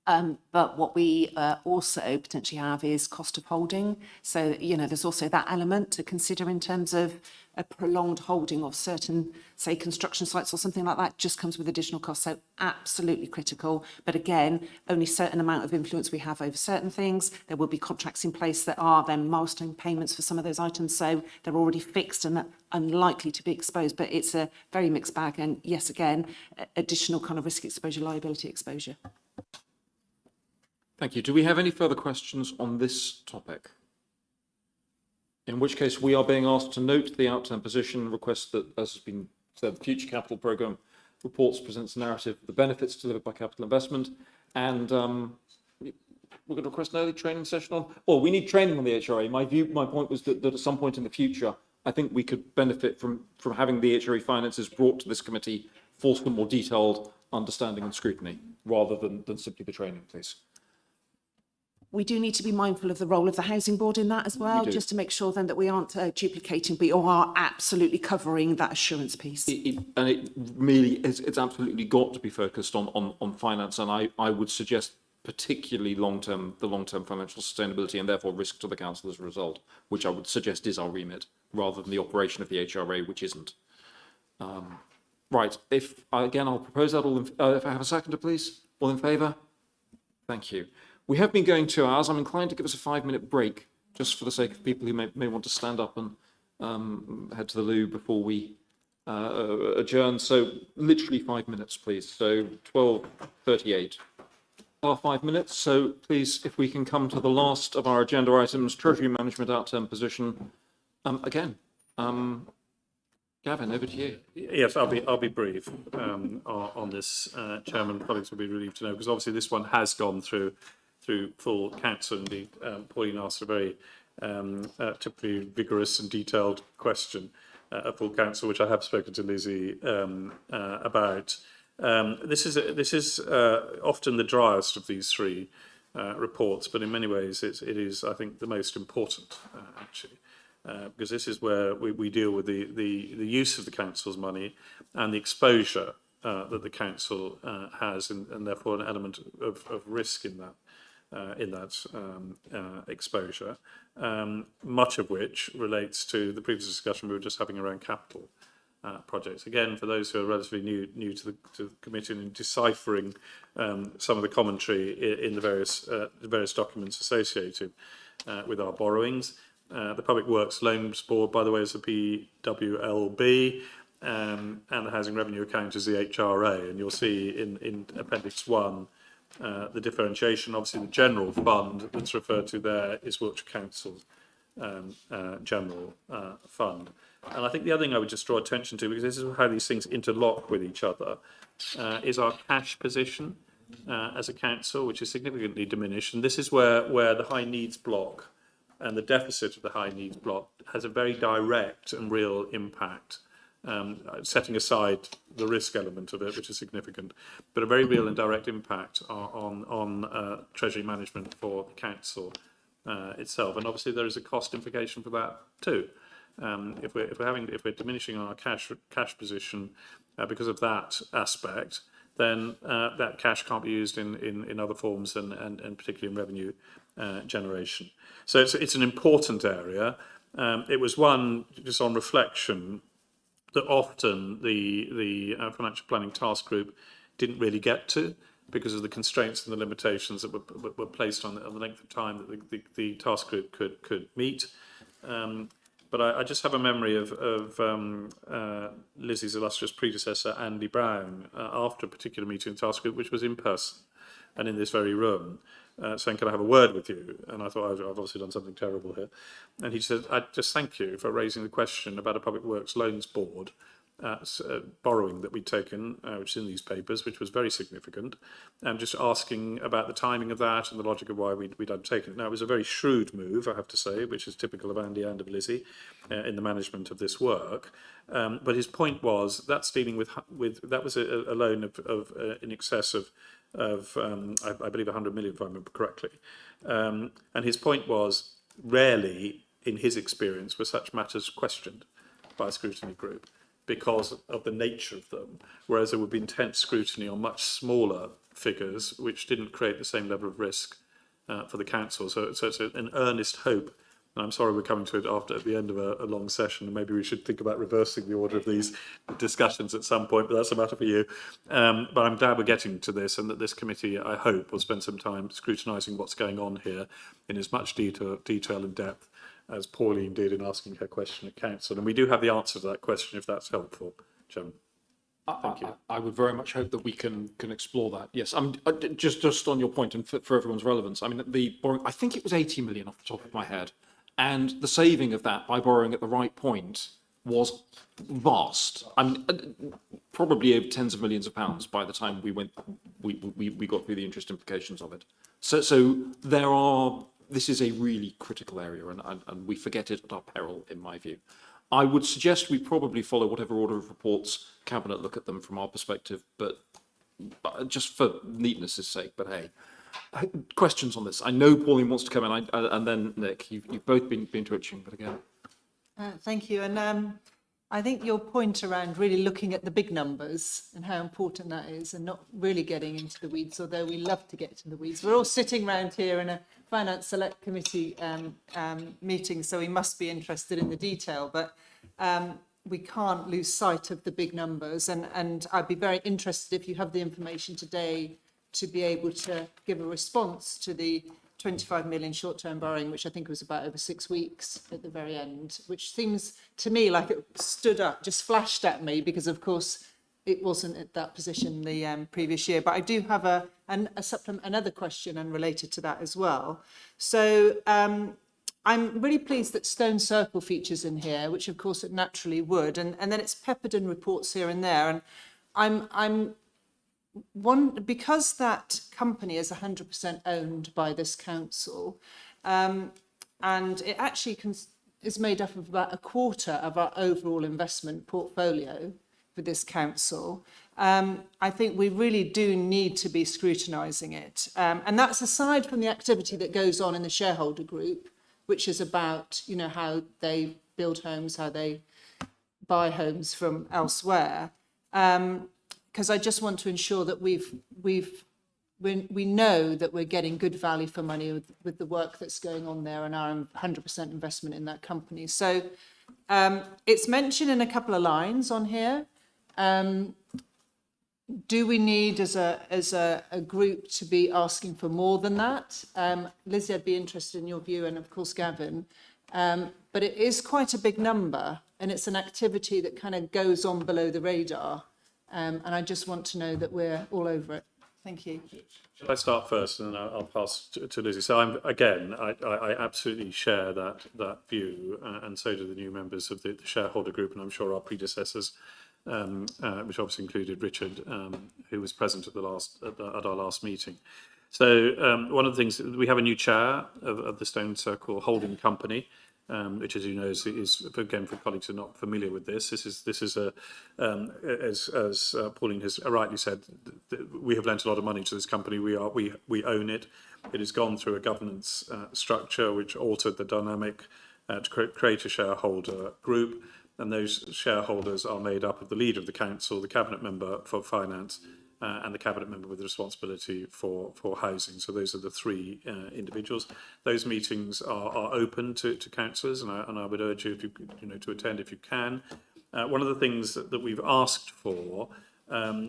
But what we also potentially have is cost of holding. So, there's also that element to consider in terms of a prolonged holding of certain, say, construction sites or something like that just comes with additional costs. So absolutely critical. But again, only a certain amount of influence we have over certain things. There will be contracts in place that are then milestone payments for some of those items. So they're already fixed and unlikely to be exposed. But it's a very mixed bag. And yes, again, additional kind of risk exposure, liability exposure. Thank you. Do we have any further questions on this topic? In which case, we are being asked to note the outturn position, request that, as has been said, the Future Capital Programme reports presents a narrative of the benefits delivered by capital investment, and we're going to request an early training session on. Well, we need training on the HRA. My point was that at some point in the future, I think we could benefit from having the HRA finances brought to this committee for some more detailed understanding and scrutiny, rather than simply the training, please. We do need to be mindful of the role of the Housing Board in that as well, just to make sure then that we aren't duplicating, but are absolutely covering that assurance piece. It's absolutely got to be focused on finance, and I would suggest particularly the long-term financial sustainability and therefore risk to the council as a result, which I would suggest is our remit, rather than the operation of the HRA, which isn't. Right, I'll propose that. If I have a seconder, please. All in favour? Thank you. We have been going 2 hours. I'm inclined to give us a 5-minute break, just for the sake of people who may want to stand up and head to the loo before we adjourn. So literally 5 minutes, please. So 12:38. 5 minutes. So please, if we can come to the last of our agenda items, Treasury Management Outturn Position. Gavin, over to you. Yes, I'll be brief on this, Chairman. Colleagues will be relieved to know, because obviously this one has gone through full council. Indeed, Pauline asked a very typically vigorous and detailed question at full council, which I have spoken to Lizzie about. This is often the driest of these three reports, but in many ways it is, I think, the most important actually. Because this is where we deal with the use of the council's money and the exposure that the council has, and therefore an element of risk in that exposure. Much of which relates to the previous discussion we were just having around capital projects. Again, for those who are relatively new to the committee and deciphering some of the commentary in the various documents associated with our borrowings. The Public Works Loans Board, by the way, is the PWLB, and the Housing Revenue Account is the HRA. And you'll see in Appendix 1 the differentiation. Obviously, the general fund that's referred to there is Wiltshire Council's general fund. And I think the other thing I would just draw attention to, because this is how these things interlock with each other, is our cash position as a council, which is significantly diminished. And this is where the high needs block and the deficit of the high needs block has a very direct and real impact, setting aside the risk element of it, which is significant, but a very real and direct impact on treasury management for the council itself. And obviously there is a cost implication for that too. If we're diminishing our cash position because of that aspect, then that cash can't be used in other forms and particularly in revenue generation. So it's an important area. It was one, just on reflection, that often the financial planning task group didn't really get to because of the constraints and the limitations that were placed on the length of time that the task group could meet. But I just have a memory of Lizzie's illustrious predecessor, Andy Brown, after a particular meeting in the task group, which was in person and in this very room, saying, can I have a word with you? And I thought, I've obviously done something terrible here. And he said, I just thank you for raising the question about a Public Works Loans Board borrowing that we'd taken, which is in these papers, which was very significant, and just asking about the timing of that and the logic of why we'd undertaken it. Now, it was a very shrewd move, I have to say, which is typical of Andy and of Lizzie in the management of this work. But his point was that's dealing with that was a loan of in excess of I believe 100 million, if I remember correctly. And his point was, rarely, in his experience, were such matters questioned by a scrutiny group because of the nature of them, whereas there would be intense scrutiny on much smaller figures, which didn't create the same level of risk for the council. So it's an earnest hope. And I'm sorry we're coming to it at the end of a long session, and maybe we should think about reversing the order of these discussions at some point, but that's a matter for you. But I'm glad we're getting to this, and that this committee, I hope, will spend some time scrutinising what's going on here in as much detail and depth as Pauline did in asking her question at council. And we do have the answer to that question, if that's helpful, Chairman. Thank you. I would very much hope that we can explore that. Yes, just on your point, and for everyone's relevance, I mean, the borrowing, I think it was 80 million off the top of my head. And the saving of that by borrowing at the right point was vast. I mean, probably over tens of millions of pounds by the time we got through the interest implications of it. So this is a really critical area, and we forget it at our peril, in my view. I would suggest we probably follow whatever order of reports Cabinet look at them from our perspective, but just for neatness' sake, but hey. Questions on this? I know Pauline wants to come in, and then Nick. You've both been twitching, but again. Thank you. And I think your point around really looking at the big numbers and how important that is, and not really getting into the weeds, although we love to get into the weeds. We're all sitting around here in a Finance Select Committee meeting, so we must be interested in the detail, but we can't lose sight of the big numbers. And I'd be very interested if you have the information today to be able to give a response to the 25 million short-term borrowing, which I think was about over 6 weeks at the very end, which seems to me like it stood up, just flashed at me, because of course it wasn't at that position the previous year. But I do have another question unrelated to that as well. So I'm really pleased that Stone Circle features in here, which of course it naturally would, and then it's peppered in reports here and there. And I'm because that company is 100% owned by this council, and it actually is made up of about a quarter of our overall investment portfolio for this council. I think we really do need to be scrutinising it, and that's aside from the activity that goes on in the shareholder group, which is about, you know, how they build homes, how they buy homes from elsewhere. Because I just want to ensure that we know that we're getting good value for money with the work that's going on there and our 100% investment in that company. So it's mentioned in a couple of lines on here. Do we need as a group to be asking for more than that? Lizzie, I'd be interested in your view, and of course Gavin. But it is quite a big number, and it's an activity that kind of goes on below the radar. And I just want to know that we're all over it. Thank you. Shall I start first, and then I'll pass to Lizzie? So I absolutely share that view, and so do the new members of the shareholder group, and I'm sure our predecessors, which obviously included Richard, who was present at our last meeting. So one of the things, we have a new chair of the Stone Circle Holding Company, which, as you know, is again, for colleagues who are not familiar with this, this is as Pauline has rightly said, we have lent a lot of money to this company. We own it. It has gone through a governance structure which altered the dynamic to create a shareholder group, and those shareholders are made up of the leader of the council, the cabinet member for finance, and the cabinet member with responsibility for housing. So those are the three individuals. Those meetings are open to councillors, and I would urge you, if to attend if you can. One of the things that we've asked for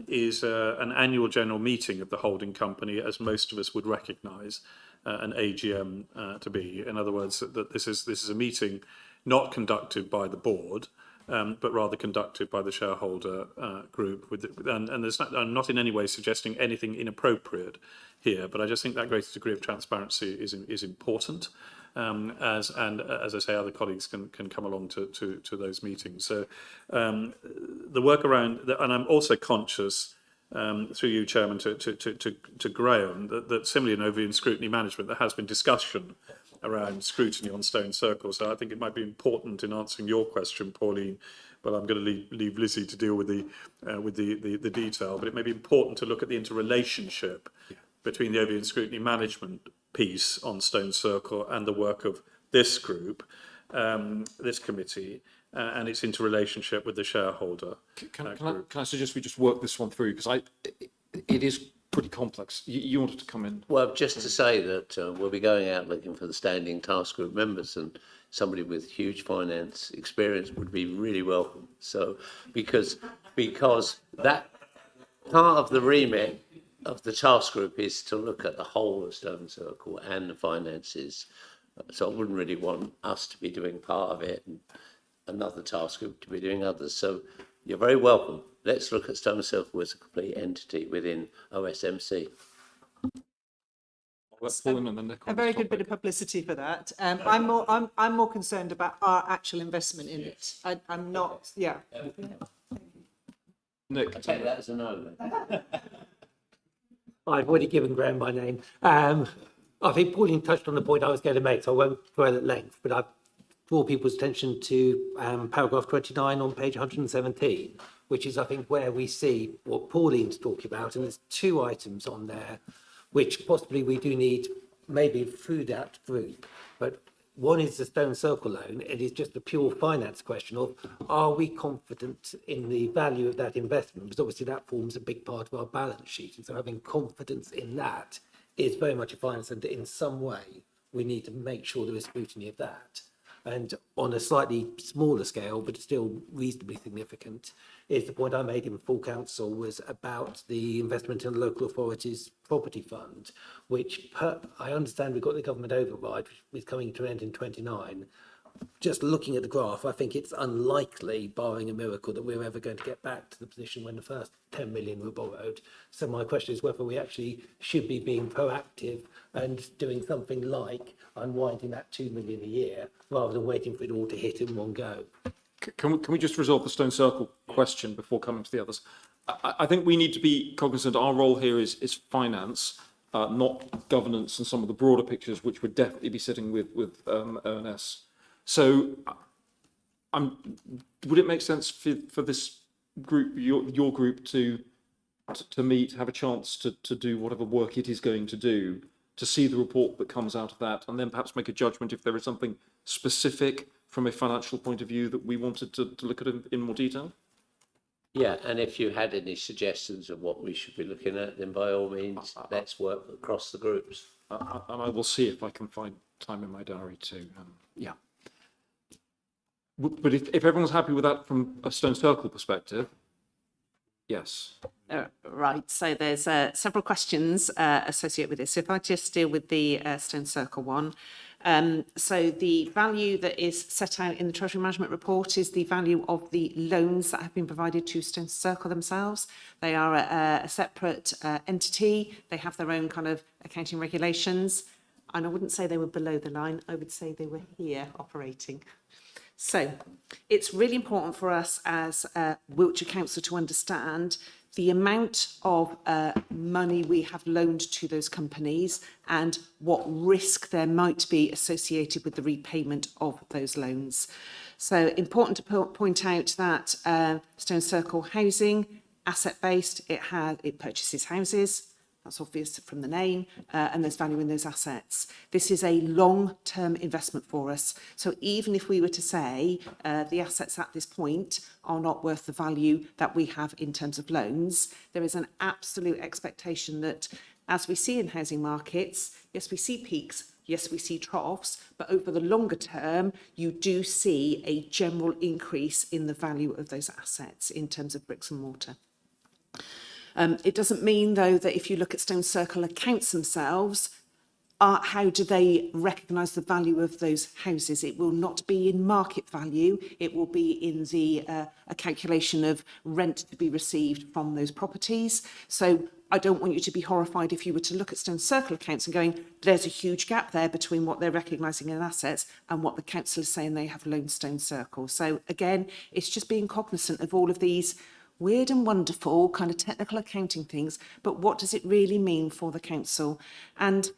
is an annual general meeting of the holding company, as most of us would recognise an AGM to be. In other words, that this is a meeting not conducted by the board, but rather conducted by the shareholder group. And there's I'm not in any way suggesting anything inappropriate here, but I just think that greater degree of transparency is important. As I say, other colleagues can come along to those meetings. So the work around, and I'm also conscious, through you, Chairman, to Graham, that similarly in overview and scrutiny management, there has been discussion around scrutiny on Stone Circle. So I think it might be important in answering your question, Pauline, but I'm going to leave Lizzie to deal with the detail. But it may be important to look at the interrelationship between the overview and scrutiny management piece on Stone Circle and the work of this group, this committee, and its interrelationship with the shareholder group. Can I suggest we just work this one through, because it is pretty complex. You wanted to come in. Well, just to say that we'll be going out looking for the standing task group members, and somebody with huge finance experience would be really welcome. So because that part of the remit of the task group is to look at the whole of Stone Circle and the finances. So I wouldn't really want us to be doing part of it and another task group to be doing others. So you're very welcome. Let's look at Stone Circle as a complete entity within OSMC. A very good bit of publicity for that. I'm more concerned about our actual investment in it. I'm not. Yeah. Nick, I take that as a no. I've already given Graham my name. I think Pauline touched on the point I was going to make, so I won't dwell at length, but I've draw people's attention to paragraph 29 on page 117, which is, I think, where we see what Pauline's talking about. And there's two items on there, which possibly we do need maybe through that group. But one is the Stone Circle loan. It is just a pure finance question of, are we confident in the value of that investment? Because obviously that forms a big part of our balance sheet. And so having confidence in that is very much a finance, and in some way we need to make sure there is scrutiny of that. and on a slightly smaller scale, but still reasonably significant, is the point I made in full council was about the investment in the local authorities property fund, which I understand we've got the government override, which is coming to an end in 29. Just looking at the graph, I think it's unlikely, barring a miracle, that we're ever going to get back to the position when the first 10 million were borrowed. So my question is whether we actually should be being proactive and doing something like unwinding that 2 million a year, rather than waiting for it all to hit in one go. Can we just resolve the Stone Circle question before coming to the others? I think we need to be cognizant. Our role here is finance, not governance and some of the broader pictures, which would definitely be sitting with ONS. So, would it make sense for this group, your group, to meet, have a chance to do whatever work it is going to do, to see the report that comes out of that, and then perhaps make a judgment if there is something specific from a financial point of view that we wanted to look at in more detail? Yeah, and if you had any suggestions of what we should be looking at, then by all means, let's work across the groups. And I will see if I can find time in my diary to, yeah. But if everyone's happy with that from a Stone Circle perspective, yes. Right, so there's several questions associated with this. So if I just deal with the Stone Circle one. So the value that is set out in the Treasury Management Report is the value of the loans that have been provided to Stone Circle themselves. They are a separate entity. They have their own kind of accounting regulations. And I wouldn't say they were below the line. I would say they were here operating. So it's really important for us as Wiltshire Council to understand the amount of money we have loaned to those companies and what risk there might be associated with the repayment of those loans. So important to point out that Stone Circle Housing, asset-based, it purchases houses. That's obvious from the name, and there's value in those assets. This is a long-term investment for us. So even if we were to say the assets at this point are not worth the value that we have in terms of loans, there is an absolute expectation that, as we see in housing markets, yes, we see peaks, yes, we see troughs, but over the longer term, you do see a general increase in the value of those assets in terms of bricks and mortar. It doesn't mean, though, that if you look at Stone Circle accounts themselves, how do they recognise the value of those houses? It will not be in market value. It will be in a calculation of rent to be received from those properties. So I don't want you to be horrified if you were to look at Stone Circle accounts and going, there's a huge gap there between what they're recognising in assets and what the council is saying they have loaned Stone Circle. So again, it's just being cognisant of all of these weird and wonderful kind of technical accounting things, but what does it really mean for the council? And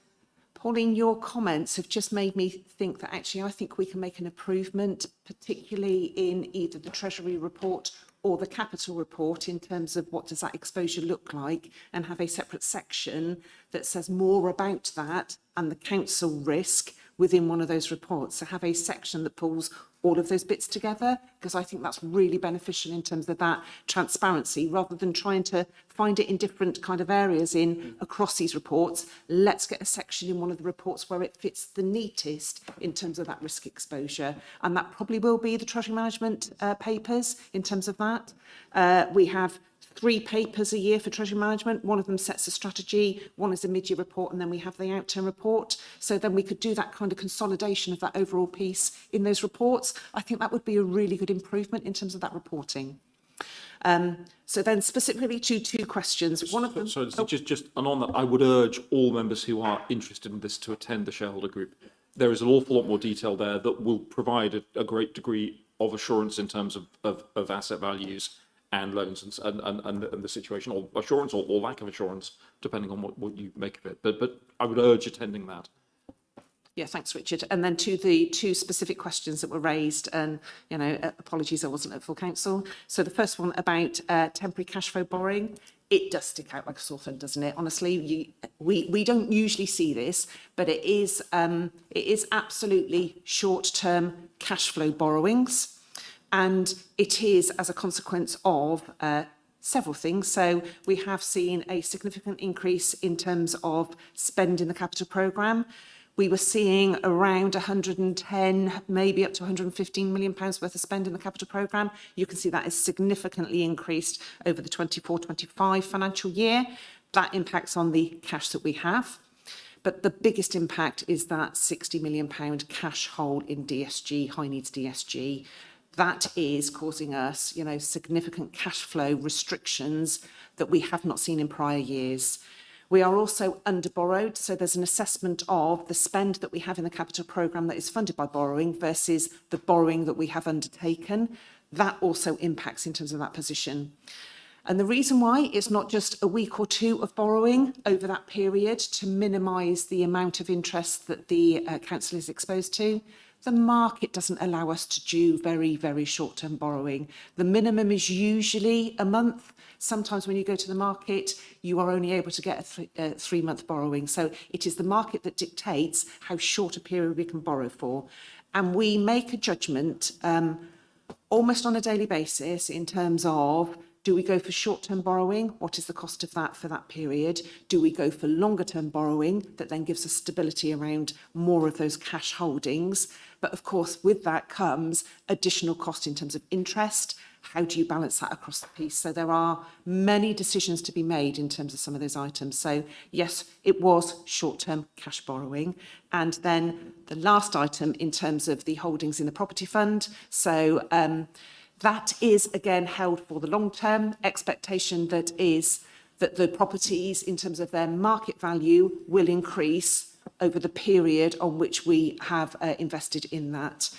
Pauline, your comments have just made me think that actually I think we can make an improvement, particularly in either the Treasury report or the capital report, in terms of what does that exposure look like, and have a separate section that says more about that and the council risk within one of those reports. So have a section that pulls all of those bits together, because I think that's really beneficial in terms of that transparency, rather than trying to find it in different kind of areas across these reports. Let's get a section in one of the reports where it fits the neatest in terms of that risk exposure. And that probably will be the Treasury Management papers in terms of that. We have 3 papers a year for Treasury Management. One of them sets a strategy, one is a mid-year report, and then we have the out-term report. So then we could do that kind of consolidation of that overall piece in those reports. I think that would be a really good improvement in terms of that reporting. So then specifically to 2 questions. One of them... So just and on that, I would urge all members who are interested in this to attend the shareholder group. There is an awful lot more detail there that will provide a great degree of assurance in terms of asset values and loans and the situation, or assurance or lack of assurance, depending on what you make of it. But I would urge attending that. Yeah, thanks, Richard. And then to the 2 specific questions that were raised, and, you know, apologies, I wasn't at full council. So the first one about temporary cash flow borrowing, it does stick out like a sore thumb, doesn't it? Honestly, we don't usually see this, but it is absolutely short-term cash flow borrowings. And it is as a consequence of several things. So we have seen a significant increase in terms of spend in the capital programme. we were seeing around 110, maybe up to 115 million pounds worth of spend in the capital programme. You can see that is significantly increased over the 24-25 financial year. That impacts on the cash that we have. But the biggest impact is that £60 million cash hole in DSG, high needs DSG. That is causing us, significant cash flow restrictions that we have not seen in prior years. We are also under borrowed, so there's an assessment of the spend that we have in the capital programme that is funded by borrowing versus the borrowing that we have undertaken. That also impacts in terms of that position. And the reason why it's not just a week or two of borrowing over that period to minimise the amount of interest that the council is exposed to. The market doesn't allow us to do very, very short-term borrowing. The minimum is usually a month. Sometimes when you go to the market, you are only able to get a three-month borrowing. So it is the market that dictates how short a period we can borrow for. And we make a judgment almost on a daily basis in terms of, do we go for short-term borrowing? What is the cost of that for that period? Do we go for longer-term borrowing that then gives us stability around more of those cash holdings? But of course, with that comes additional cost in terms of interest. How do you balance that across the piece? So there are many decisions to be made in terms of some of those items. So yes, it was short-term cash borrowing. And then the last item in terms of the holdings in the property fund. So that is, again, held for the long-term expectation that is that the properties, in terms of their market value, will increase over the period on which we have invested in that.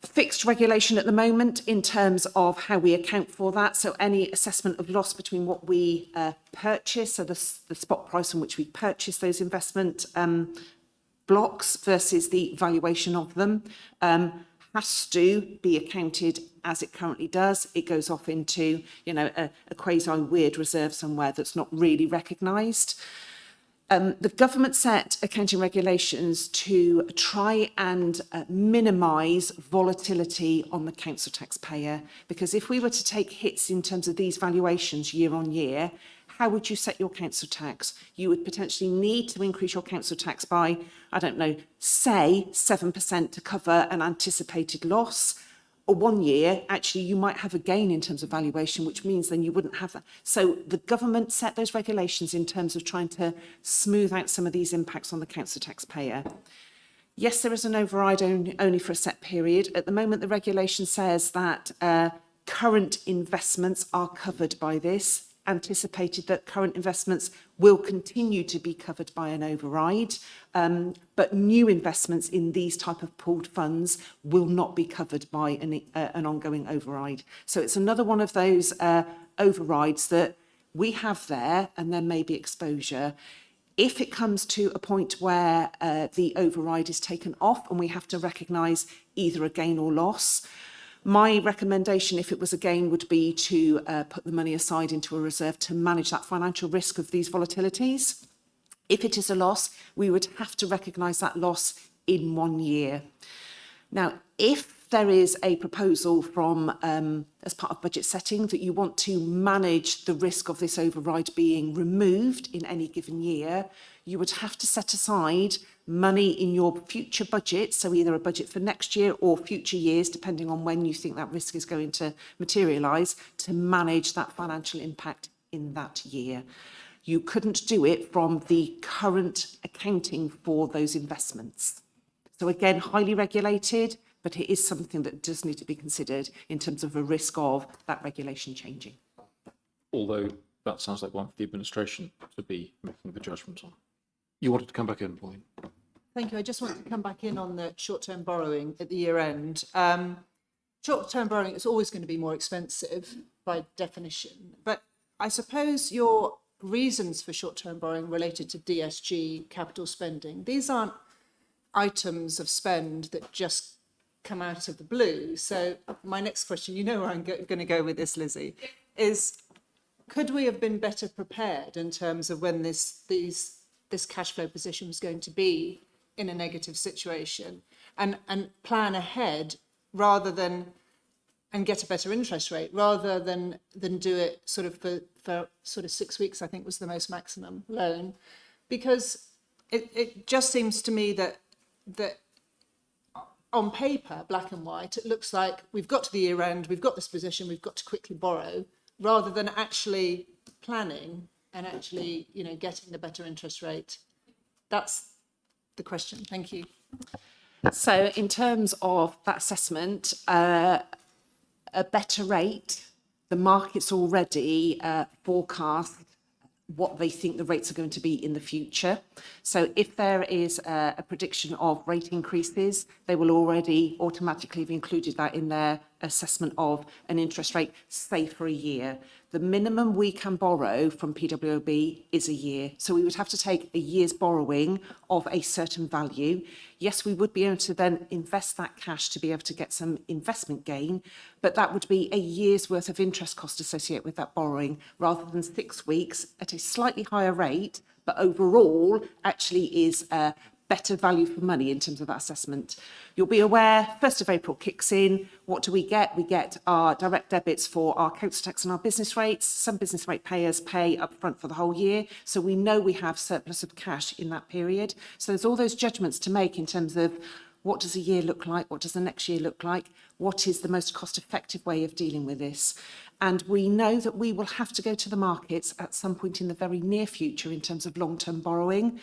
Fixed regulation at the moment in terms of how we account for that. So any assessment of loss between what we purchase, so the spot price on which we purchase those investment blocks versus the valuation of them, has to be accounted as it currently does. It goes off into, a quasi-weird reserve somewhere that's not really recognised. The government set accounting regulations to try and minimise volatility on the council taxpayer, because if we were to take hits in terms of these valuations year on year, how would you set your council tax? You would potentially need to increase your council tax by, say 7% to cover an anticipated loss. Or 1 year, actually, you might have a gain in terms of valuation, which means then you wouldn't have that. So the government set those regulations in terms of trying to smooth out some of these impacts on the council taxpayer. Yes, there is an override only for a set period. At the moment, the regulation says that current investments are covered by this, anticipated that current investments will continue to be covered by an override, but new investments in these type of pooled funds will not be covered by an ongoing override. So it's another one of those overrides that we have there, and there may be exposure. If it comes to a point where the override is taken off and we have to recognise either a gain or loss, my recommendation, if it was a gain, would be to put the money aside into a reserve to manage that financial risk of these volatilities. If it is a loss, we would have to recognise that loss in 1 year. Now, if there is a proposal from, as part of budget setting, that you want to manage the risk of this override being removed in any given year, you would have to set aside money in your future budget, so either a budget for next year or future years, depending on when you think that risk is going to materialise, to manage that financial impact in that year. You couldn't do it from the current accounting for those investments. So again, highly regulated, but it is something that does need to be considered in terms of a risk of that regulation changing. Although that sounds like one for the administration to be making the judgment on. You wanted to come back in, Pauline? Thank you. I just want to come back in on the short-term borrowing at the year end. Short-term borrowing is always going to be more expensive by definition, but I suppose your reasons for short-term borrowing related to DSG capital spending, these aren't items of spend that just come out of the blue. So my next question, you know where I'm going to go with this, Lizzie, is could we have been better prepared in terms of when this cash flow position was going to be in a negative situation and plan ahead rather than and get a better interest rate rather than do it sort of for sort of 6 weeks, I think was the most maximum loan, because it just seems to me that on paper, black and white, it looks like we've got to the year end, we've got this position, we've got to quickly borrow, rather than actually planning and actually, you know, getting the better interest rate. That's the question. Thank you. So in terms of that assessment, a better rate, the market's already forecast what they think the rates are going to be in the future. So if there is a prediction of rate increases, they will already automatically have included that in their assessment of an interest rate, say for a year. The minimum we can borrow from PWOB is a year. So we would have to take a year's borrowing of a certain value. Yes, we would be able to then invest that cash to be able to get some investment gain, but that would be a year's worth of interest cost associated with that borrowing rather than 6 weeks at a slightly higher rate, but overall actually is better value for money in terms of that assessment. You'll be aware, 1st of April kicks in. What do we get? We get our direct debits for our council tax and our business rates. Some business rate payers pay upfront for the whole year. So we know we have surplus of cash in that period. So there's all those judgments to make in terms of what does a year look like? What does the next year look like? What is the most cost-effective way of dealing with this? And we know that we will have to go to the markets at some point in the very near future in terms of long-term borrowing.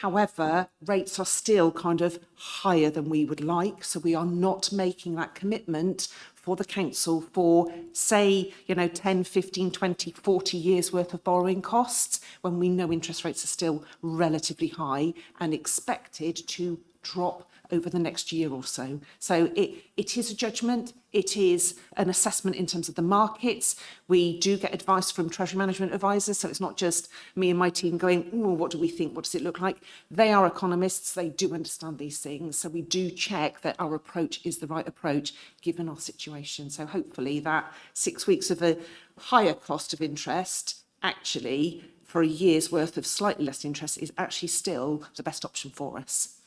However, rates are still kind of higher than we would like. So we are not making that commitment for the council for, say, 10, 15, 20, 40 years worth of borrowing costs when we know interest rates are still relatively high and expected to drop over the next year or so. So it is a judgment. It is an assessment in terms of the markets. We do get advice from Treasury Management advisors. So it's not just me and my team going, oh, what do we think? What does it look like? They are economists. They do understand these things. So we do check that our approach is the right approach given our situation. So hopefully that 6 weeks of a higher cost of interest actually for a year's worth of slightly less interest is actually still the best option for us.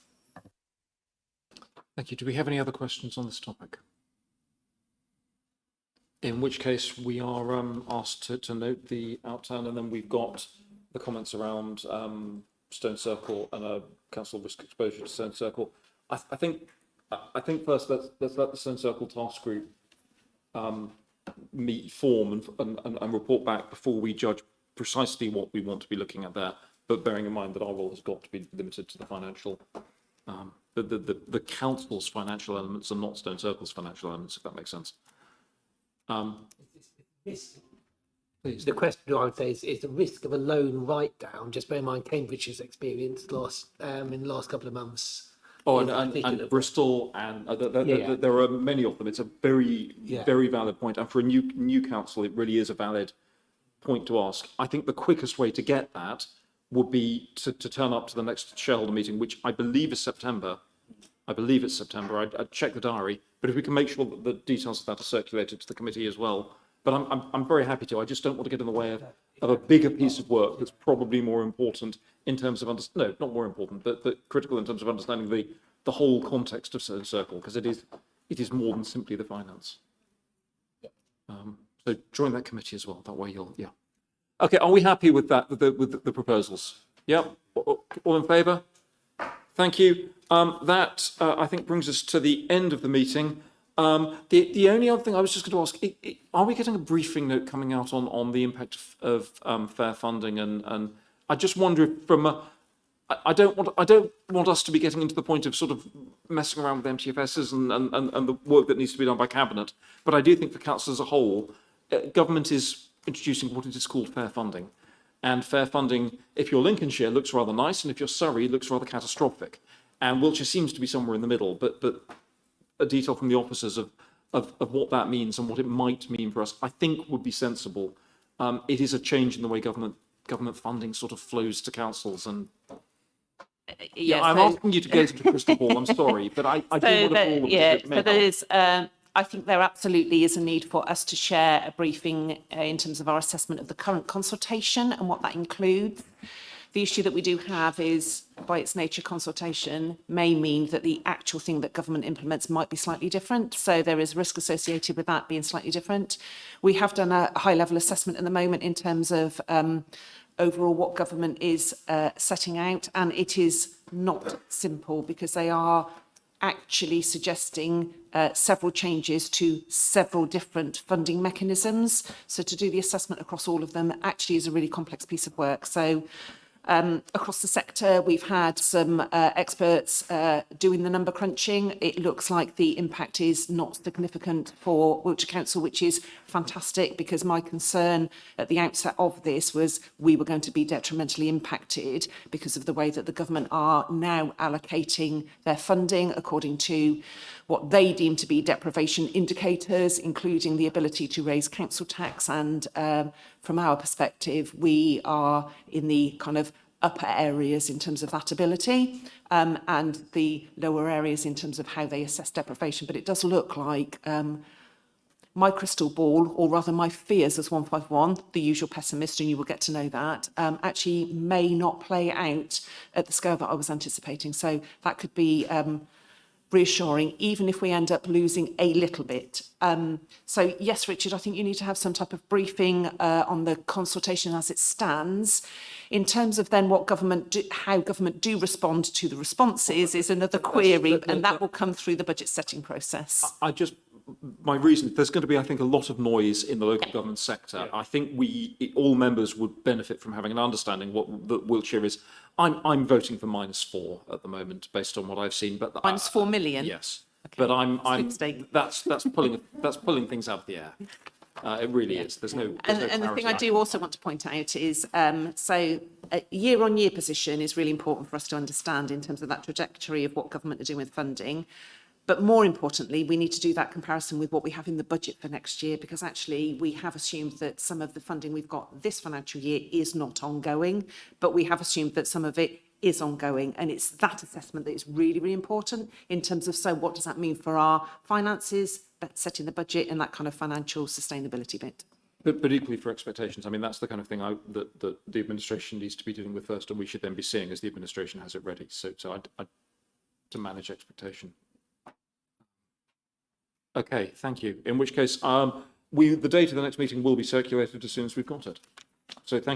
Thank you. Do we have any other questions on this topic? In which case we are asked to note the outturn, and then we've got the comments around Stone Circle and a council risk exposure to Stone Circle. I think first let's let the Stone Circle task group form and report back before we judge precisely what we want to be looking at there. But bearing in mind that our role has got to be limited to the financial. The council's financial elements and not Stone Circle's financial elements, if that makes sense. Please. The question I would say is the risk of a loan write-down, just bear in mind Cambridge's experience in the last couple of months. Oh, and Bristol, and there are many of them. It's a very valid point. And for a new council, it really is a valid point to ask. I think the quickest way to get that would be to turn up to the next shareholder meeting, which I believe is September. I believe it's September. I'd check the diary. But if we can make sure that the details of that are circulated to the committee as well. But I'm very happy to. I just don't want to get in the way of a bigger piece of work that's probably more important in terms of not more important, but critical in terms of understanding the whole context of Stone Circle, because it is more than simply the finance. So join that committee as well. That way you'll Okay, are we happy with that, with the proposals? Yep, all in favour? Thank you. That, I think, brings us to the end of the meeting. The only other thing I was just going to ask, are we getting a briefing note coming out on the impact of fair funding? And I just wonder if I don't want us to be getting into the point of sort of messing around with MTFSs and the work that needs to be done by Cabinet. But I do think for council as a whole, government is introducing what is called fair funding. And fair funding, if you're Lincolnshire, looks rather nice, and if you're Surrey, looks rather catastrophic. And Wiltshire seems to be somewhere in the middle, but a detail from the officers of what that means and what it might mean for us, I think would be sensible. It is a change in the way government funding sort of flows to councils. And I'm asking you to gaze into the crystal ball, I'm sorry, but I do want to call them. So there is... I think there absolutely is a need for us to share a briefing in terms of our assessment of the current consultation and what that includes. The issue that we do have is, by its nature, consultation may mean that the actual thing that government implements might be slightly different. So there is risk associated with that being slightly different. We have done a high-level assessment at the moment in terms of overall what government is setting out, and it is not simple because they are actually suggesting several changes to several different funding mechanisms. So to do the assessment across all of them actually is a really complex piece of work. So across the sector, we've had some experts doing the number crunching. It looks like the impact is not significant for Wiltshire Council, which is fantastic, because my concern at the outset of this was we were going to be detrimentally impacted because of the way that the government are now allocating their funding according to what they deem to be deprivation indicators, including the ability to raise council tax. And from our perspective, we are in the kind of upper areas in terms of that ability, and the lower areas in terms of how they assess deprivation. But it does look like my crystal ball, or rather my fears as 151, the usual pessimist, and you will get to know that, actually may not play out at the scale that I was anticipating. So that could be reassuring, even if we end up losing a little bit. So yes, Richard, I think you need to have some type of briefing on the consultation as it stands. In terms of then what how government do respond to the responses is another query, and that will come through the budget setting process. My reason, there's going to be, I think, a lot of noise in the local government sector. Yeah. I think all members would benefit from having an understanding that Wiltshire is. I'm voting for -4 at the moment, based on what I've seen. But -4 million. Yes, okay. But that's pulling things out of the air. It really is. There's no. And the thing I do also want to point out is, so a year-on-year position is really important for us to understand in terms of that trajectory of what government are doing with funding. But more importantly, we need to do that comparison with what we have in the budget for next year, because actually we have assumed that some of the funding we've got this financial year is not ongoing, but we have assumed that some of it is ongoing. And it's that assessment that is really, really important in terms of, so what does that mean for our finances, setting the budget and that kind of financial sustainability bit. But equally for expectations, I mean, that's the kind of thing that the administration needs to be dealing with first, and we should then be seeing as the administration has it ready. So to manage expectation. Okay, thank you. In which case, the date of the next meeting will be circulated as soon as we've got it. So thank you.